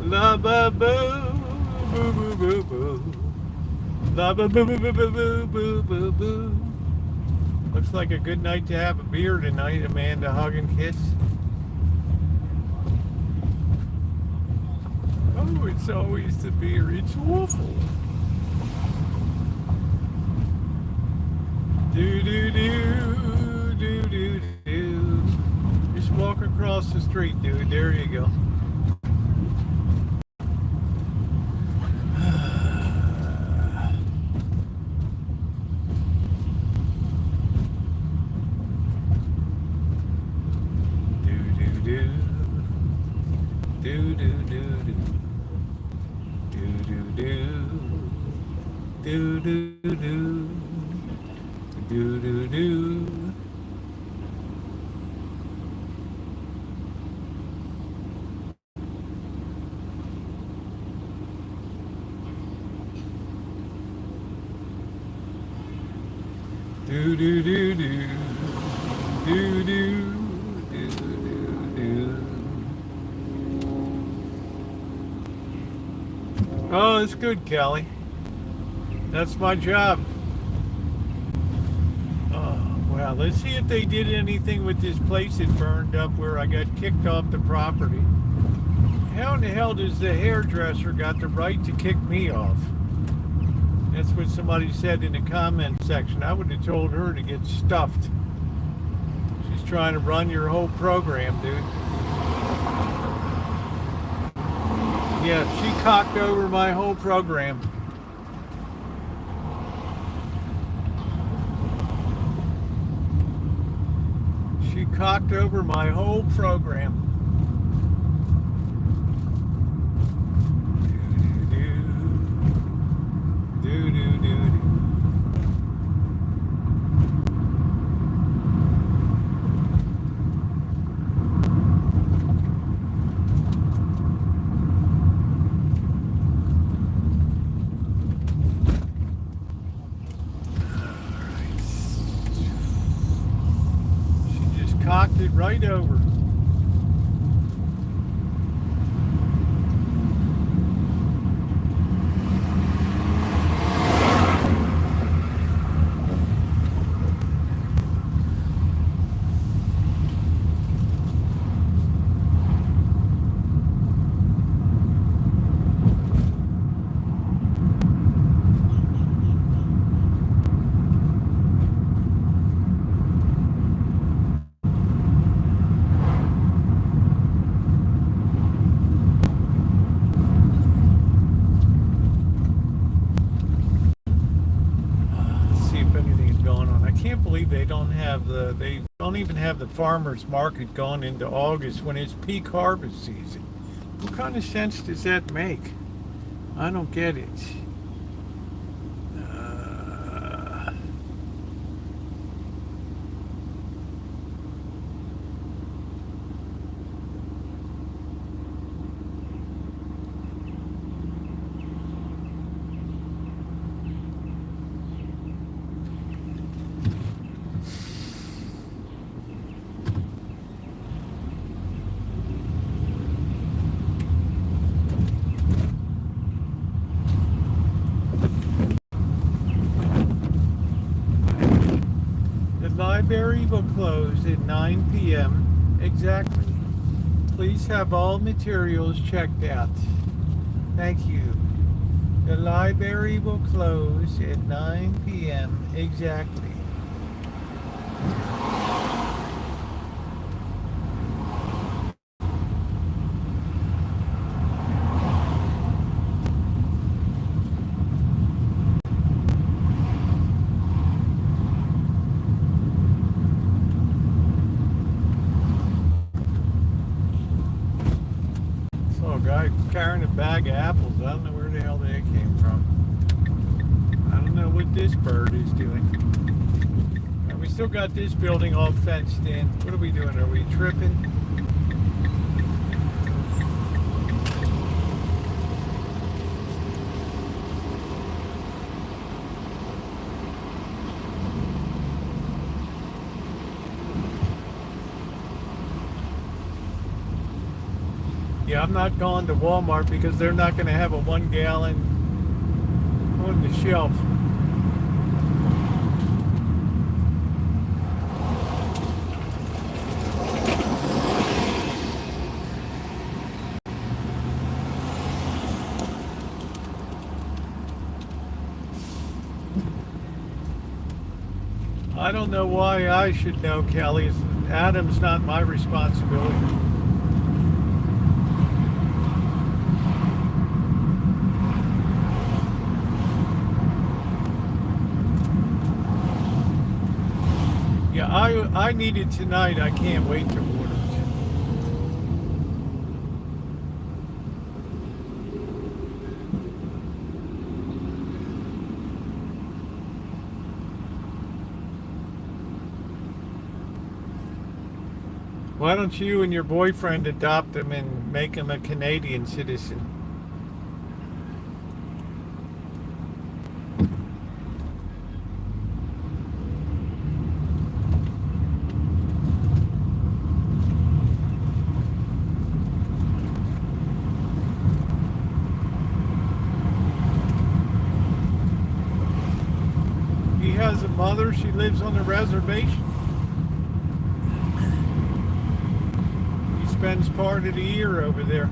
la ba boo, boo boo boo boo, la ba boo boo boo boo boo boo boo. Looks like a good night to have a beer tonight, Amanda Hug and Kiss. Oh, it's always the beer. It's awful. Do do do do do do. Just walk across the street, dude. There you go. Do do do. do do do. Do do do. Do do do do. Do do do do do. Oh, it's good, Kelly. That's my job. Oh, wow. Let's see if they did anything with this place that burned up where I got kicked off the property. How in the hell does the hairdresser got the right to kick me off? That's what somebody said in the comment section. I would have told her to get stuffed. She's trying to run your whole program, dude. Yeah, she cocked over my whole program. She cocked over my whole program. Do, do, do, do. She just cocked it right over. They don't even have the farmers market going into August when it's peak harvest season. What kind of sense does that make? I don't get it. Library will close at 9 p.m. exactly. Please have all materials checked out. Thank you. The library will close at 9 p.m. exactly. Carrying a bag of apples. I don't know where the hell they came from. I don't know what this bird is doing. And we still got this building all fenced in. What are we doing? Are we tripping? Yeah, I'm not going to Walmart because they're not going to have a 1 gallon on the shelf. I don't know why I should know, Kelly. Adam's not my responsibility. I need it tonight. I can't wait to order it. Why don't you and your boyfriend adopt him and make him a Canadian citizen? He has a mother. She lives on the reservation. He spends part of the year over there.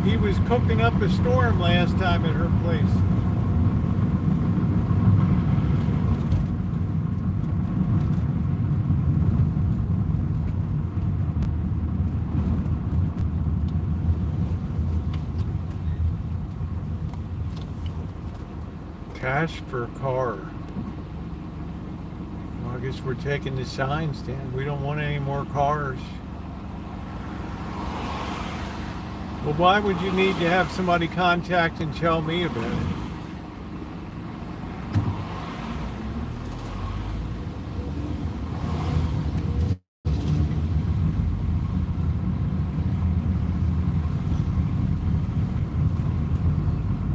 He was cooking up a storm last time at her place. Cash for a car. Well, I guess we're taking the signs down. We don't want any more cars. Well, why would you need to have somebody contact and tell me about it?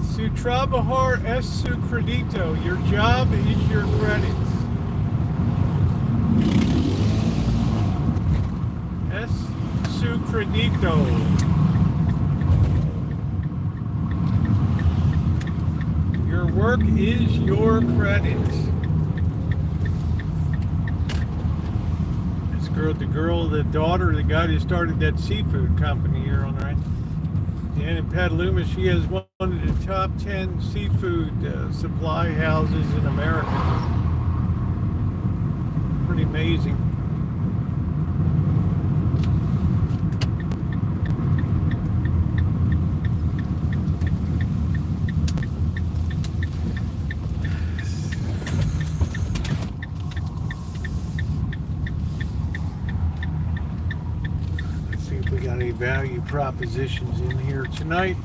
Su trabajar es su crédito. Your job is your credits. Es su crédito. Your work is your credit. This girl, the daughter of the guy who started that seafood company here on the right. And in Petaluma, she has one of the top 10 seafood supply houses in America. Pretty amazing. Got any value propositions in here tonight?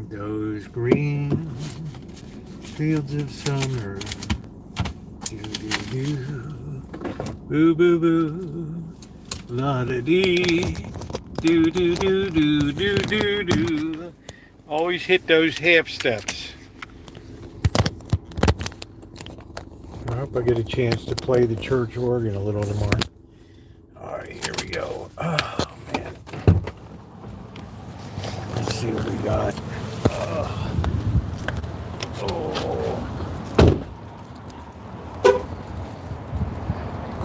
Those green fields of summer, do do do, boo boo boo, la da dee. Do do do do do do do. Always hit those half steps. I hope I get a chance to play the church organ a little tomorrow. All right, here we go. Oh man, let's see what we got.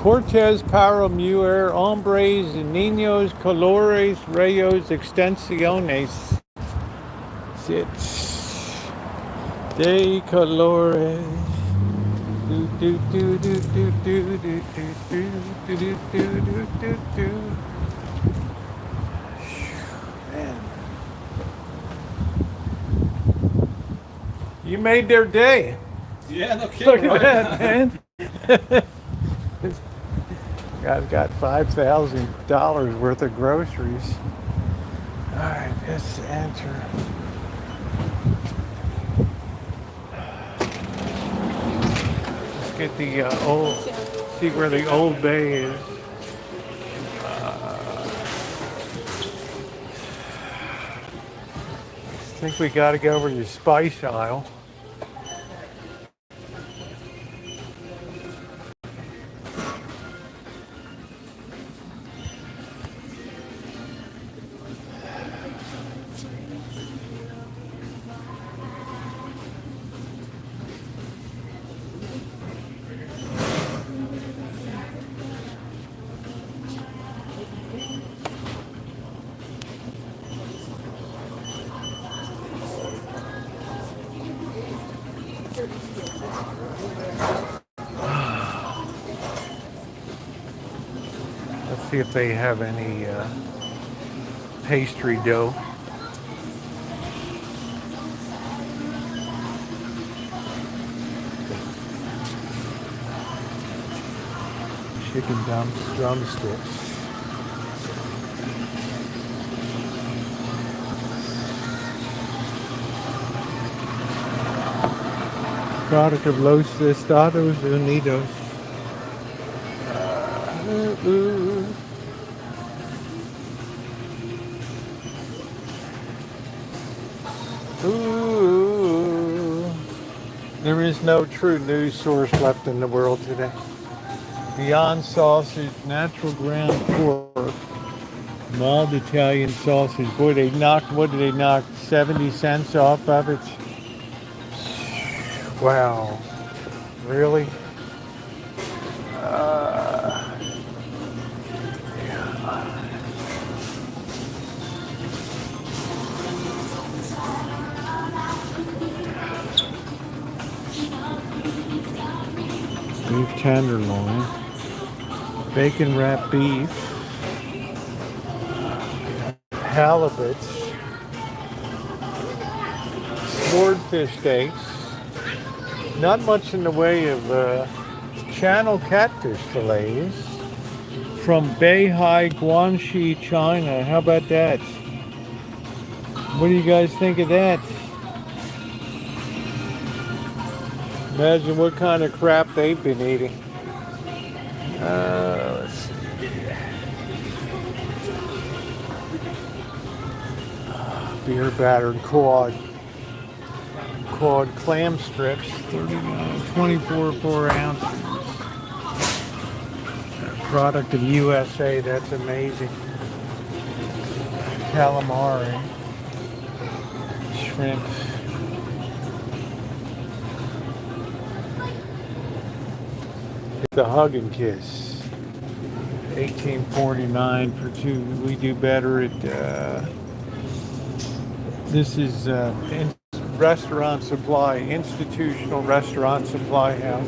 Cortez para mujer, hombres y niños, colores, rayos, extensiones. Sits de colores. Do do do do do do do do do do do do do do. Man, you made their day. Yeah, no kidding. Look at right? that, man. Guy's got $5,000 worth of groceries. All right, let's enter. Let's get the old, see where the Old Bay is. I think we got to go over to the spice aisle. Let's see if they have any pastry dough. Chicken drumsticks. Product of Los Estados Unidos. There is no true news source left in the world today. Beyond sausage, natural ground pork, mild Italian sausage. Boy, what did they knock 70 cents off of it? Wow. Really? Beef tenderloin, bacon wrapped beef, halibut, swordfish steaks. Not much in the way of channel catfish fillets from Beihai, Guangxi, China. How about that? What do you guys think of that? Imagine what kind of crap they've been eating. Let's see. Beer battered cod clam strips, 24 4-ounce. Product of USA. That's amazing. Calamari, shrimp. The Hug and Kiss, $18.49 for two. We do better at. This is Restaurant Supply, Institutional Restaurant Supply House.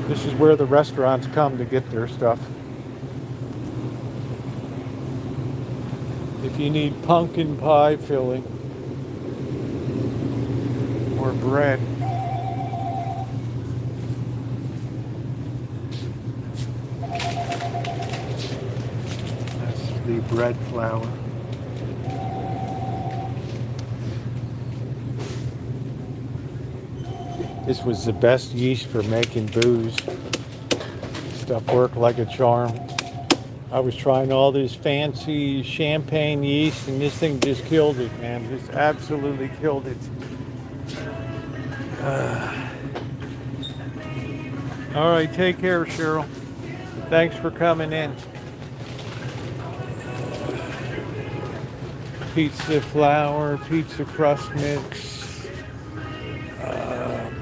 This is where the restaurants come to get their stuff. If you need pumpkin pie filling or bread, that's the bread flour. This was the best yeast for making booze. Stuff worked like a charm. I was trying all this fancy champagne yeast, and this thing just killed it, man. Just absolutely killed it. All right, take care, Cheryl. Thanks for coming in. Pizza flour, pizza crust mix,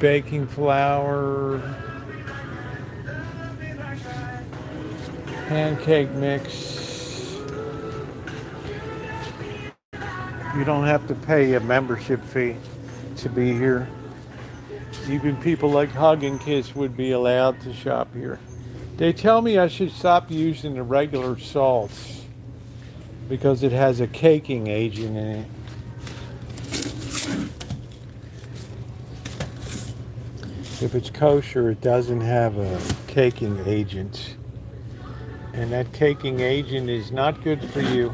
baking flour, pancake mix. You don't have to pay a membership fee to be here. Even people like Hug and Kiss would be allowed to shop here. They tell me I should stop using the regular salts because it has a caking agent in it. If it's kosher, it doesn't have a caking agent. And that caking agent is not good for you.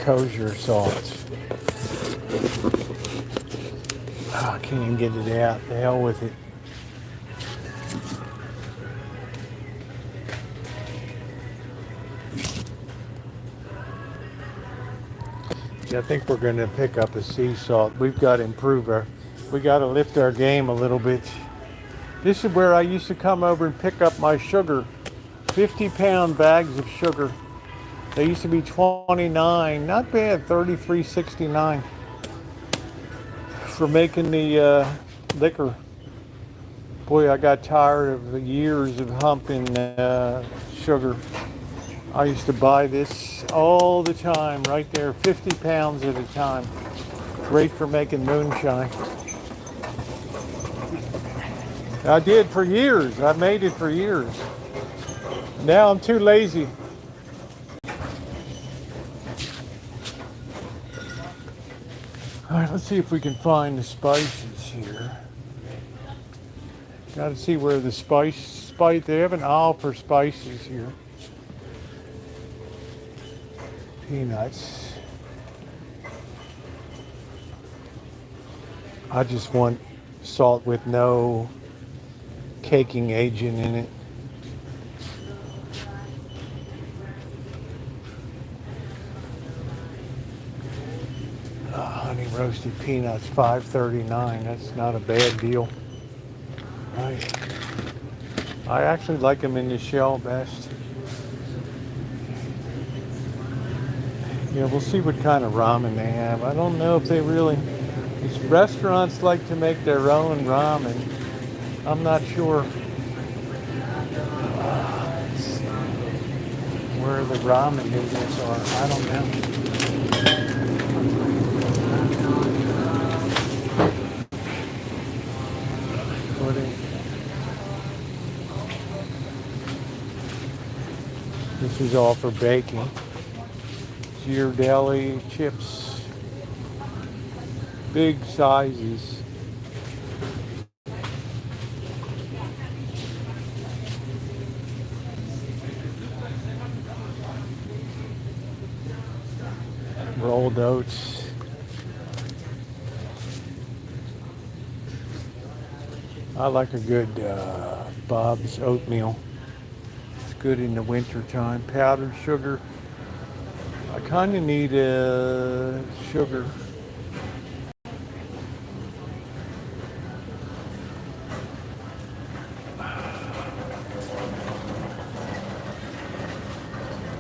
Kosher salt. Oh, I can't even get it out. The hell with it. I think we're going to pick up a sea salt. We've got to improve we got to lift our game a little bit. This is where I used to come over and pick up my sugar. 50-pound bags of sugar. They used to be $29, not bad, $33.69 for making the liquor. Boy, I got tired of the years of humping sugar. I used to buy this all the time, right there, 50 pounds at a time. Great for making moonshine. I did for years. I made it for years. Now I'm too lazy. All right, let's see if we can find the spices here. Got to see where the spice. They have an aisle for spices here. Peanuts. I just want salt with no caking agent in it. Honey roasted peanuts, $5.39. That's not a bad deal. Right. I actually like them in the shell best. Yeah, we'll see what kind of ramen they have. I don't know if they really... These restaurants like to make their own ramen. I'm not sure where the ramen noodles are. I don't know. This is all for baking. Ghirardelli chips. Big sizes. Rolled oats. I like a good Bob's oatmeal. It's good in the winter time. Powdered sugar. I kind of need sugar.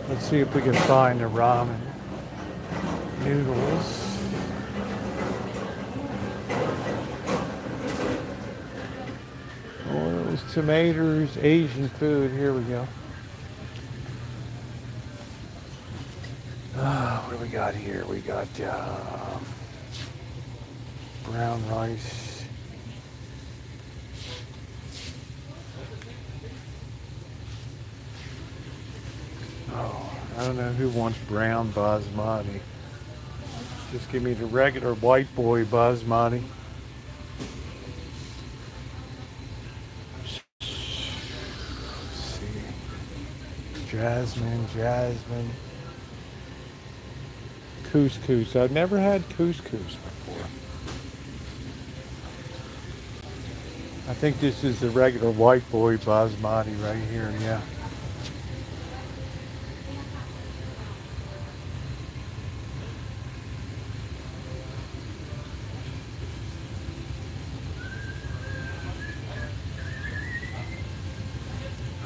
Let's see if we can find the ramen noodles. Oils, tomatoes, Asian food. Here we go. What do we got here? We got brown rice. Oh, I don't know who wants brown basmati. Just give me the regular white boy basmati. Let's see. Jasmine. Couscous. I've never had couscous before. I think this is the regular white boy basmati right here, yeah.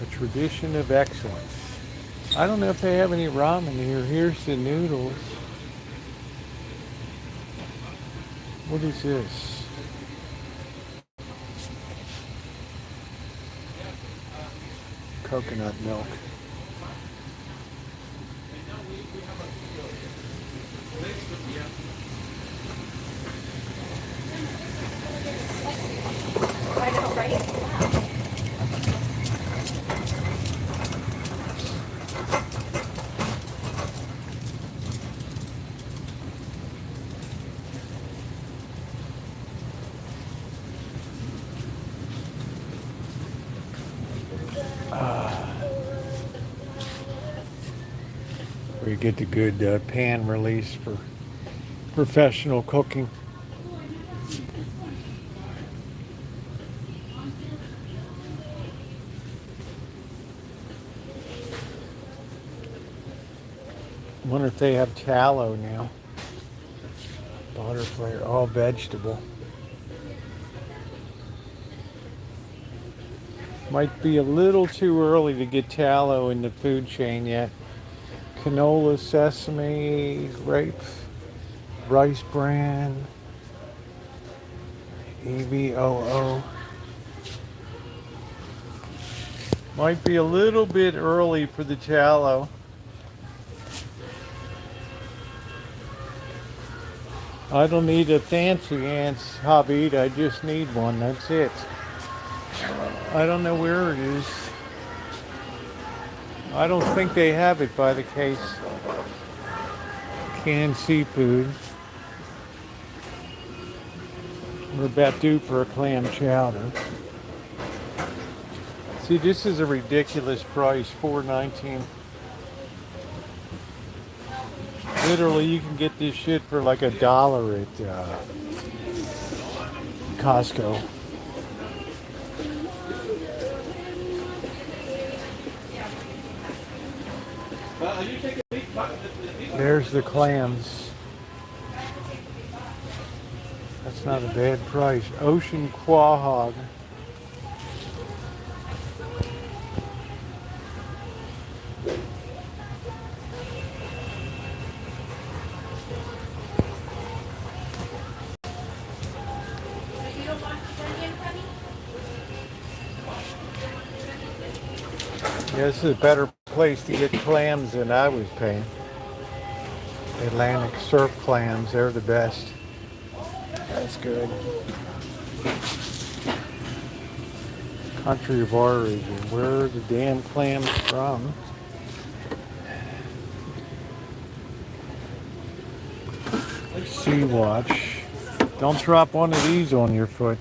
A tradition of excellence. I don't know if they have any ramen here. Here's the noodles. What is this? Coconut milk. I know, right? We get the good pan release for professional cooking. Wonder if they have tallow now. Butter flare, all vegetable. Might be a little too early to get tallow in the food chain yet. Canola, sesame, rape, rice bran, EVOO. Might be a little bit early for the tallow. I don't need a fancy aunt's hobby. I just need one. That's it. I don't know where it is. I don't think they have it by the case. Canned seafood. We're about due for a clam chowder. See, this is a ridiculous price, $4.19. Literally, you can get this shit for like $1 at Costco. There's the clams. That's not a bad price. Ocean quahog. Yeah, this is a better place to get clams than I was paying. Atlantic surf clams, they're the best. That's good. Country of origin. Where are the damn clams from? Sea Watch. Don't drop one of these on your foot.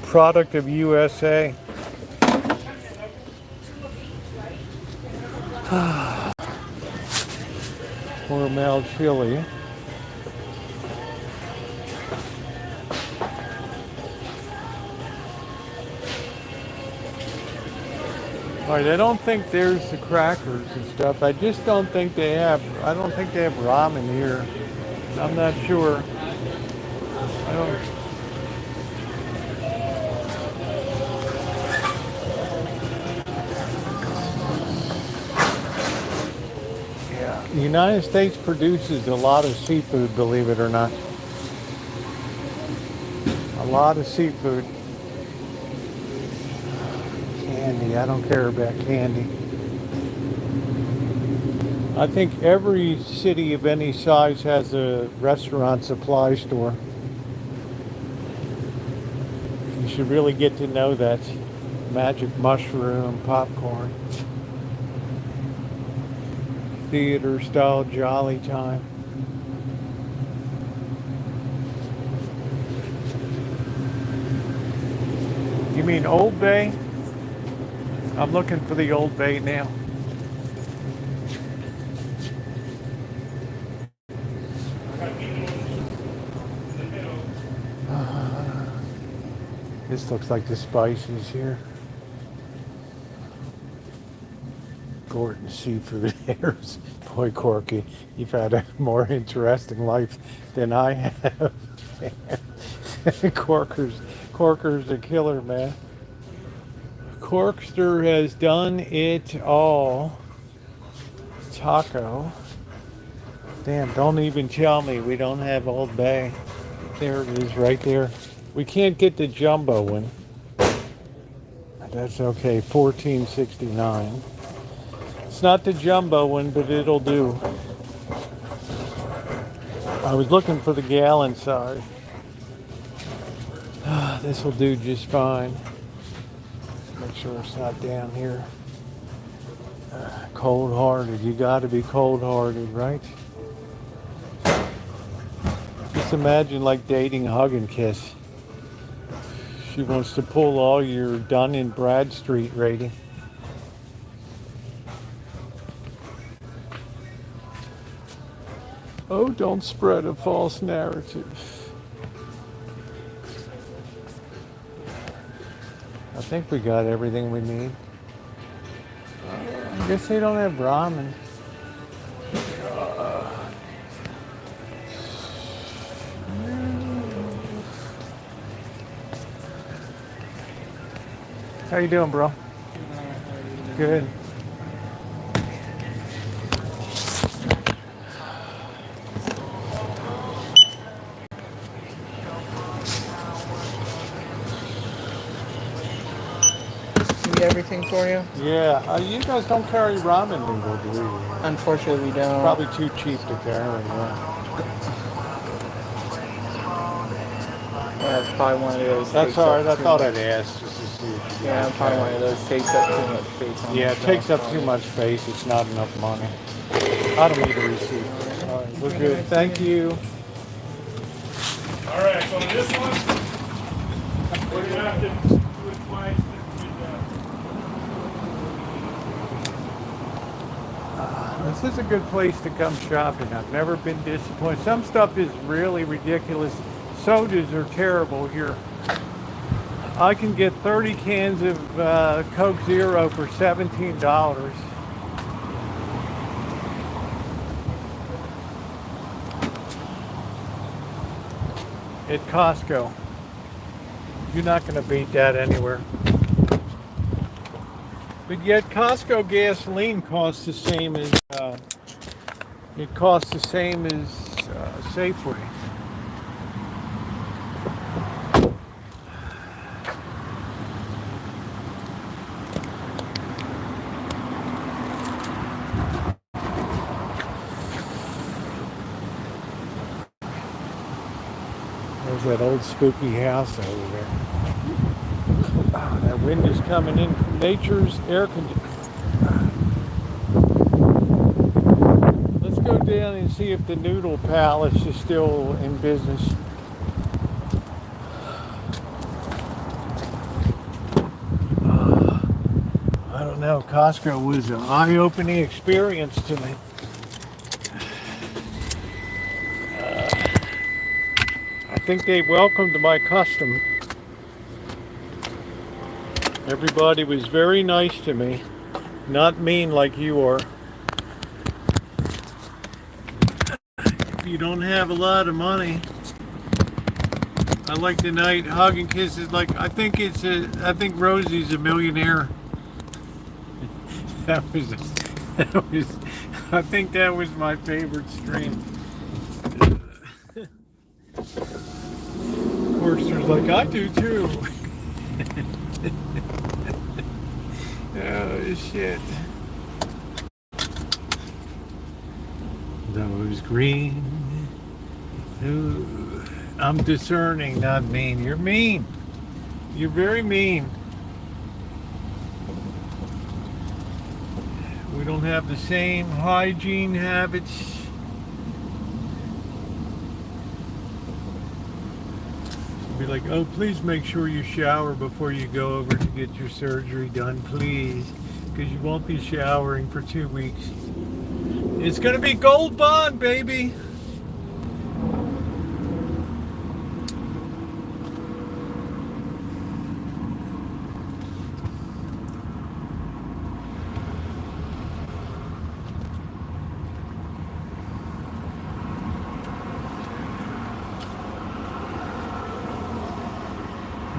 Product of USA. Hormel chili. Alright, I don't think there's the crackers and stuff. I just don't think they have, I don't think they have ramen here. I'm not sure. I don't. Yeah, the United States produces a lot of seafood, believe it or not. A lot of seafood. Candy, I don't care about candy. I think every city of any size has a restaurant supply store. You should really get to know that. Magic mushroom, popcorn. Theater style jolly time. You mean Old Bay? I'm looking for the Old Bay now. This looks like the spices here. Gordon Seafood Hairs. Boy, Corky, you've had a more interesting life than I have. Corker's a killer, man. Corkster has done it all. Taco. Damn, don't even tell me we don't have Old Bay. There it is right there. We can't get the jumbo one. That's okay, $14.69. It's not the jumbo one, but it'll do. I was looking for the gallon size. This will do just fine. Make sure it's not down here. Cold-hearted. You got to be cold-hearted, right? Just imagine like dating Hug and Kiss. She wants to pull all your Dun and Bradstreet rating. Oh, don't spread a false narrative. I think we got everything we need. I guess they don't have ramen. How you doing, bro? Good. need everything for you? Yeah. You guys don't carry ramen noodle, do you? Unfortunately, we It's don't. probably too cheap to carry. Yeah. Yeah, it's probably one of those. That's takes all up right. I too thought much. I'd ask just to see if you Yeah, guys probably one carry. of those takes up too much space on Yeah, the it takes shelf, up too probably. much space. It's not enough money. I don't need a receipt. All right, we're good. Thank you. All right, so this one, we're gonna have to do it twice. This is a good place to come shopping. I've never been disappointed. Some stuff is really ridiculous. Sodas are terrible here. I can get 30 cans of Coke Zero for $17. At Costco. You're not going to beat that anywhere. But yet Costco gasoline costs the same as Safeway. There's that old spooky house over there. Oh, that wind is coming in from nature's air conditioner. Let's go down and see if the Noodle Palace is still in business. I don't know. Costco was an eye-opening experience to me. I think they welcomed my custom. Everybody was very nice to me, not mean like you are. If you don't have a lot of money, I like the night hug and kisses. Like I think Rosie's a millionaire. I think that was my favorite stream. Forster's like, I do too. Oh shit. Those green. Ooh, I'm discerning, not mean. You're mean. You're very mean. We don't have the same hygiene habits. Be like, oh, please make sure you shower before you go over to get your surgery done, please, because you won't be showering for 2 weeks. It's gonna be Gold Bond, baby.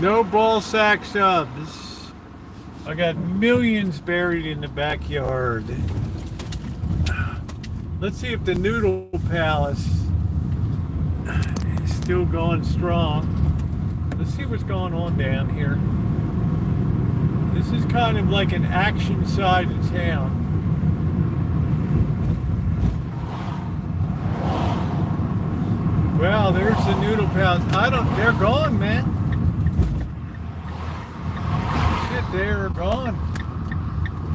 No ball sack subs. I got millions buried in the backyard. Let's see if the Noodle Palace is still going strong. Let's see what's going on down here. This is kind of like an action side of town. Well, there's the Noodle Palace. They're gone, man. They're gone.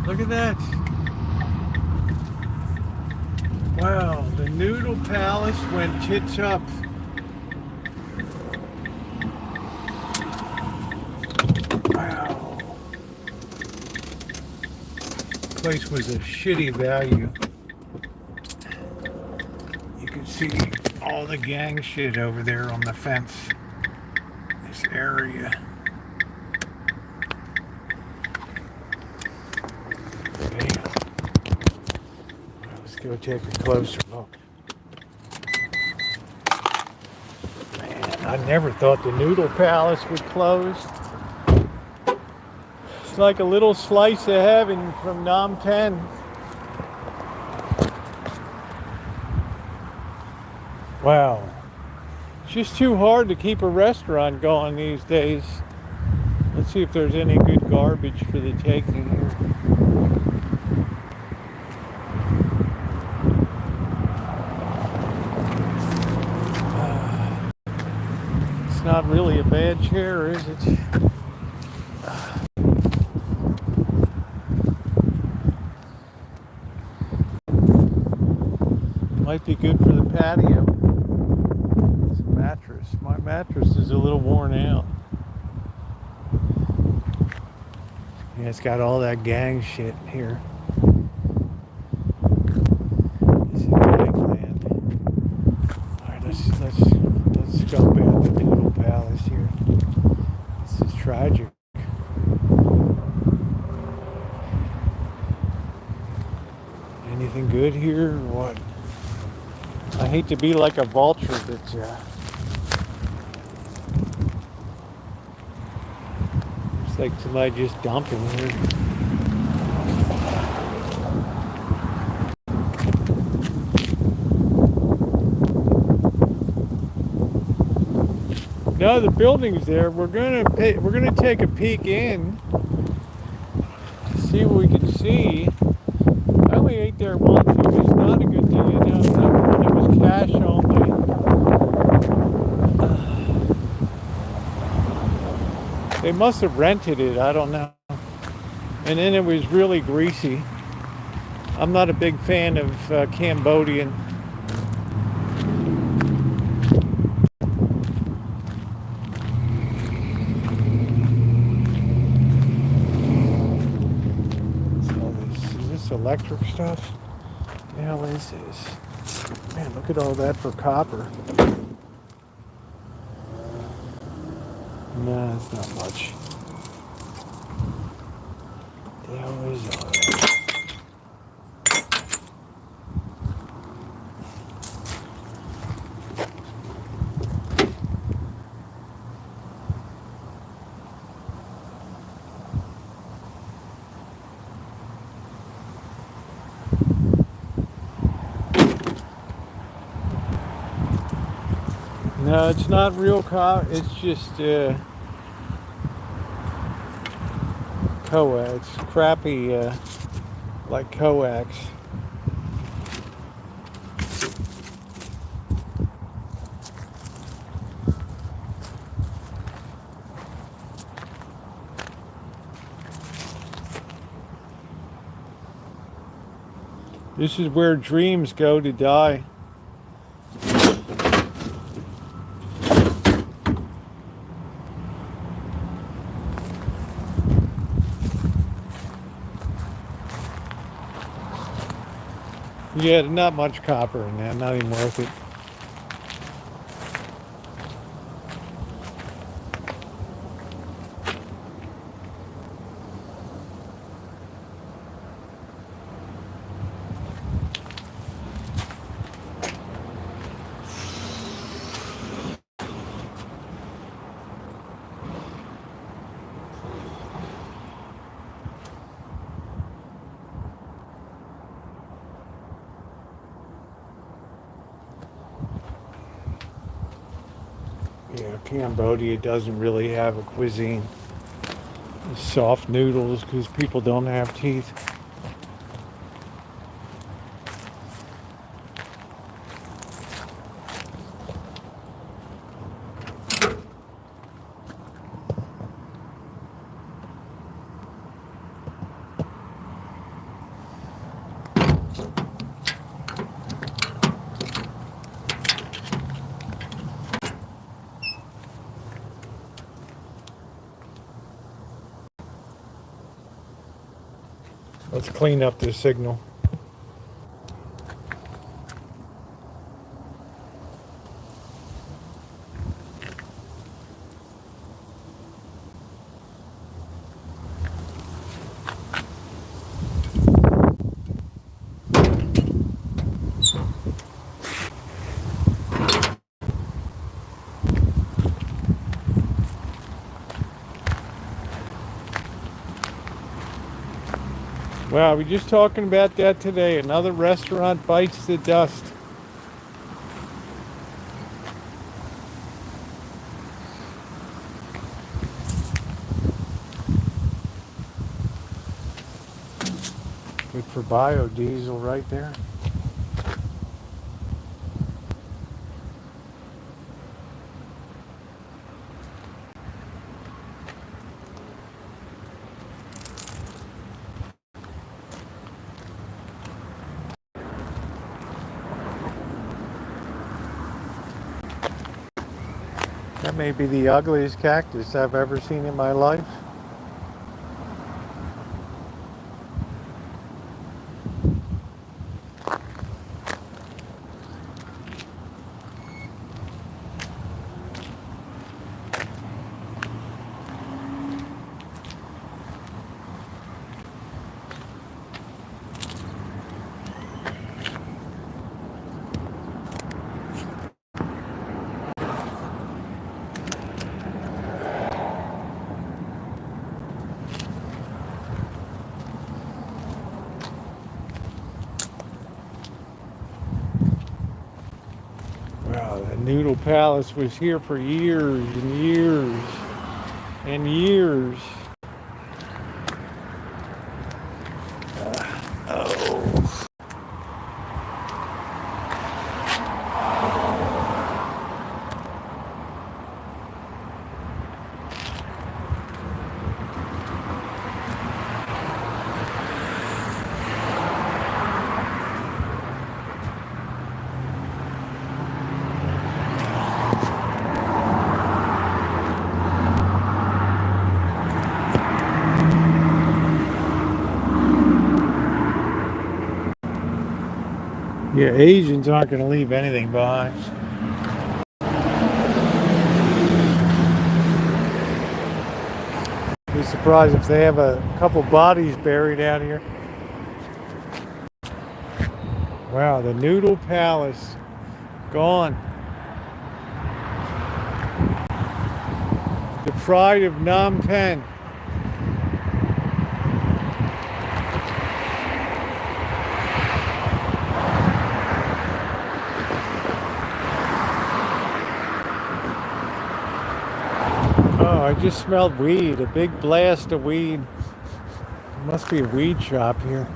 Look at that. Wow, the Noodle Palace went tits up. Wow. Place was a shitty value. You can see all the gang shit over there on the fence. This area. Go take a closer look. Man, I never thought the Noodle Palace would close. It's like a little slice of heaven from Nam 10. Wow. It's just too hard to keep a restaurant going these days. Let's see if there's any good garbage for the taking here. It's not really a bad chair, is it? Might be good for the patio. It's a mattress. My mattress is a little worn out. Yeah, it's got all that gang shit here. This is gangland. Alright, let's scope out the Doodle Palace here. This is tragic. Anything good here or what? I hate to be like a vulture, but it's like somebody just dumping here. No, the building's there. We're gonna take a peek in, see what we can see. I only ate there once. It was not a good day. It was cash only. They must have rented it. I don't know. And then it was really greasy. I'm not a big fan of Cambodian. Is this electric stuff? What the hell is this? Man, look at all that for copper. Nah, it's not much. What the hell is all that? No, it's not real copper. It's just coax. It's crappy, like coax. This is where dreams go to die. Yeah, not much copper in that, not even worth it. Yeah, Cambodia doesn't really have a cuisine. It's soft noodles because people don't have teeth. Let's clean up this signal. Wow, we're just talking about that today. Another restaurant bites the dust. Good for biodiesel right there. That may be the ugliest cactus I've ever seen in my life. Wow, the Noodle Palace was here for years and years and years. Oh. Yeah, Asians aren't going to leave anything behind. Be surprised if they have a couple bodies buried out here. Wow, the Noodle Palace gone. The pride of Phnom Penh. Oh, I just smelled weed, a big blast of weed. Must be a weed shop here.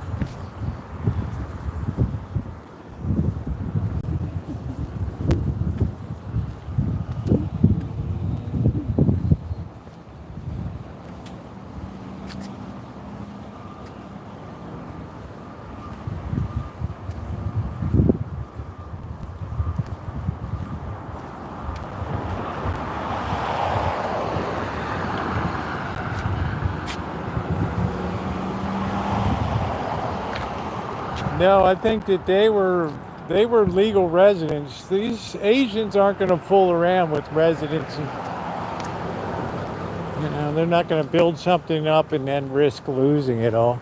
No, I think that they were legal residents. These Asians aren't going to fool around with residency. You know, they're not going to build something up and then risk losing it all.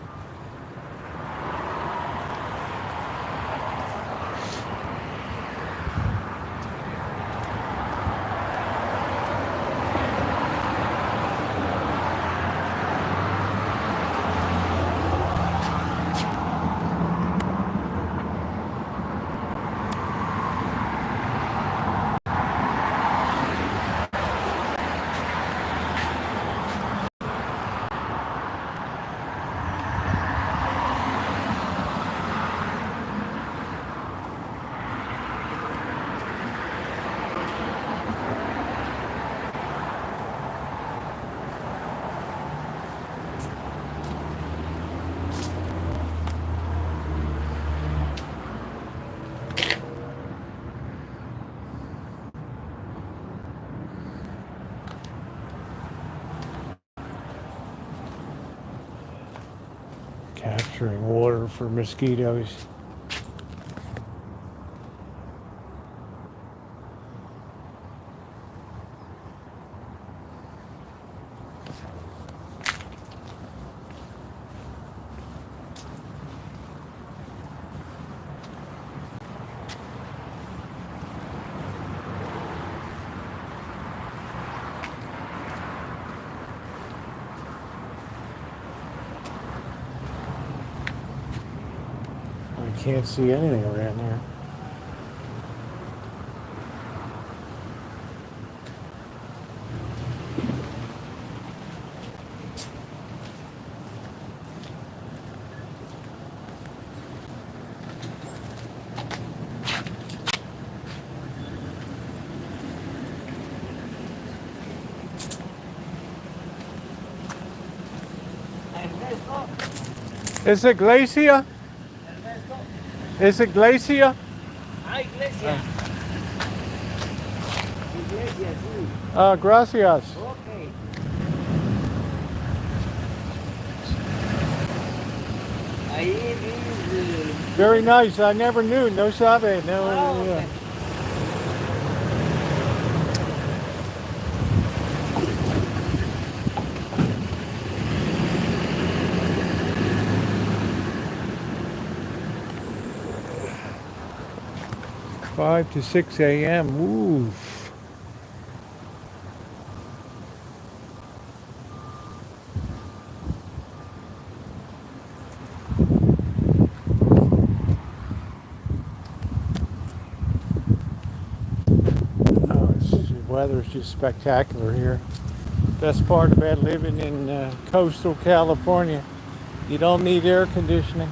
Capturing water for mosquitoes. Can't see anything around here. Is it Glacia? Is it Glacia? Ah, iglesia. Iglesia, sí. Gracias. Okay. Ahí dice. Very nice. I never knew. No sabe. No. Oh, Yeah. okay. Five to 6 a.m. Ooh. Oh, the weather's just spectacular here. Best part about living in coastal California, you don't need air conditioning.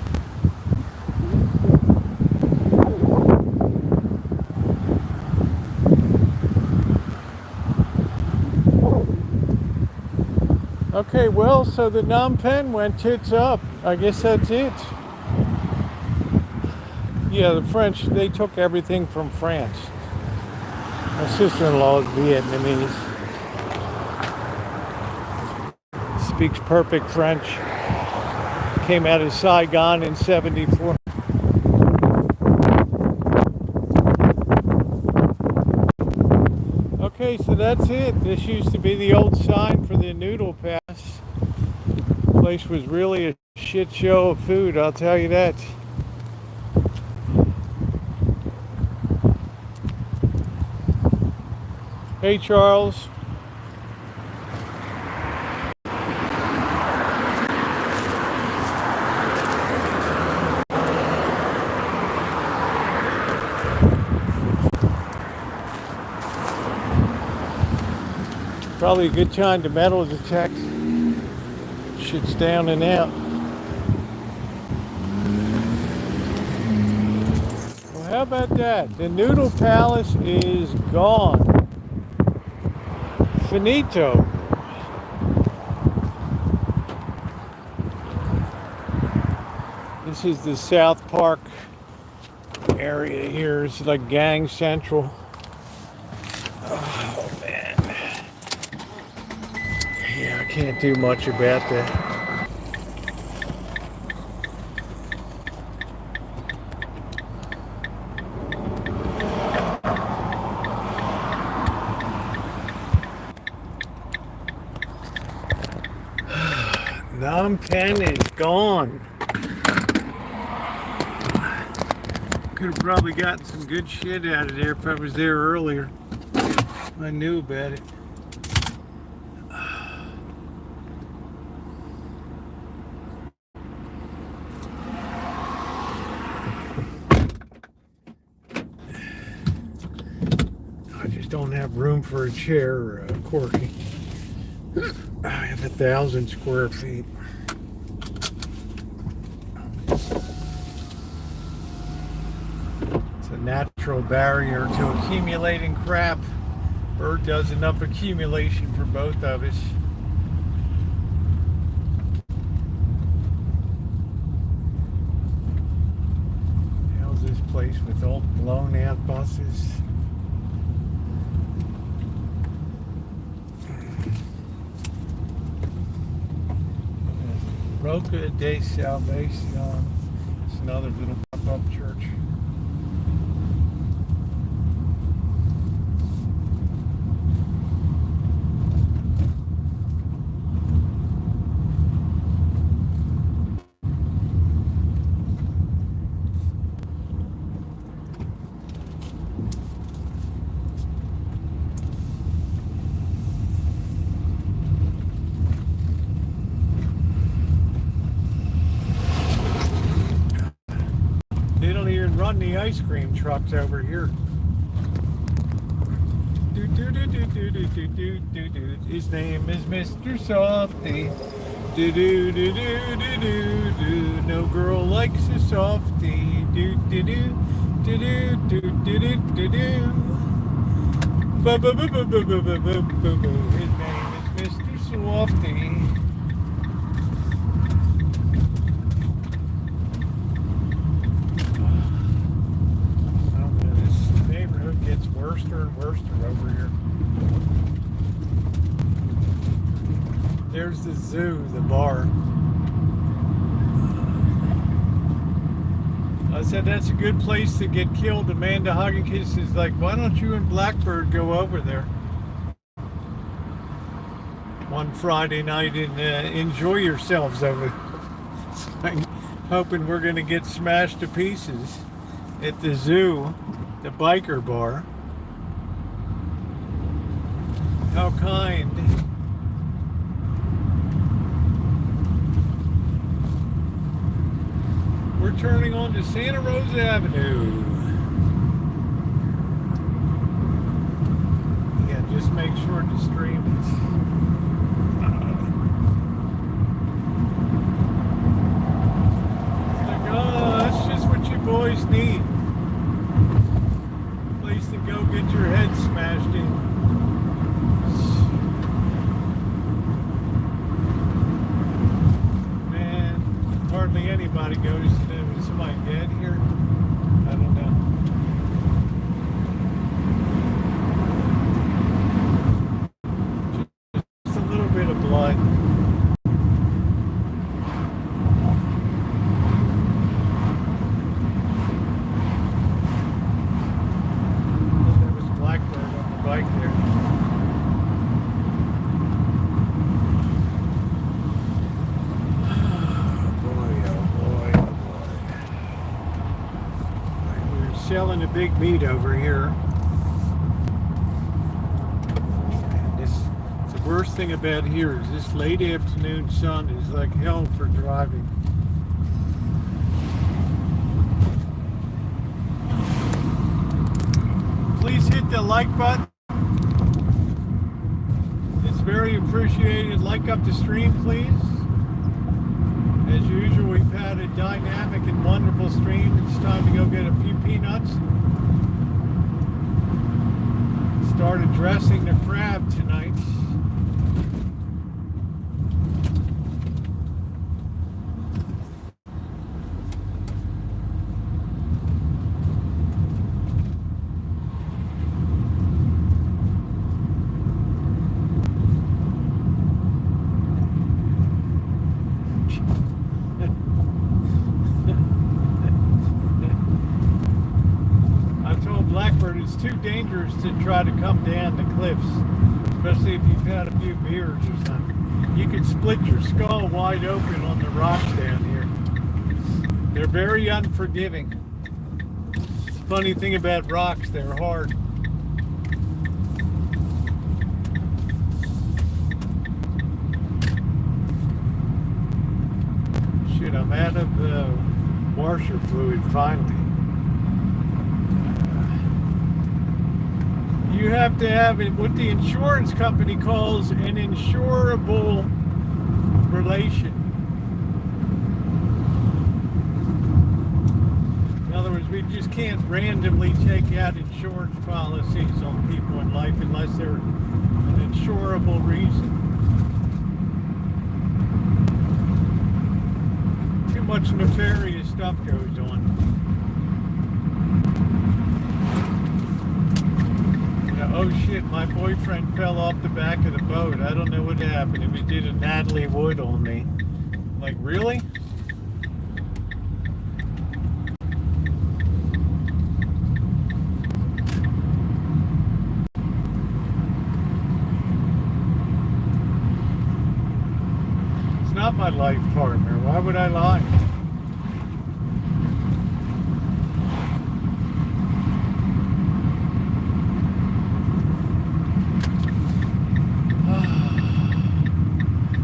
Okay, well, so the Phnom Penh went tits up. I guess that's it. Yeah, the French, they took everything from France. My sister-in-law is Vietnamese. Speaks perfect French. Came out of Saigon in '74. Okay, so that's it. This used to be the old sign for the Noodle Pass. The place was really a shit show of food, I'll tell you that. Hey, Charles. Probably a good time to metal detect. Shit's down and out. Well, how about that? The Noodle Palace is gone. Finito. This is the South Park area here. It's like gang central. Oh, man. Yeah, I can't do much about that. Phnom Penh is gone. Could have probably gotten some good shit out of there if I was there earlier. I knew about it. I just don't have room for a chair, Corky. I have 1,000 square feet. It's a natural barrier to accumulating crap. Bird does enough accumulation for both of us. How's this place with all blown out buses? Roca de Salvacion. It's another little pop-up church. They don't even run the ice cream trucks over here. His name is Mr. Softy. No girl likes a softy. His name is Mr. Softy. There's the zoo, the bar. I said that's a good place to get killed. Amanda Hugginkis is like, why don't you and Blackbird go over there one Friday night and enjoy yourselves over there? I'm hoping we're going to get smashed to pieces at the zoo, the biker bar. How kind. We're turning on to Santa Rosa Avenue. Yeah, just make sure to stream it. Like, oh, that's just what you boys need. Place to go get your head smashed in. Hardly anybody goes to them. Is somebody dead here? I don't know. Just a little bit of blood. There was a Blackbird on the bike there. Selling a big meat over here. And the worst thing about here is this late afternoon sun is like hell for driving. Please hit the like button. It's very appreciated. Like up the stream, please. As usual, we've had a dynamic and wonderful stream. It's time to go get a few peanuts. Start addressing the crab tonight. It's too dangerous to try to come down the cliffs, especially if you've had a few beers or something. You can split your skull wide open on the rocks down here. They're very unforgiving. The funny thing about rocks, they're hard. Shit, I'm out of washer fluid finally. You have to have it, what the insurance company calls an insurable relation. In other words, we just can't randomly take out insurance policies on people in life unless they're an insurable reason. Too much nefarious stuff goes on. Oh shit, my boyfriend fell off the back of the boat. I don't know what happened. He did a Natalie Wood on me. Like, really? It's not my life partner. Why would I lie?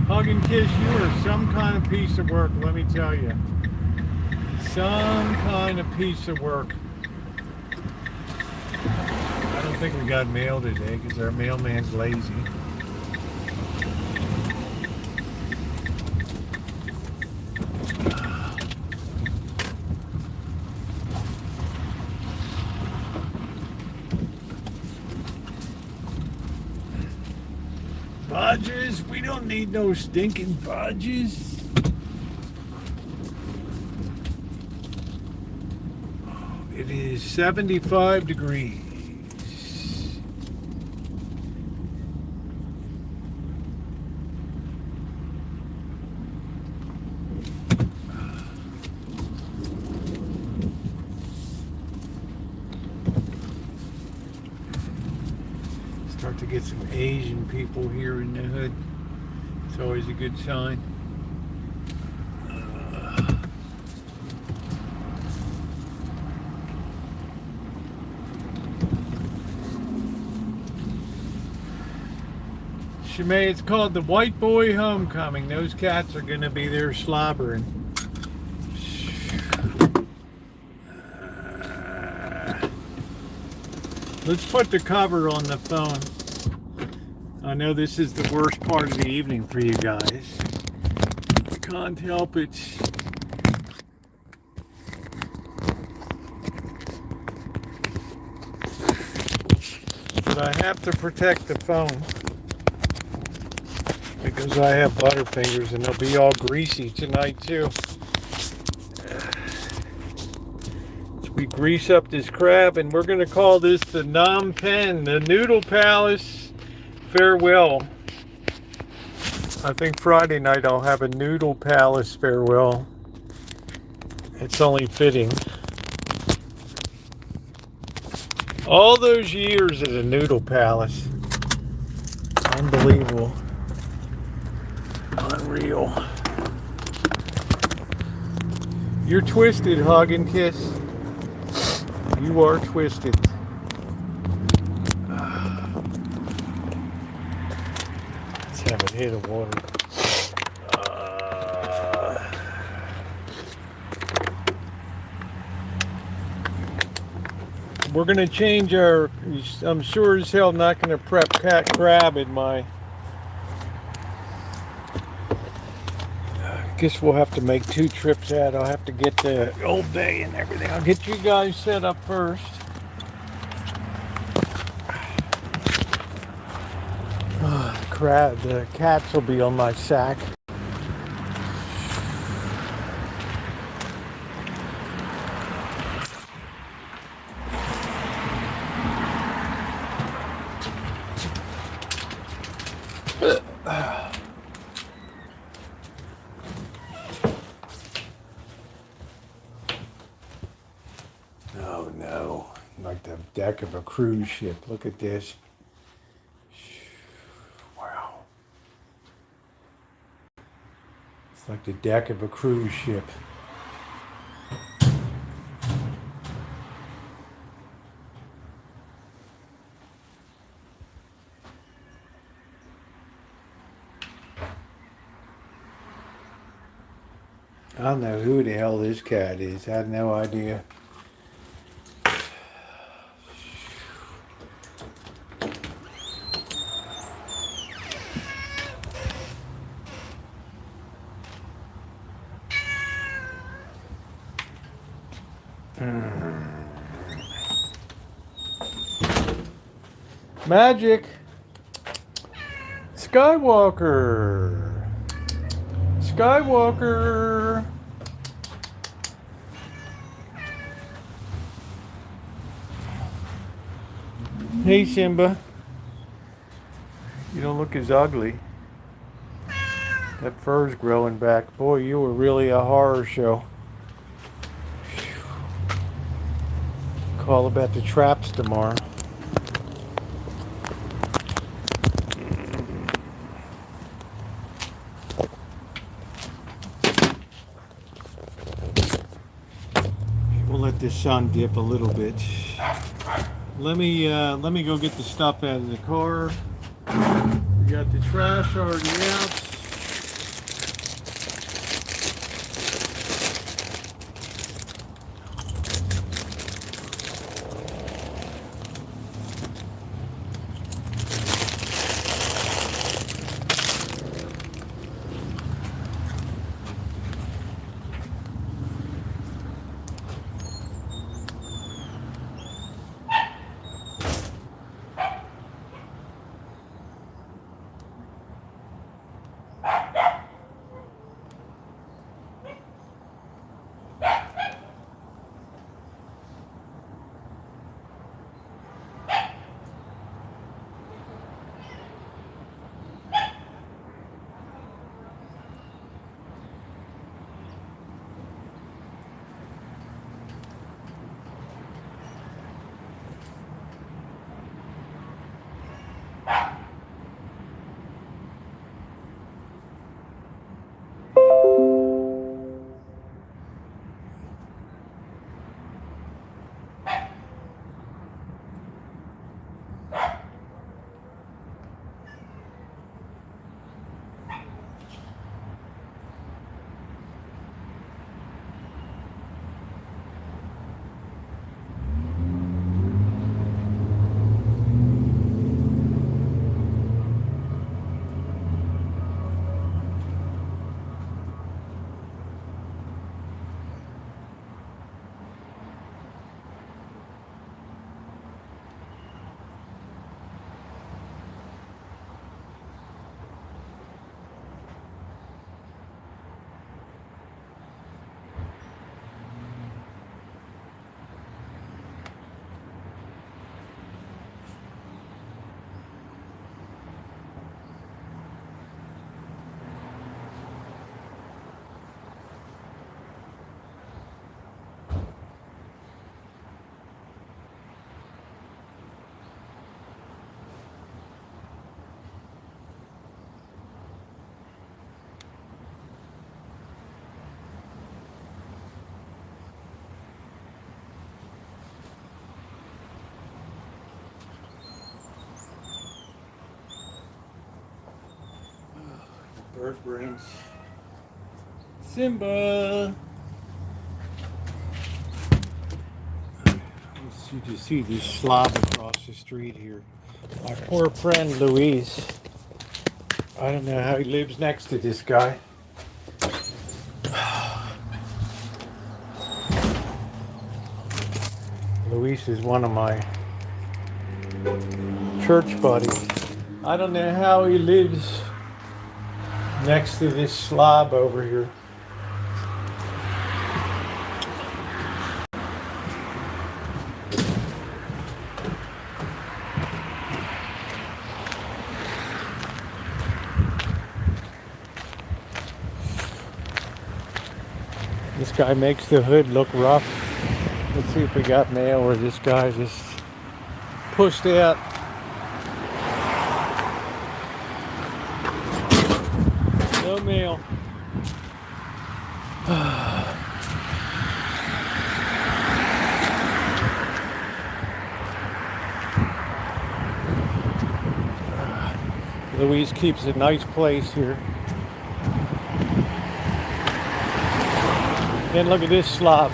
Hug and kiss, you are some kind of piece of work, let me tell you. Some kind of piece of work. I don't think we got mail today because our mailman's lazy. Budges, we don't need no stinking budges. It is 75 degrees. to get some Asian people here in the hood. It's always a good sign. Shimei, it's called the White Boy Homecoming. Those cats are going to be there slobbering. Let's put the cover on the phone. I know this is the worst part of the evening for you guys. I can't help it. But I have to protect the phone because I have butterfingers and they'll be all greasy tonight too. We grease up this crab and we're going to call this the Nam Pen, the Noodle Palace Farewell. I think Friday night I'll have a Noodle Palace Farewell. It's only fitting. All those years at the Noodle Palace. Unbelievable. Unreal. You're twisted, hug and kiss. You are twisted. Let's have a hit of water. We're going to change our... I'm sure as hell not going to prep cat crab in my... I guess we'll have to make 2 trips out. I'll have to get the Old Bay and everything. I'll get you guys set up first. Crab, the cats will be on my sack. Oh no, like the deck of a cruise ship. Look at this. Wow. It's like the deck of a cruise ship. I don't know who the hell this cat is. I have no idea. Magic. Skywalker. Skywalker. Hey Simba. You don't look as ugly. That fur's growing back. Boy, you were really a horror show. Call about the traps tomorrow. We'll let this sun dip a little bit. Let me go get the stuff out of the car. We got the trash already out. Earth brains. Simba. You just see this slob across the street here. My poor friend Luis. I don't know how he lives next to this guy. Luis is one of my church buddies. I don't know how he lives next to this slob over here. This guy makes the hood look rough. Let's see if we got mail or this guy just pushed out. No mail. Louise keeps a nice place here. And look at this slob.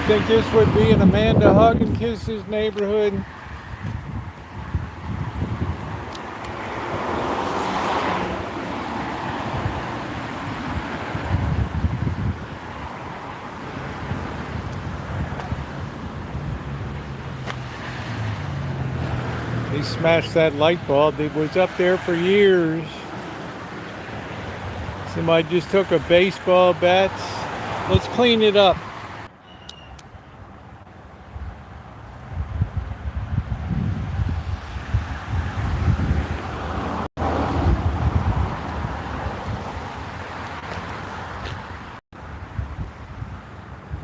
Think this would be an Amanda Hug and Kisses neighborhood? They smashed that light bulb. It was up there for years. Somebody just took a baseball bat. Let's clean it up.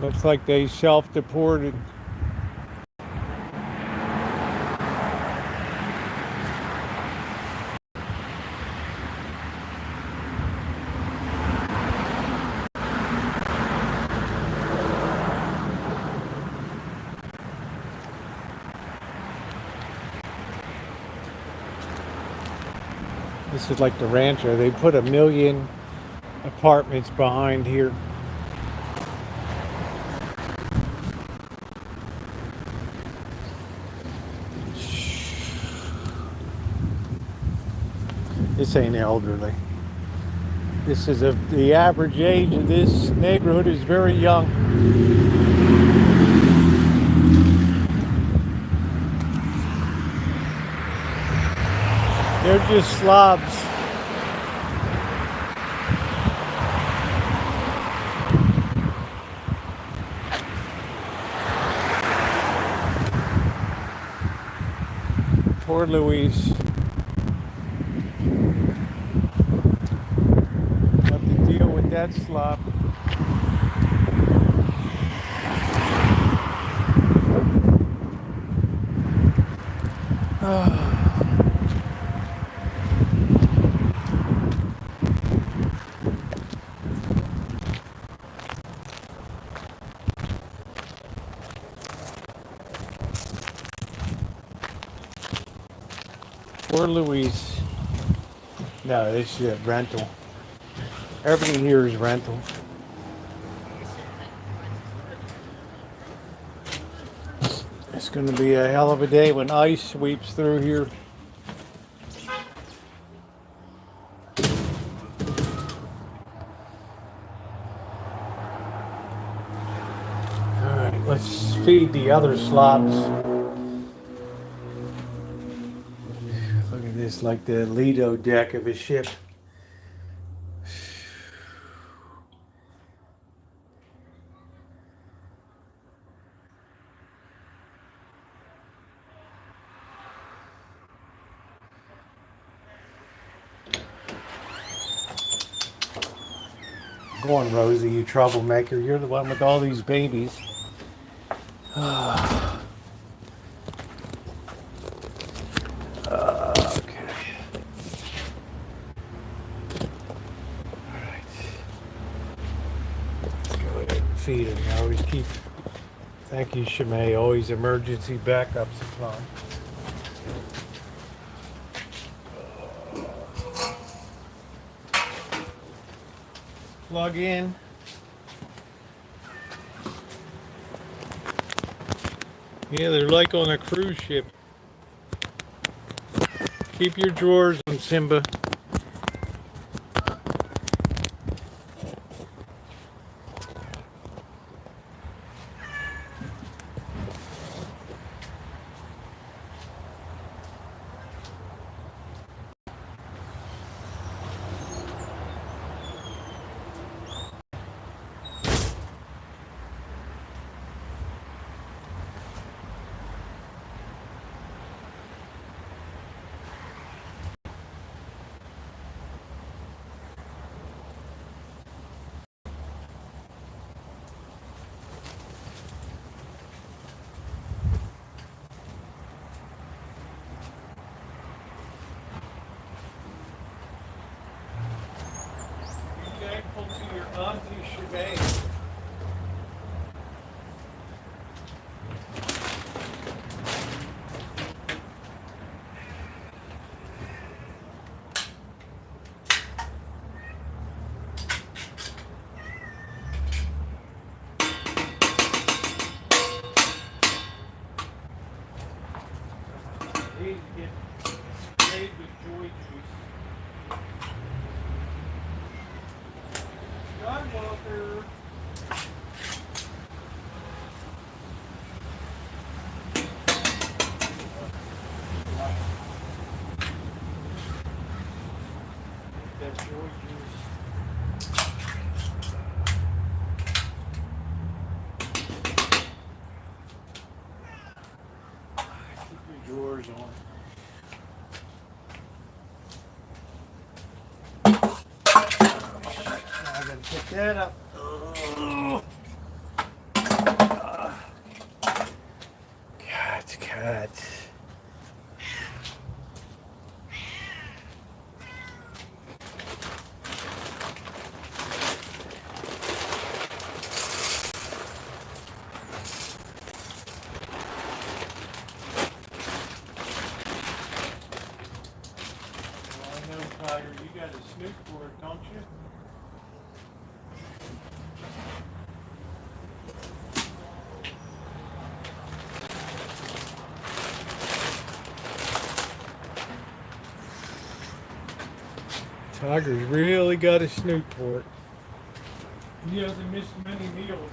Looks like they self-deported. This is like the Rancho. They put 1 million apartments behind here. This ain't elderly. This is the average age of this neighborhood is very young. They're just slobs. Poor Louise. Have to deal with that slob. Poor Louise. No, this is a rental. Everything here is rental. It's going to be a hell of a day when ice sweeps through here. All right, let's feed the other slobs. Look at this, like the Lido deck of a ship. Go on, Rosie, you troublemaker. You're the one with all these babies. Okay. Alright. Let's go ahead and feed him. I always keep. Thank you, Shimei. Always emergency backup supply. Plug in. Yeah, they're like on a cruise ship. Keep your drawers on, Simba. Thankful to your auntie Shimei. These get sprayed with joy juice. Skywalker. That joy juice. Keep your drawers on. I gotta pick that up. Cat. Well, I know, Tiger, you got a snoot for it, don't you? Tiger's really got a snoot for it. He hasn't missed many meals.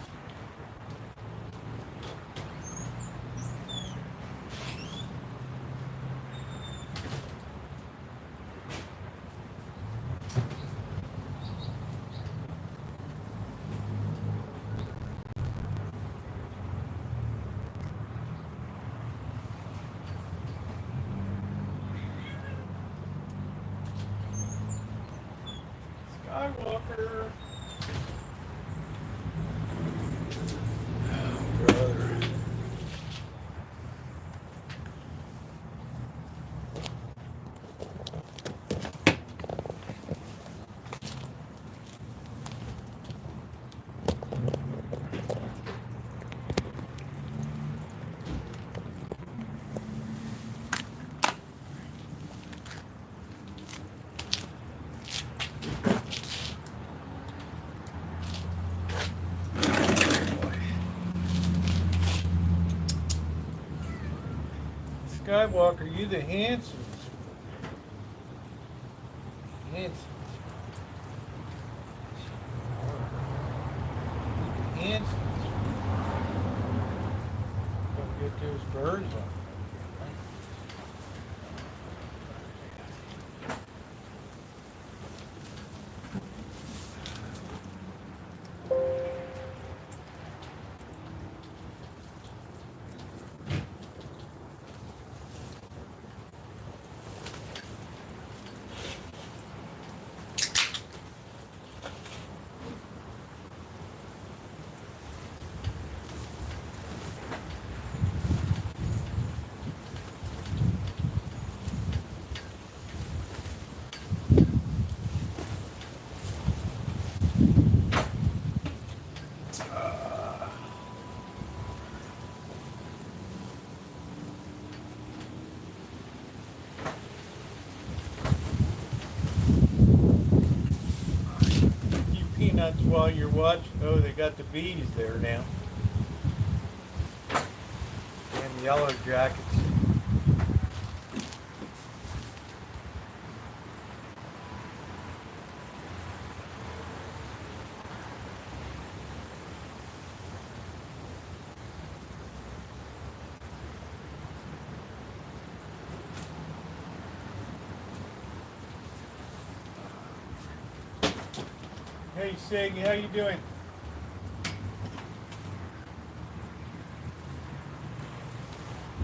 Skywalker. Oh, brother. Skywalker, you the handsome. Handsome. Handsome. Don't get those birds on. peanuts while you're watching. Oh, they got the bees there now. And yellow jackets. Hey Sig, how you doing?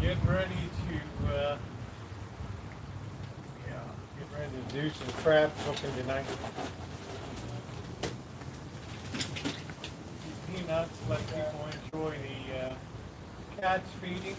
Getting ready to, getting ready to do some crab cooking tonight. Peanuts, let people enjoy the cats feeding.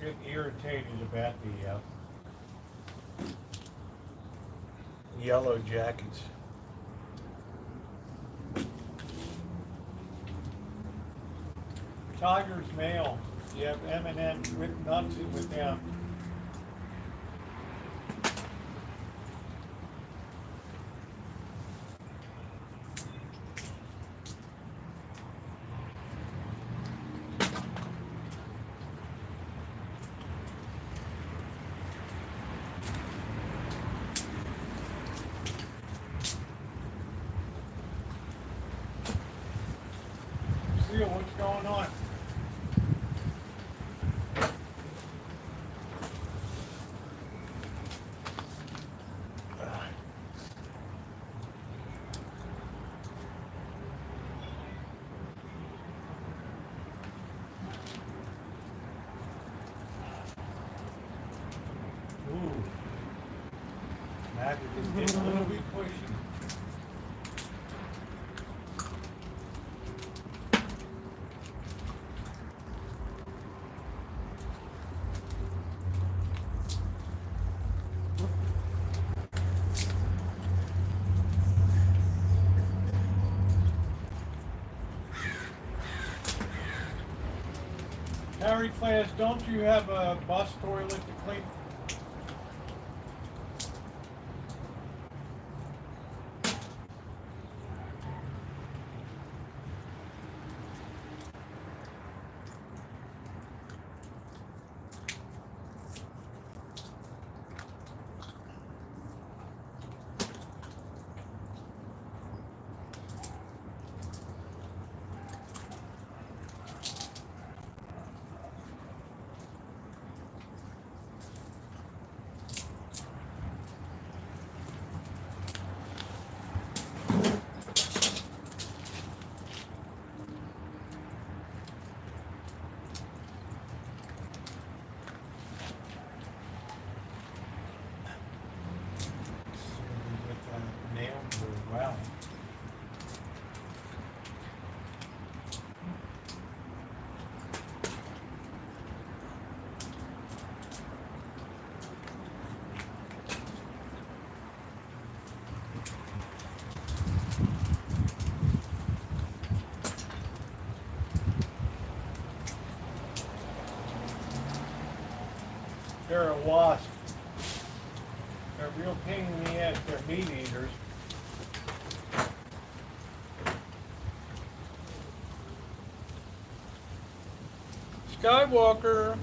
Get irritated about the yellow jackets. Tiger's mail. You have M&M's with nuts and without. What's going on? Ooh. Magic is getting a little bit pushy. Harry class, don't you have a bus toilet to clean? Wow. They're a wasp. They're a real pain in the ass. They're meat eaters. Skywalker.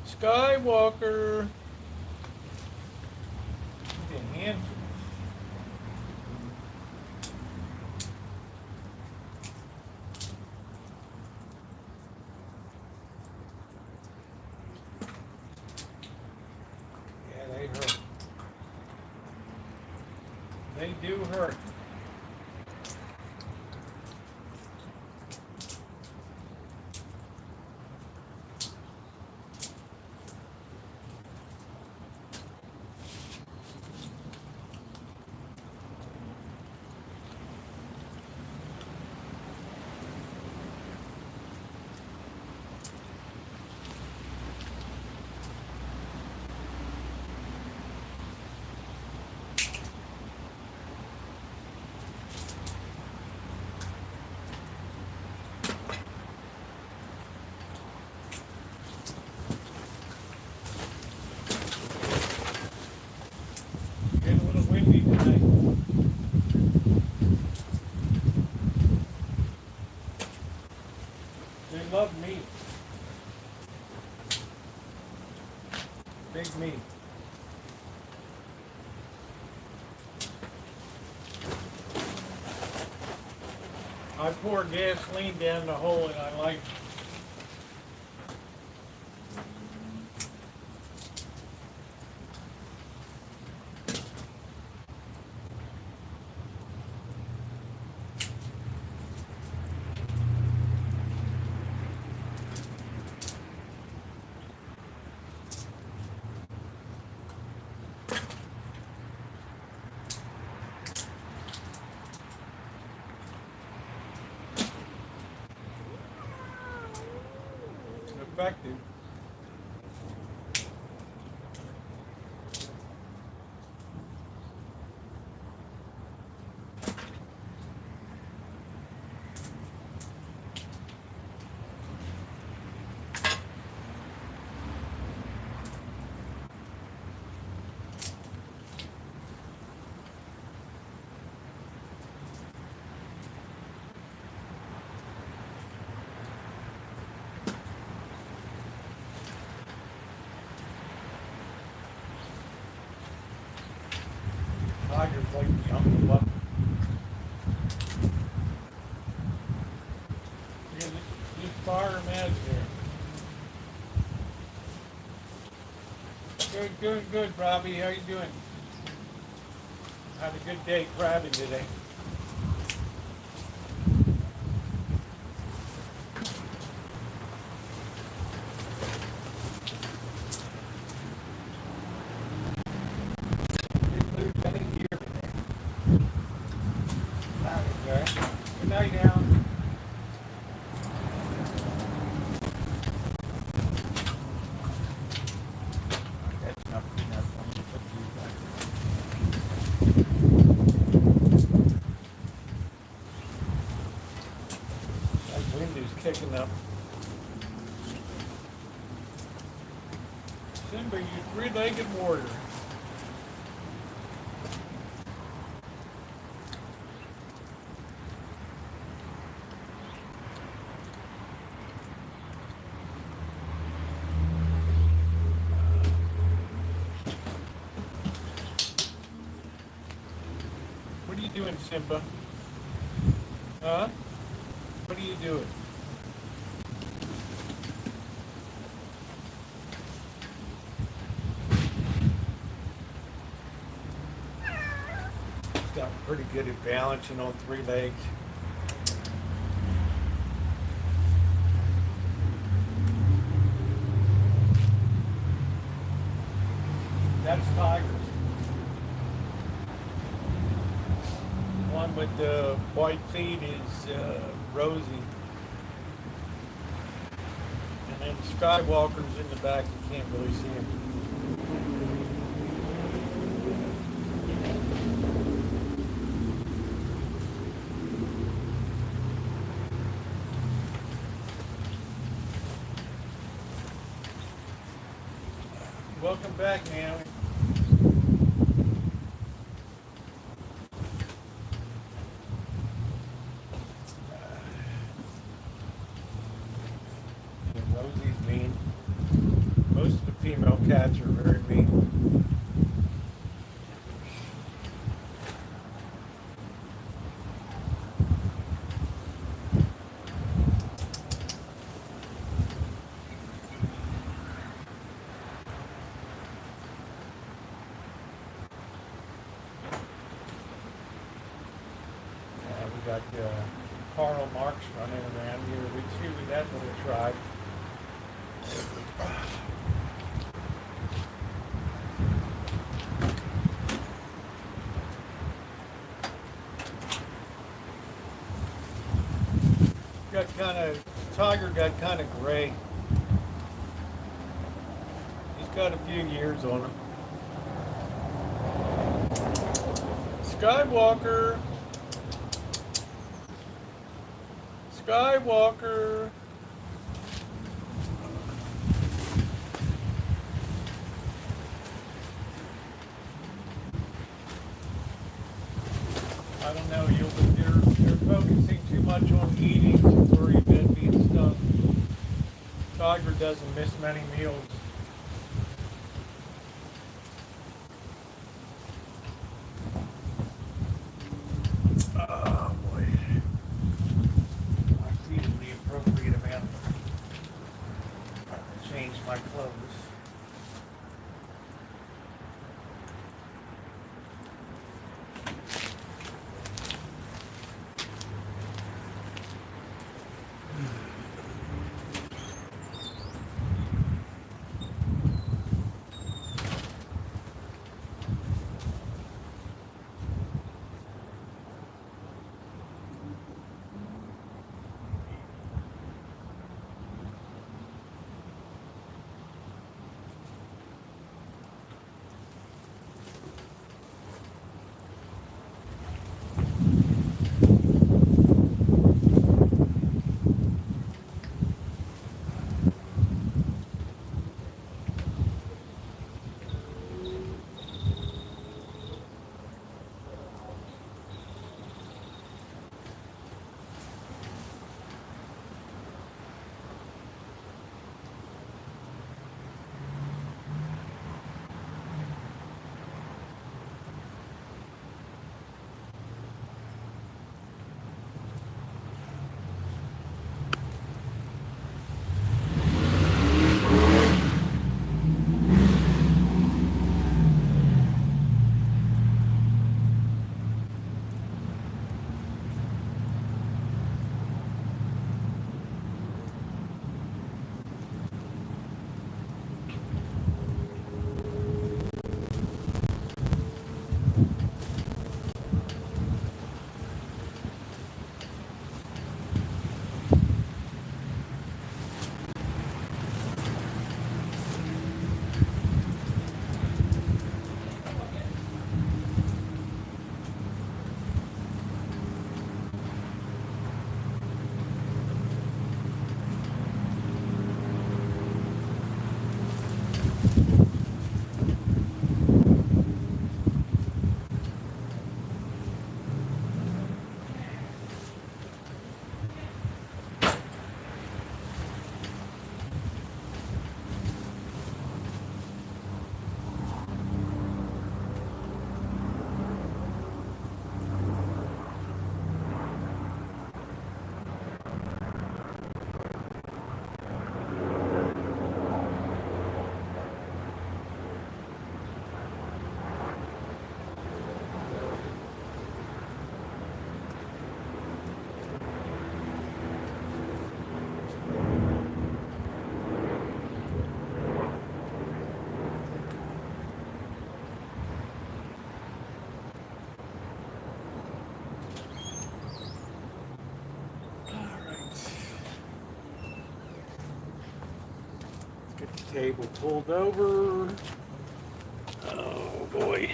Skywalker. He's a handsome. Yeah, they hurt. They do hurt. They love meat. Big meat. I pour gasoline down the hole and I like effective. Tigers like to jump them up. Yeah, just fire them out there. Good, Robbie. How you doing? Had a good day crabbing today. Good night now. That's enough peanuts. I'm gonna put these back. That wind is kicking up. Simba, you three-legged warrior. What are you doing, Simba? Huh? What are you doing? He's gotten pretty good at balancing on three legs. That's Tiger. One with the white feet is Rosie. And then Skywalker's in the back, you can't really see him. Welcome back, Naomi. Rosie's mean. Most of the female cats are very mean. We got Karl Marx running around here. We see with that little tribe. Tiger got kind of gray. He's got a few years on him. Skywalker. Skywalker. I don't know, you're focusing too much on eating to worry about being stuck. Tiger doesn't miss many meals. Oh boy. I'm feeling the appropriate amount. Change my clothes. Get the table pulled over. Oh boy.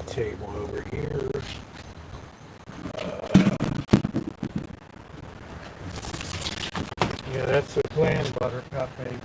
Table over here. Yeah, that's the plan, Buttercup, baby.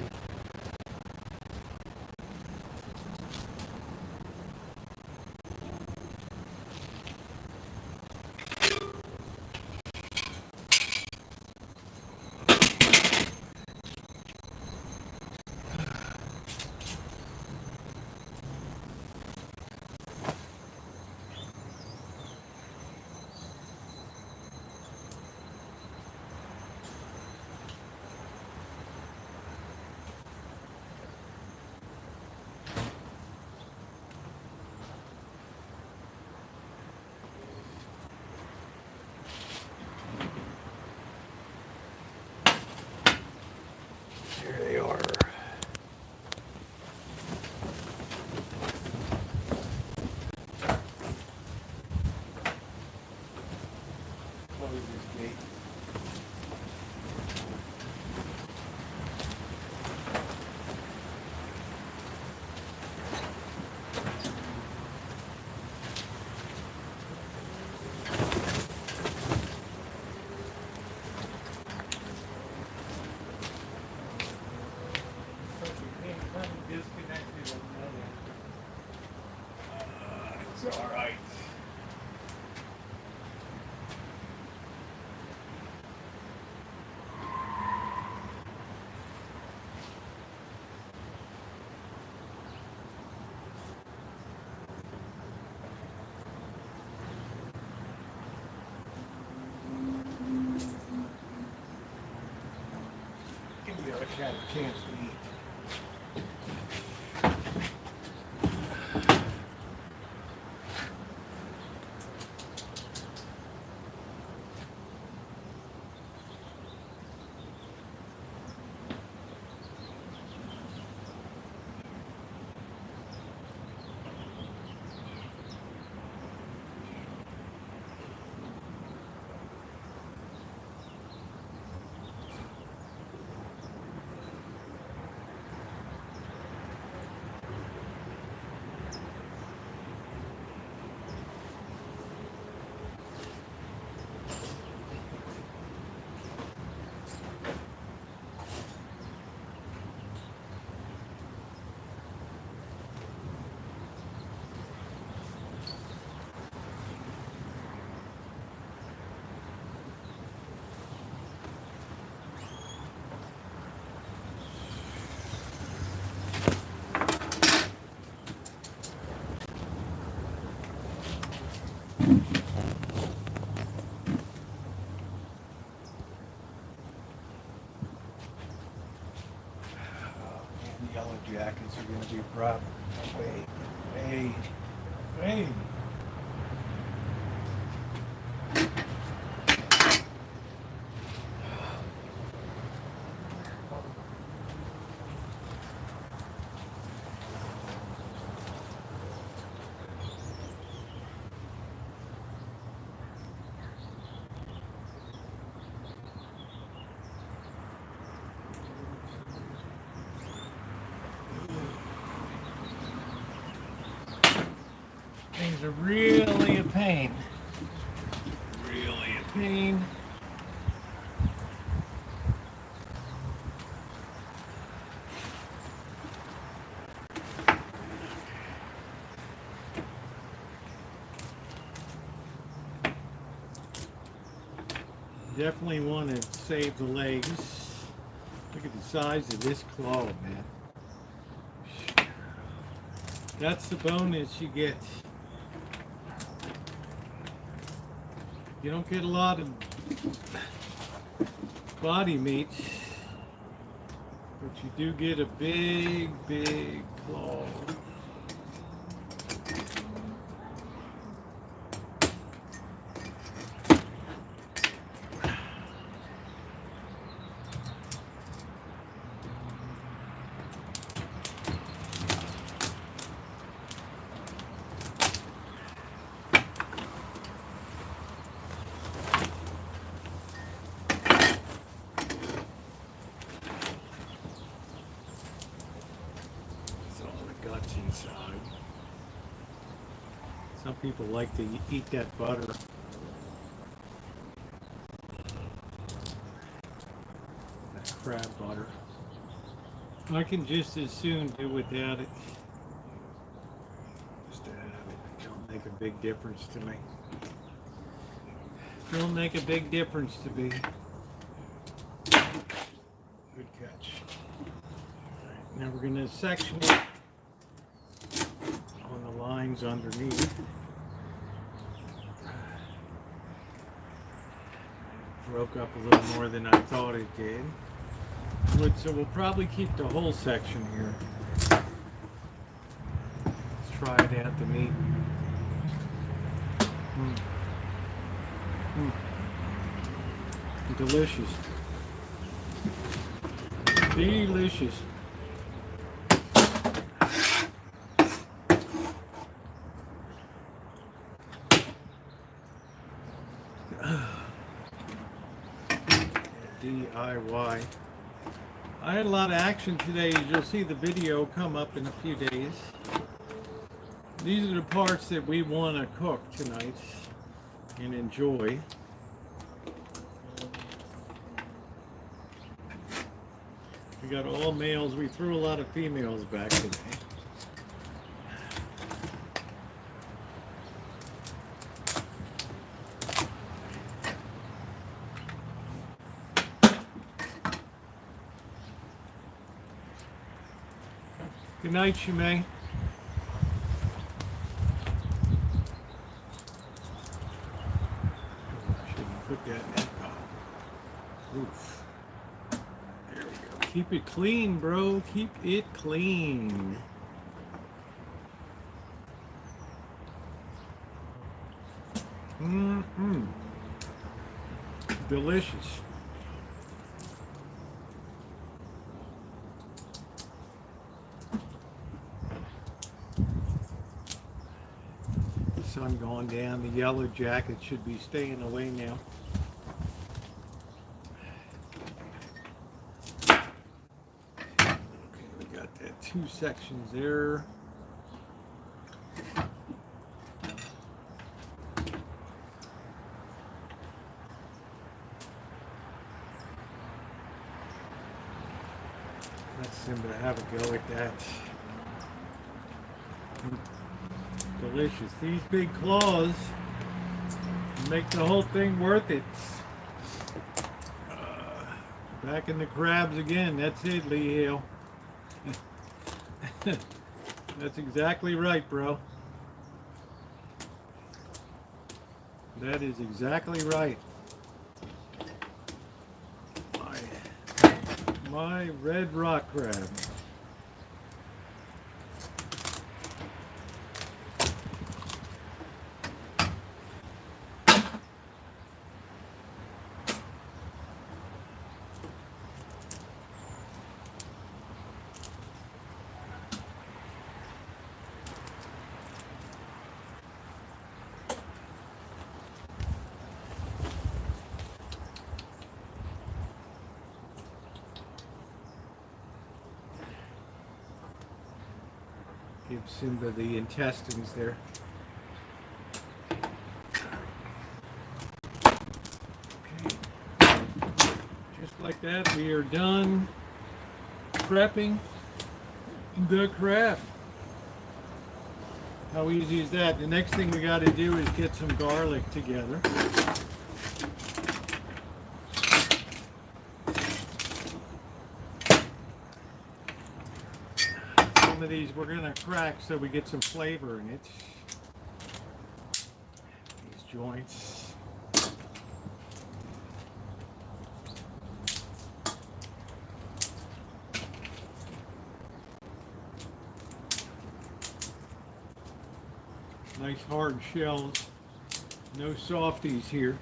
It's all right. Give the other cat a chance to eat. The yellow jackets are going to be a problem. Hey. Things are really a pain. Really a pain. Definitely want to save the legs. Look at the size of this claw, man. That's the bonus you get. You don't get a lot of body meat, but you do get a big claw. Inside. Some people like to eat that butter. That crab butter. I can just as soon do without it. Just to have it. Don't make a big difference to me. Don't make a big difference to me. Good catch. Alright, now we're going to section it on the lines underneath. It broke up a little more than I thought it did. So we'll probably keep the whole section here. Let's try it out the meat. Delicious. Delicious. DIY. I had a lot of action today. As you'll see the video come up in a few days. These are the parts that we want to cook tonight and enjoy. We got all males. We threw a lot of females back today. night, Shimei. I shouldn't put that in that pot. Oof. There we go. Keep it clean, bro. Keep it clean. Mm-mm. Delicious. Sun going down. The yellow jacket should be staying away now. Okay, we got that 2 sections there. Let's Simba have a go at that. Delicious. These big claws make the whole thing worth it. Back in the crabs again. That's it, Lee Hale. That's exactly right, bro. That is exactly right. My red rock crab. Give Simba the intestines there. Okay. Just like that, we are done prepping the crab. How easy is that? The next thing we got to do is get some garlic together. Some of these we're going to crack so we get some flavor in it. These joints. Nice hard shells. No softies here.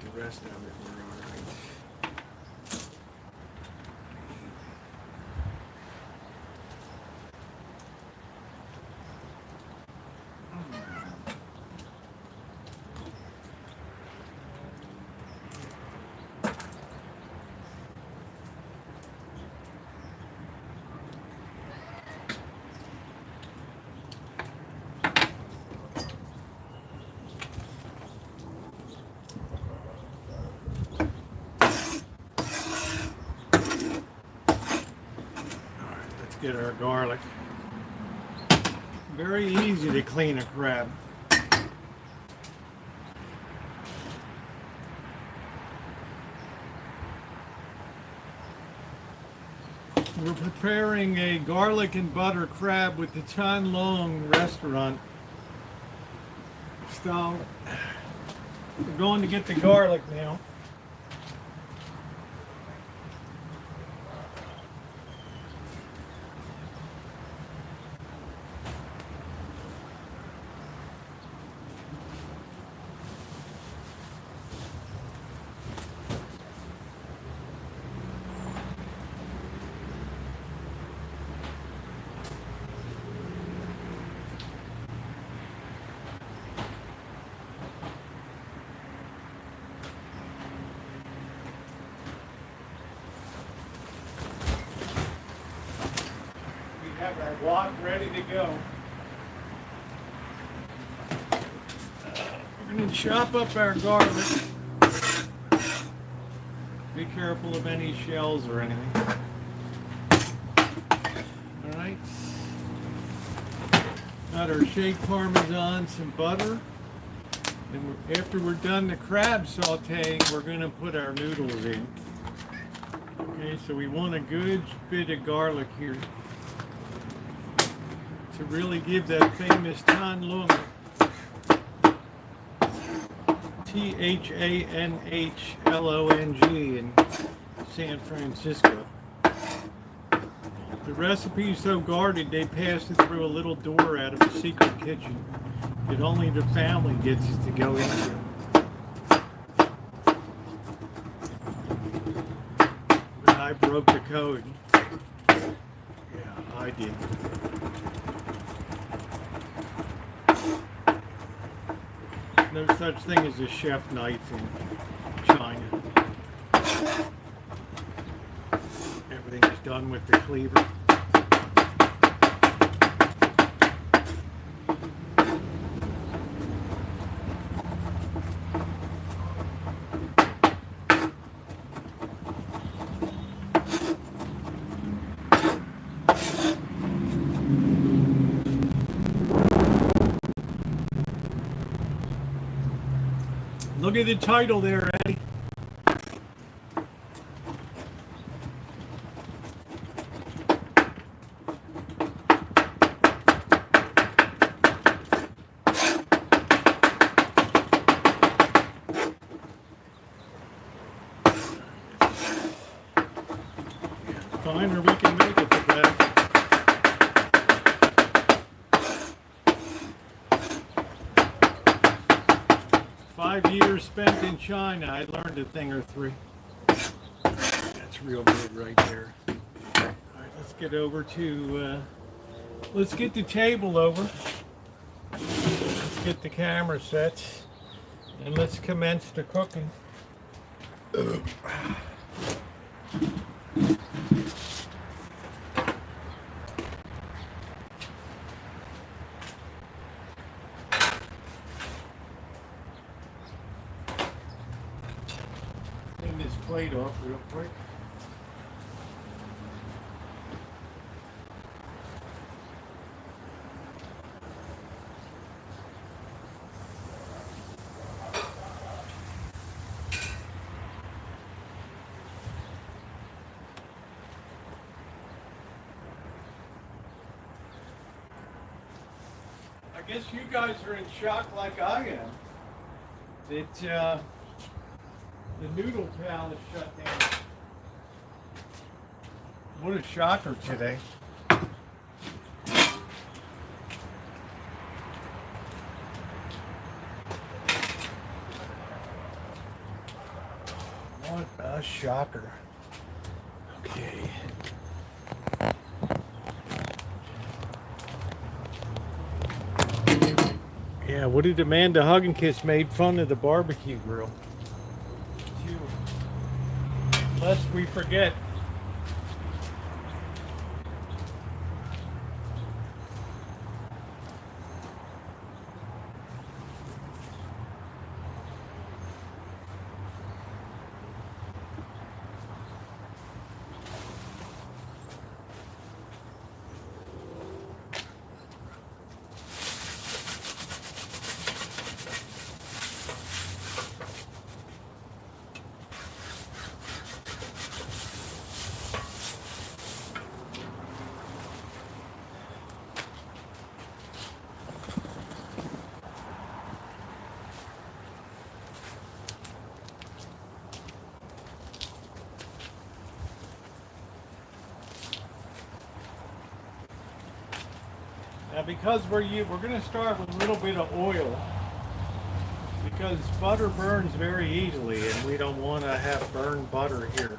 The rest of it we're all right. Get our garlic. Very easy to clean a crab. We're preparing a garlic and butter crab with the Chan Long restaurant style. We're going to get the garlic now. Have our wok ready to go. We're going to chop up our garlic. Be careful of any shells or anything. Got our shaved Parmesan, some butter. And after we're done the crab sauteing, we're going to put our noodles in. Okay, so we want a good bit of garlic here to really give that famous Tan Lung, THANHLONG in San Francisco. The recipe is so guarded, they passed it through a little door out of a secret kitchen that only the family gets to go into. But I broke the code. Yeah, I did. No such thing as a chef knife in China. Everything is done with the cleaver. Look at the title there, Eddie. Finer we can make it, the better. Years spent in China, I learned a thing or three. That's real good right there. All right, let's get over to, let's get the table over. Let's get the camera set. And let's commence the cooking. Plate off real quick. I guess you guys are in shock like I am that the noodle pal is shut down. What a shocker today. What a shocker. Okay. Yeah, what did Amanda Hug and Kiss made fun of the barbecue grill? Lest we forget. Now, because we're going to start with a little bit of oil, because butter burns very easily, and we don't want to have burned butter here.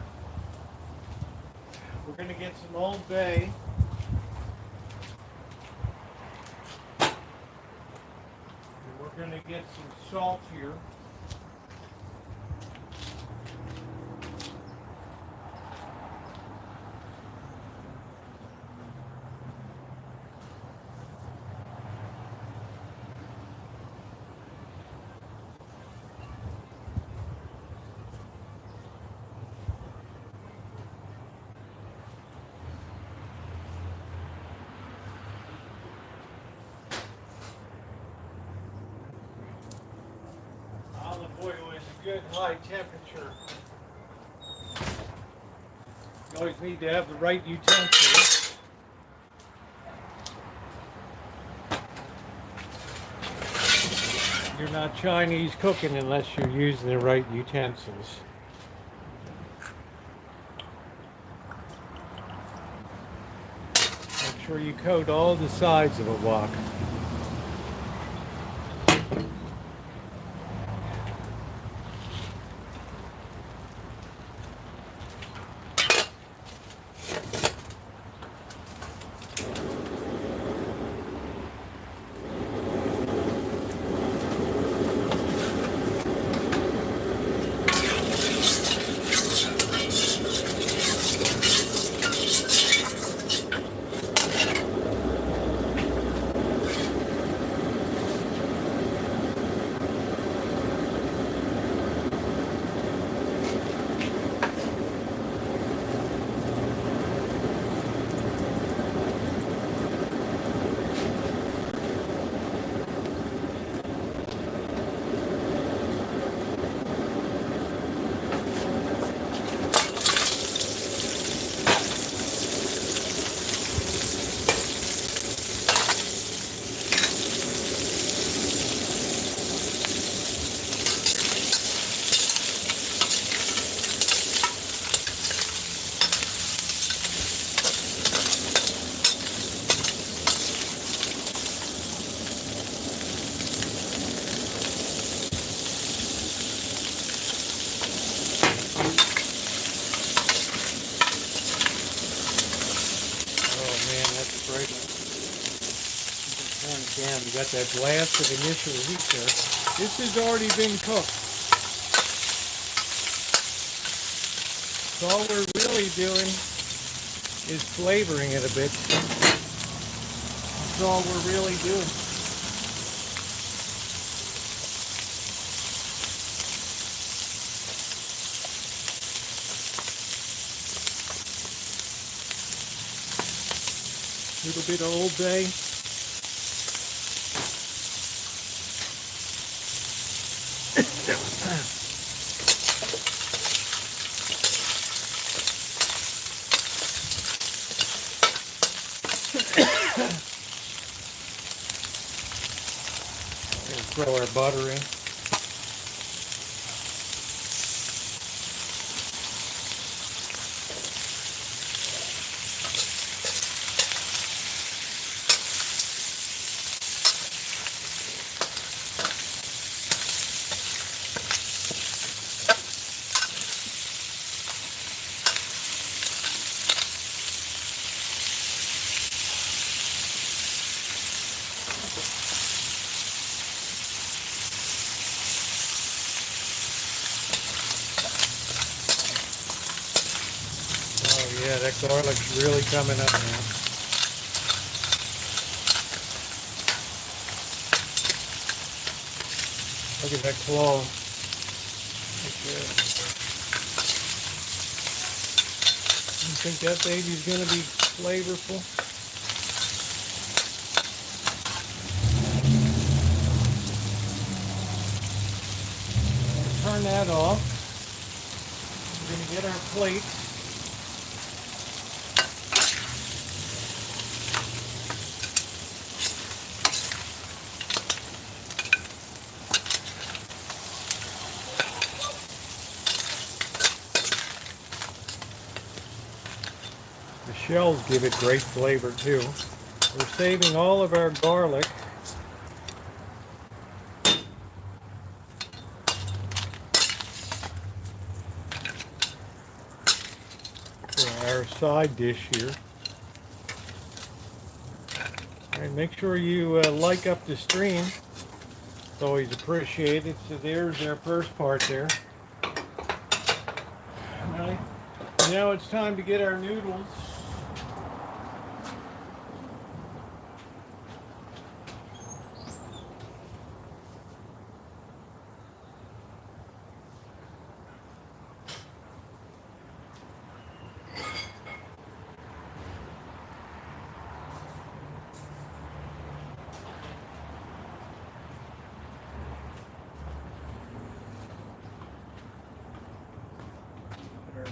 We're going to get some Old Bay. And we're going to get some salt here. good high temperature. You always need to have the right utensils. You're not Chinese cooking unless you're using the right utensils. Make sure you coat all the sides of a wok. Damn, you got that blast of initial heat there. This has already been cooked. So all we're really doing is flavoring it a bit. That's all we're really doing. A little bit of Old Bay. Throw our butter in. Yeah, that garlic's really coming up now. Look at that claw. You think that baby's going to be flavorful? Turn that off. We're going to get our plate. The shells give it great flavor too. We're saving all of our garlic for our side dish here. All right, make sure you like up the stream. It's always appreciated. So there's our first part there. All right, now it's time to get our noodles.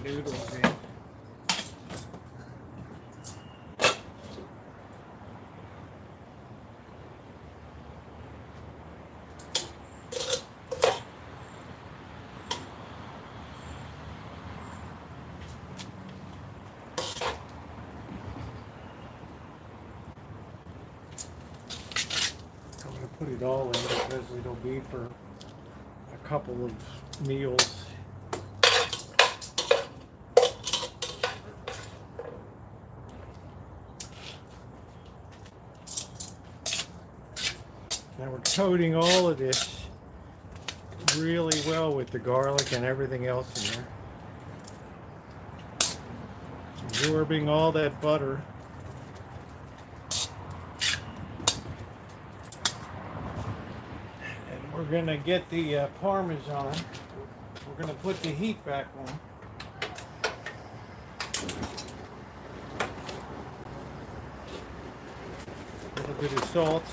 the noodles in. I'm going to put it all in because it'll be for a couple of meals. Now we're coating all of this really well with the garlic and everything else in there. Absorbing all that butter. And we're going to get the Parmesan. We're going to put the heat back on. A little bit of salt.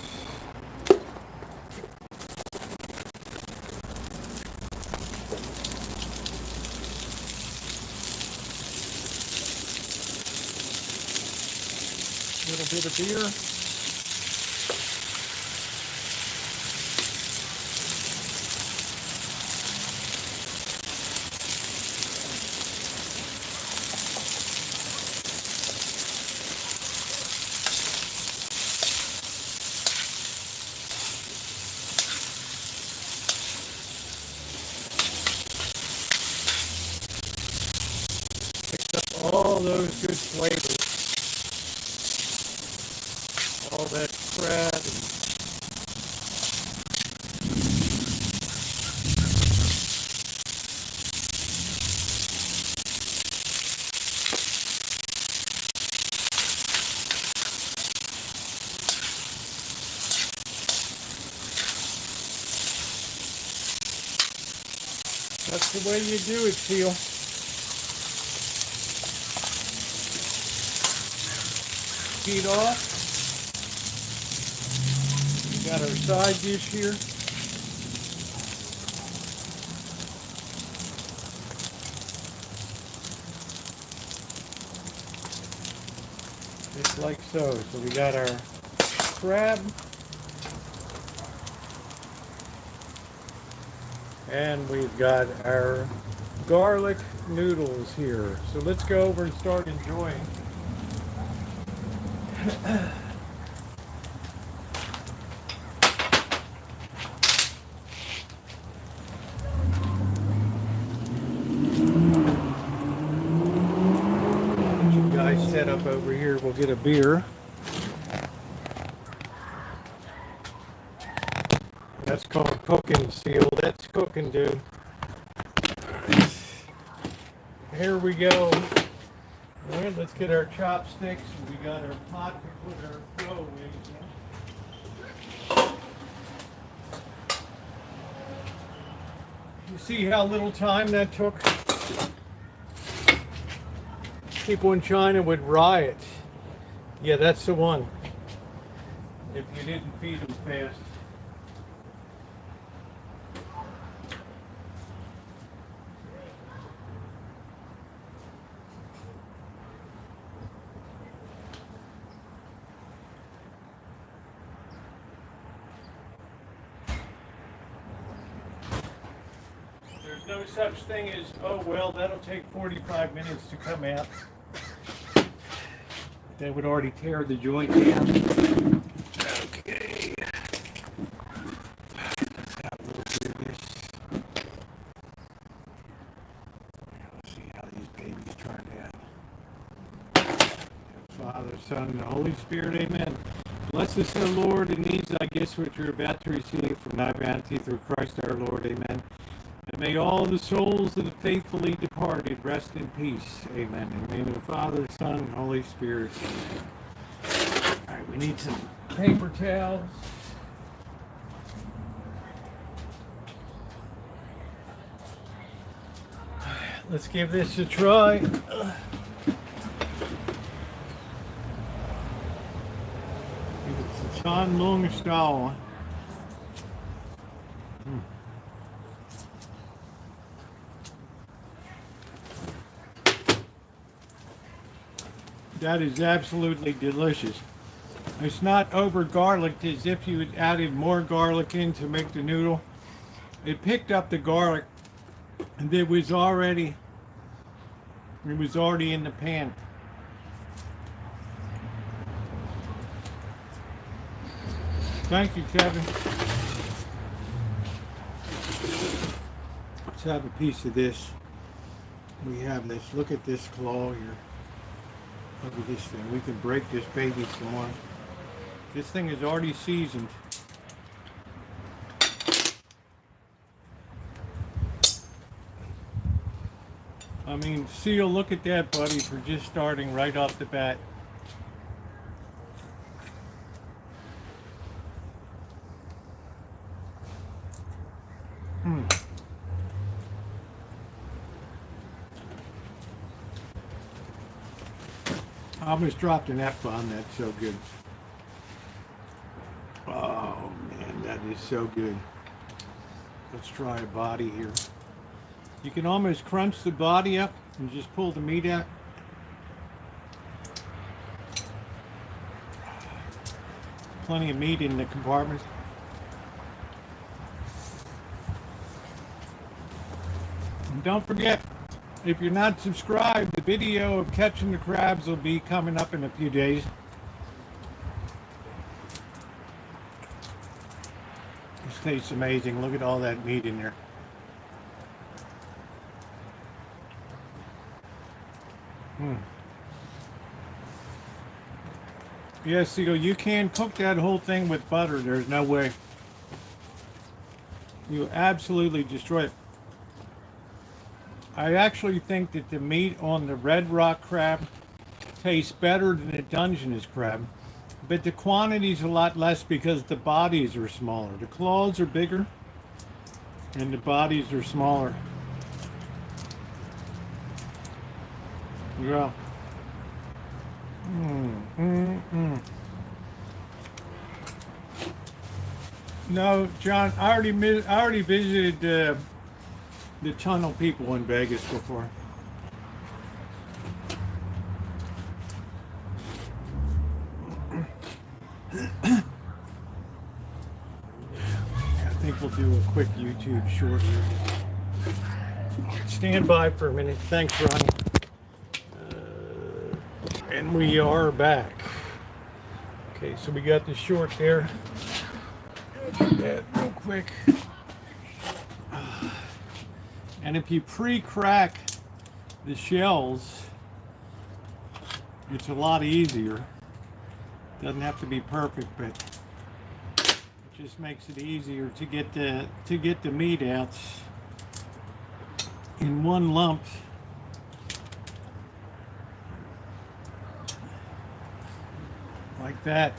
A little bit of beer. All those good flavors, all that crab. That's the way you do it, Seal. Heat off. We got our side dish here. Just like so. So we got our crab. And we've got our garlic noodles here. So let's go over and start enjoying. You guys set up over here. We'll get a beer. That's called Cookin, Seal. That's cooking, dude. Here we go. All right, let's get our chopsticks. We got our pot to put our dough in. You see how little time that took? People in China would riot. Yeah, that's the one. If you didn't feed them fast. No such thing as, oh, well, that'll take 45 minutes to come out. That would already tear the joint down. Okay. Let's have a little bit of this. Let's see how these babies turn out. Father, Son, and the Holy Spirit, amen. Bless us, O Lord, in these thy gifts which we're about to receive from thy bounty through Christ our Lord, amen. And may all the souls of the faithfully departed rest in peace. Amen. In the name of the Father, Son, and Holy Spirit. All right, we need some paper towels. Let's give this a try. It's a Chan Long style. That is absolutely delicious. It's not over garlicked as if you had added more garlic in to make the noodle. It picked up the garlic and it was already in the pan. Thank you, Kevin. Let's have a piece of this. We have this. Look at this claw here. Look at this thing. We can break this baby some more. This thing is already seasoned. I mean, Seal, look at that, buddy, for just starting right off the bat. I almost dropped an F-bomb. That's so good. Oh, man, that is so good. Let's try a body here. You can almost crunch the body up and just pull the meat out. Plenty of meat in the compartment. And don't forget, if you're not subscribed, the video of catching the crabs will be coming up in a few days. This tastes amazing. Look at all that meat in there. Yes, Seal, you can cook that whole thing with butter. There's no way. You absolutely destroy it. I actually think that the meat on the red rock crab tastes better than the Dungeness crab, but the quantity's a lot less because the bodies are smaller. The claws are bigger and the bodies are smaller. Yeah. No, John, I already visited the tunnel people in Vegas before. I think we'll do a quick YouTube short here. Stand by for a minute. Thanks, Ronnie. And we are back. Okay, so we got the short there. Do that real quick. And if you pre-crack the shells, it's a lot easier. Doesn't have to be perfect, but it just makes it easier to get the meat out in one lump. Like that.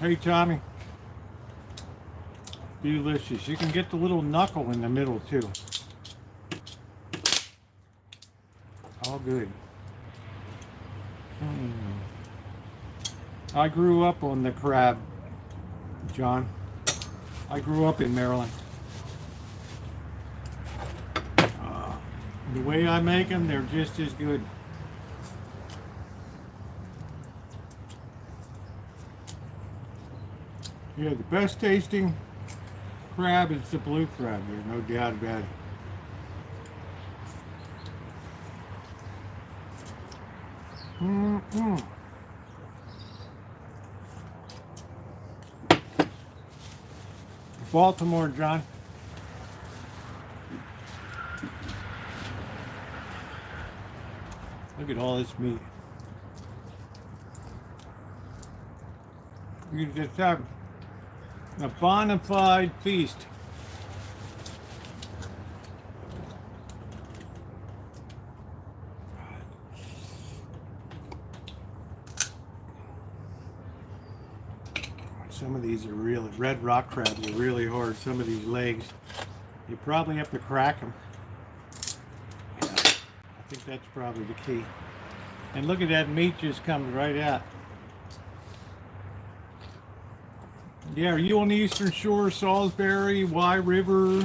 Hey, Tommy. Delicious. You can get the little knuckle in the middle too. All good. I grew up on the crab, John. I grew up in Maryland. The way I make them, they're just as good. Yeah, the best tasting crab is the blue crab. There's no doubt about it. Baltimore, John. Look at all this meat. You just have a bona fide feast. Some of these are really, red rock crabs are really hard. Some of these legs, you probably have to crack them. I think that's probably the key. And look at that meat just comes right out. Yeah, are you on the Eastern Shore, Salisbury, Wye River?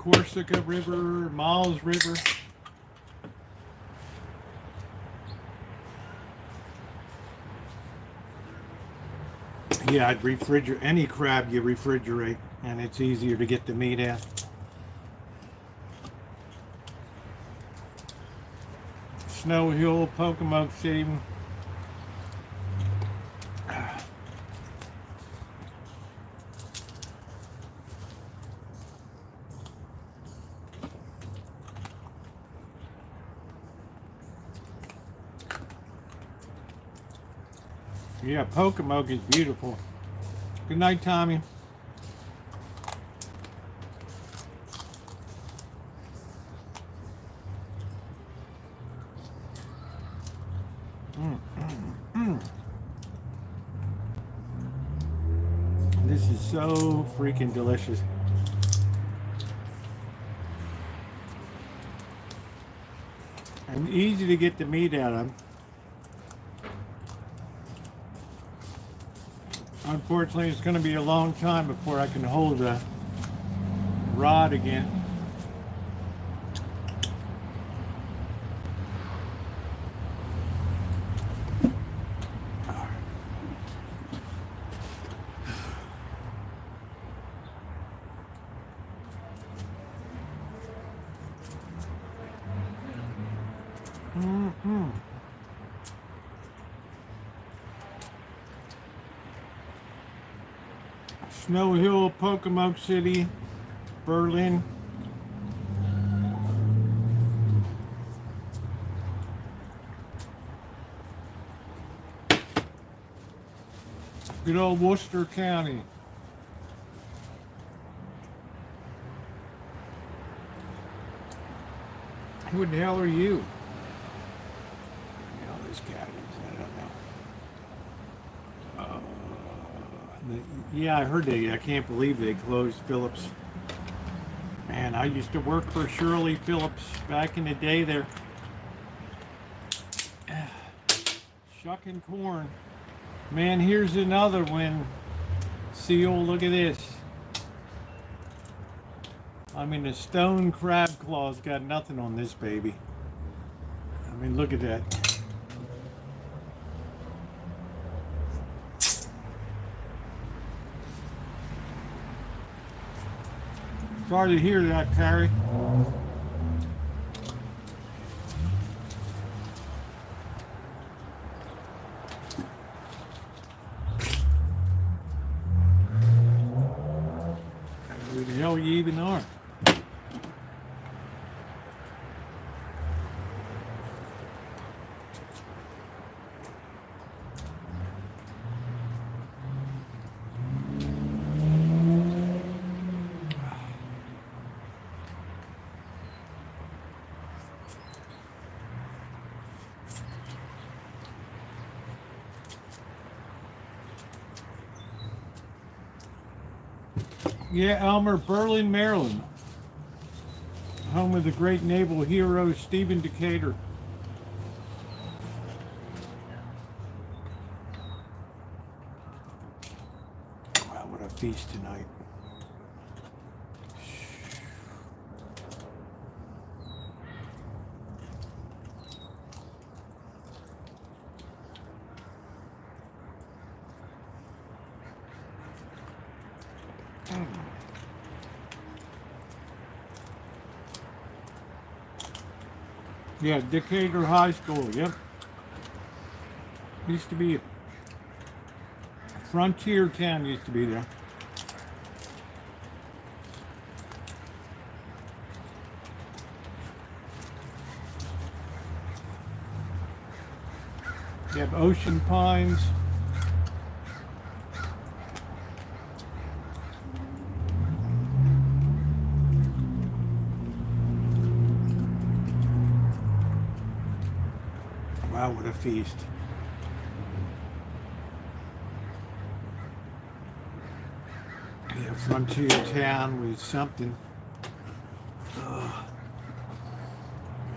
Corsica River, Miles River. Yeah, I'd refrigerate any crab you refrigerate, and it's easier to get the meat out. Snow Hill, Pocomoke City. Yeah, Pocomoke is beautiful. Good night, Tommy. This is so freaking delicious. And easy to get the meat out of. Unfortunately, it's going to be a long time before I can hold the rod again. Snow Hill, Pocomoke City, Berlin. Good old Worcester County. Who the hell are you? You know, this cat is, I don't know. Yeah, I heard I can't believe they closed Phillips. Man, I used to work for Shirley Phillips back in the day there. Shucking corn. Man, here's another one. Seal, look at this. I mean, the stone crab claw's got nothing on this baby. I mean, look at that. Sorry to hear that, Carrie. Who the hell you even are? Yeah, Elmer, Berlin, Maryland. Home of the great naval hero Stephen Decatur. Wow, what a feast tonight. Yeah, Decatur High School, yep. Used to be a frontier town, used to be there. You have Ocean Pines. Wow, what a feast. Yeah, frontier town with something. Yeah,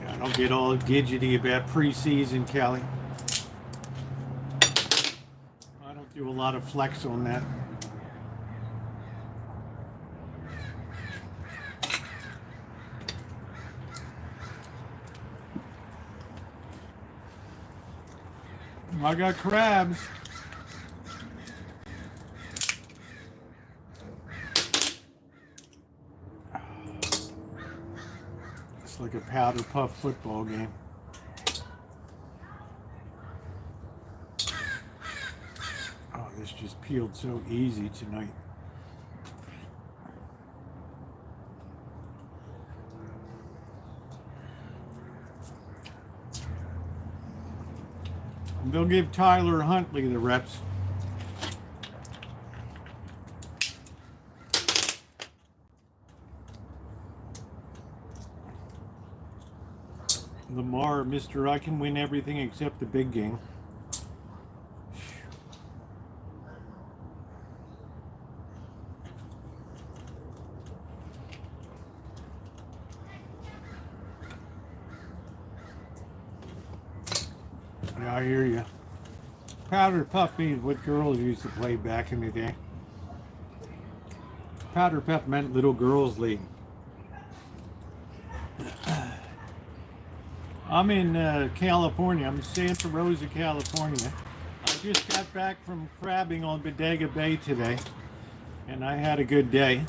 I don't get all gidgety about preseason, Kelly. I don't do a lot of flex on that. I got crabs. It's like a powder puff football game. Oh, this just peeled so easy tonight. They'll give Tyler Huntley the reps. Lamar, Mr. I can win everything except the big game. Yeah, I hear you. Powder puff means what girls used to play back in the day. Powder puff meant little girls league. I'm in California. I'm in Santa Rosa, California. I just got back from crabbing on Bodega Bay today, and I had a good day.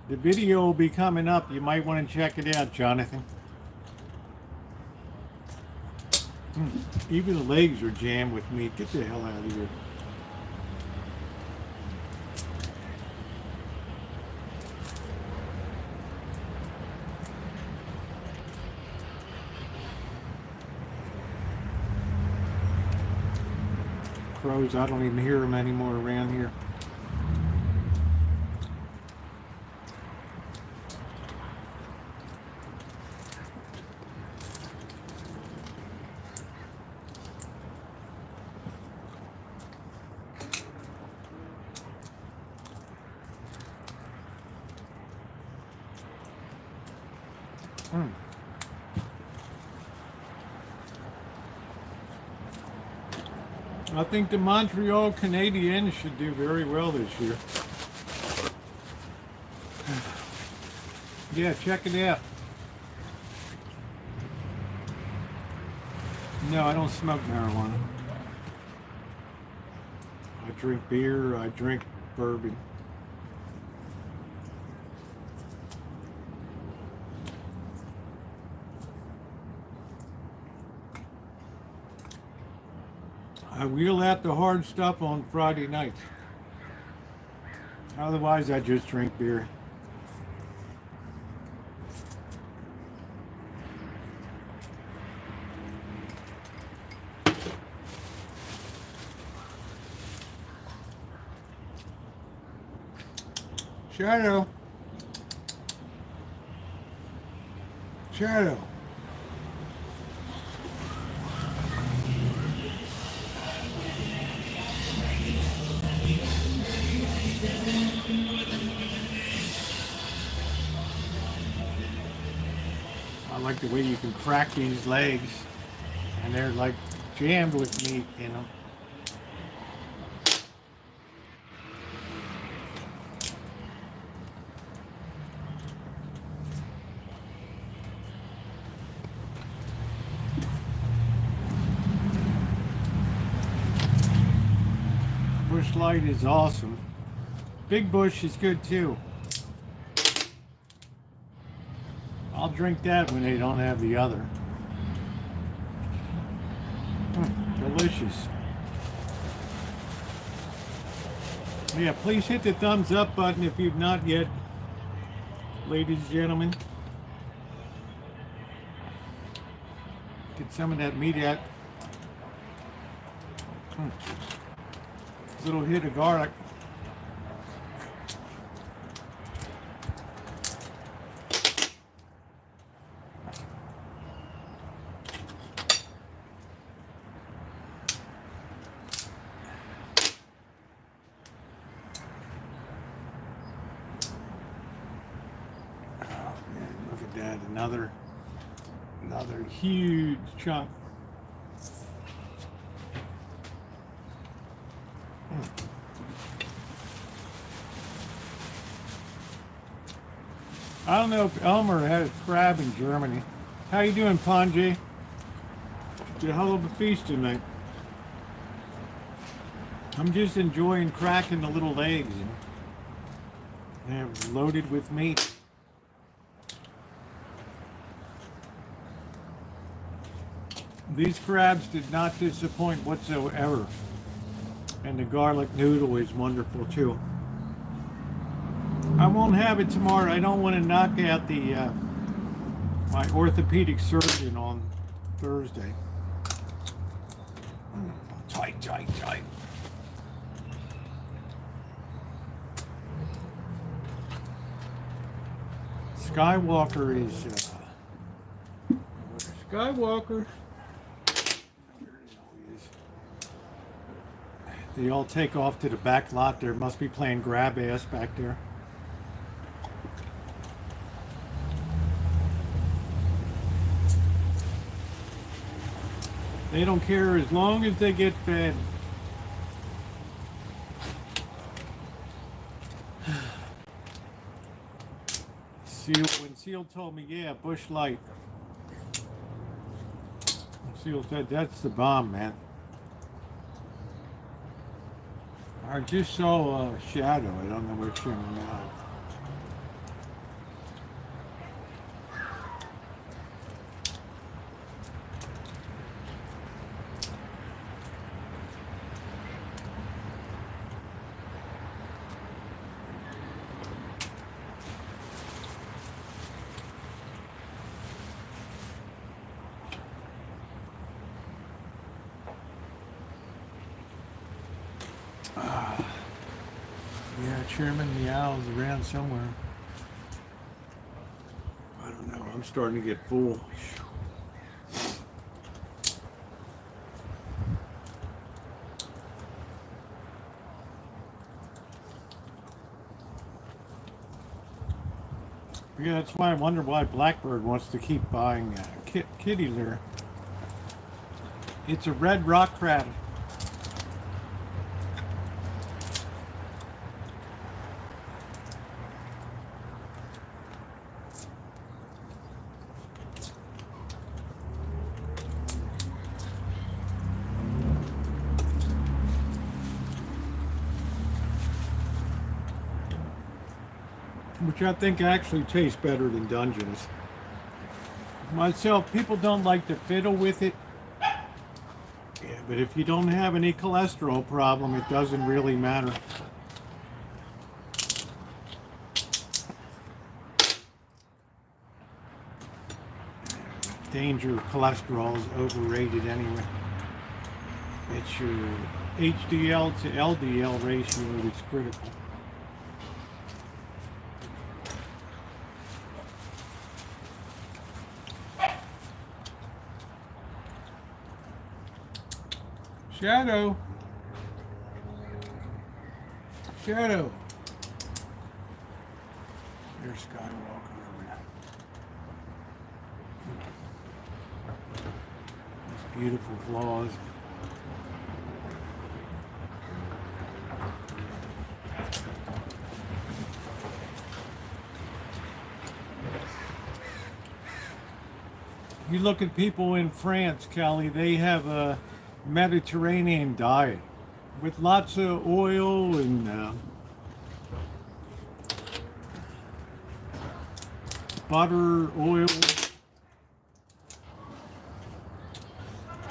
The video will be coming up. You might want to check it out, Jonathan. Even the legs are jammed with meat. Get the hell out of here. Crows, I don't even hear them anymore around here. I think the Montreal Canadiens should do very well this year. Yeah, check it out. No, I don't smoke marijuana. I drink beer, I drink bourbon. I wheel out the hard stuff on Friday nights. Otherwise, I just drink beer. Shadow. Shadow. I like the way you can crack these legs, and they're like jammed with meat in them. Bush Light is awesome. Big Bush is good too. I'll drink that when they don't have the other. Delicious. Yeah, please hit the thumbs up button if you've not yet, ladies and gentlemen. Get some of that meat out. Little hit of garlic. Another huge chunk. I don't know if Elmer had a crab in Germany. How you doing, Panjay? Did a hell of a feast tonight. I'm just enjoying cracking the little eggs. They're loaded with meat. These crabs did not disappoint whatsoever. And the garlic noodle is wonderful too. I won't have it tomorrow. I don't want to knock out the my orthopedic surgeon on Thursday. Tight, tight, tight. Skywalker is Skywalker. They all take off to the back lot. There must be playing grab ass back there. They don't care as long as they get fed. When Seal told me, yeah, Bush Light. Seal said, that's the bomb, man. I just saw a shadow. I don't know which one now. Yeah, Chairman Meow's around somewhere. I don't know. I'm starting to get full. Yeah, that's why I wonder why Blackbird wants to keep buying kitty litter. It's a red rock crab. Which I think actually tastes better than Dungeness. Myself, people don't like to fiddle with it. Yeah, but if you don't have any cholesterol problem, it doesn't really matter. Danger of cholesterol is overrated anyway. It's your HDL to LDL ratio that's critical. Shadow. Shadow. There's Skywalker over there. These beautiful claws. You look at people in France, Kelly, they have a Mediterranean diet with lots of oil and butter, oil,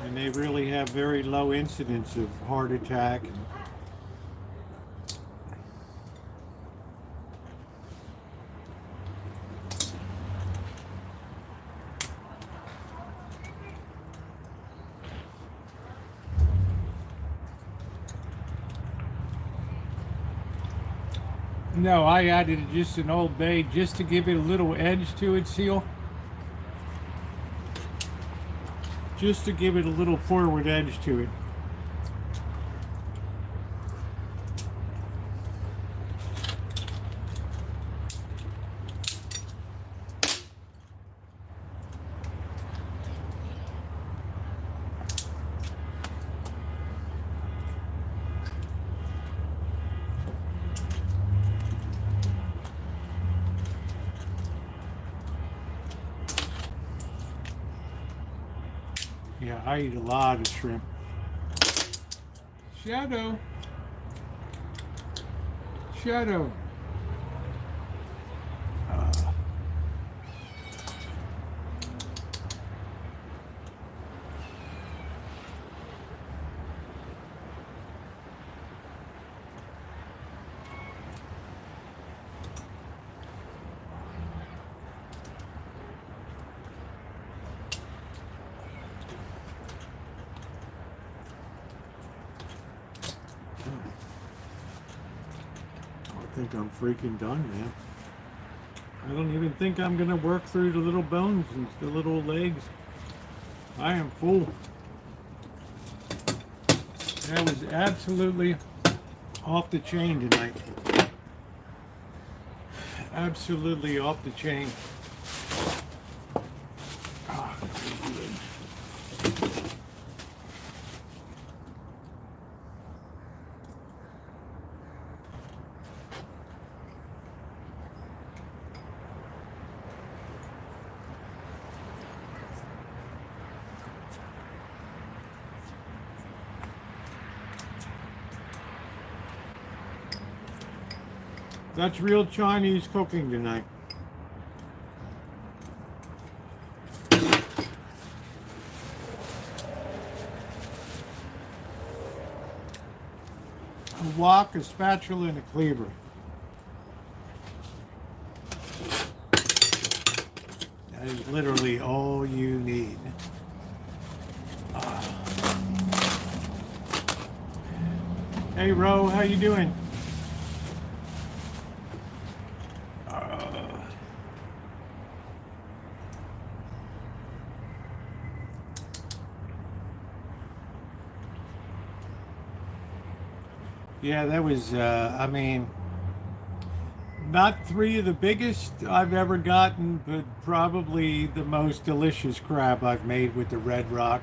and they really have very low incidence of heart attack. No, I added just an Old Bay just to give it a little edge to it, Seal. Just to give it a little forward edge to it. Yeah, I eat a lot of shrimp. Shadow. Shadow. I think I'm freaking done, man. I don't even think I'm gonna work through the little bones and the little legs. I am full. That was absolutely off the chain tonight. Absolutely off the chain. Ah, that was good. That's real Chinese cooking tonight. A wok, a spatula, and a cleaver. That is literally all you need. Hey Ro, how you doing? Yeah, that was, I mean, not three of the biggest I've ever gotten, but probably the most delicious crab I've made with the red rock.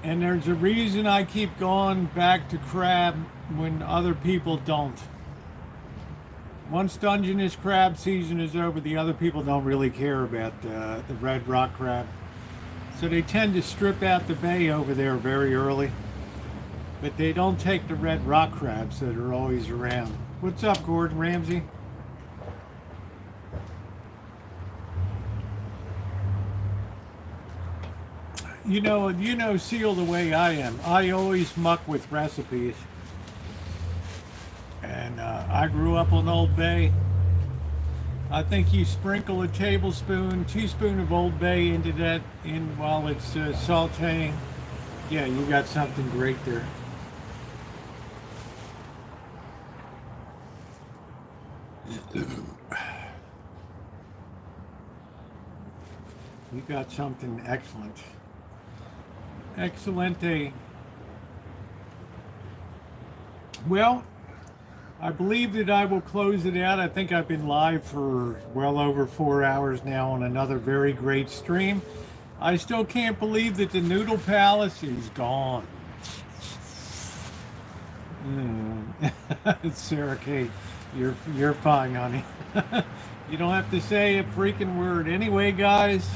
And there's a reason I keep going back to crab when other people don't. Once Dungeness crab season is over, the other people don't really care about the red rock crab. So they tend to strip out the bay over there very early. But they don't take the red rock crabs that are always around. What's up, Gordon Ramsay? You know, Seal, the way I am. I always muck with recipes. And I grew up on Old Bay. I think you sprinkle a teaspoon of Old Bay into that while it's sauteing. Yeah, you got something great there. You got something excellent. Excelente. Well, I believe that I will close it out. I think I've been live for well over 4 hours now on another very great stream. I still can't believe that the Noodle Palace is gone. Sarah Kate, you're fine, honey. You don't have to say a freaking word. Anyway, guys,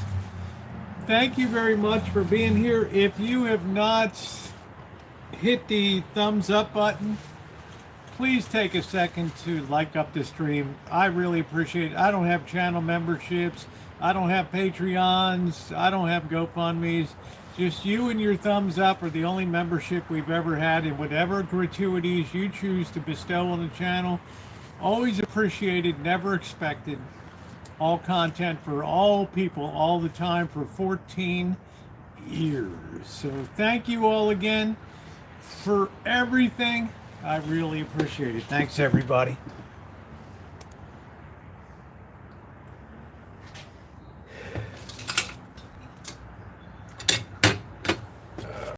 thank you very much for being here. If you have not hit the thumbs up button, please take a second to like up the stream. I really appreciate it. I don't have channel memberships. I don't have Patreons. I don't have GoFundMes. Just you and your thumbs up are the only membership we've ever had, and whatever gratuities you choose to bestow on the channel, always appreciated, never expected. All content for all people, all the time for 14 years. So thank you all again for everything. I really appreciate it. Thanks, everybody.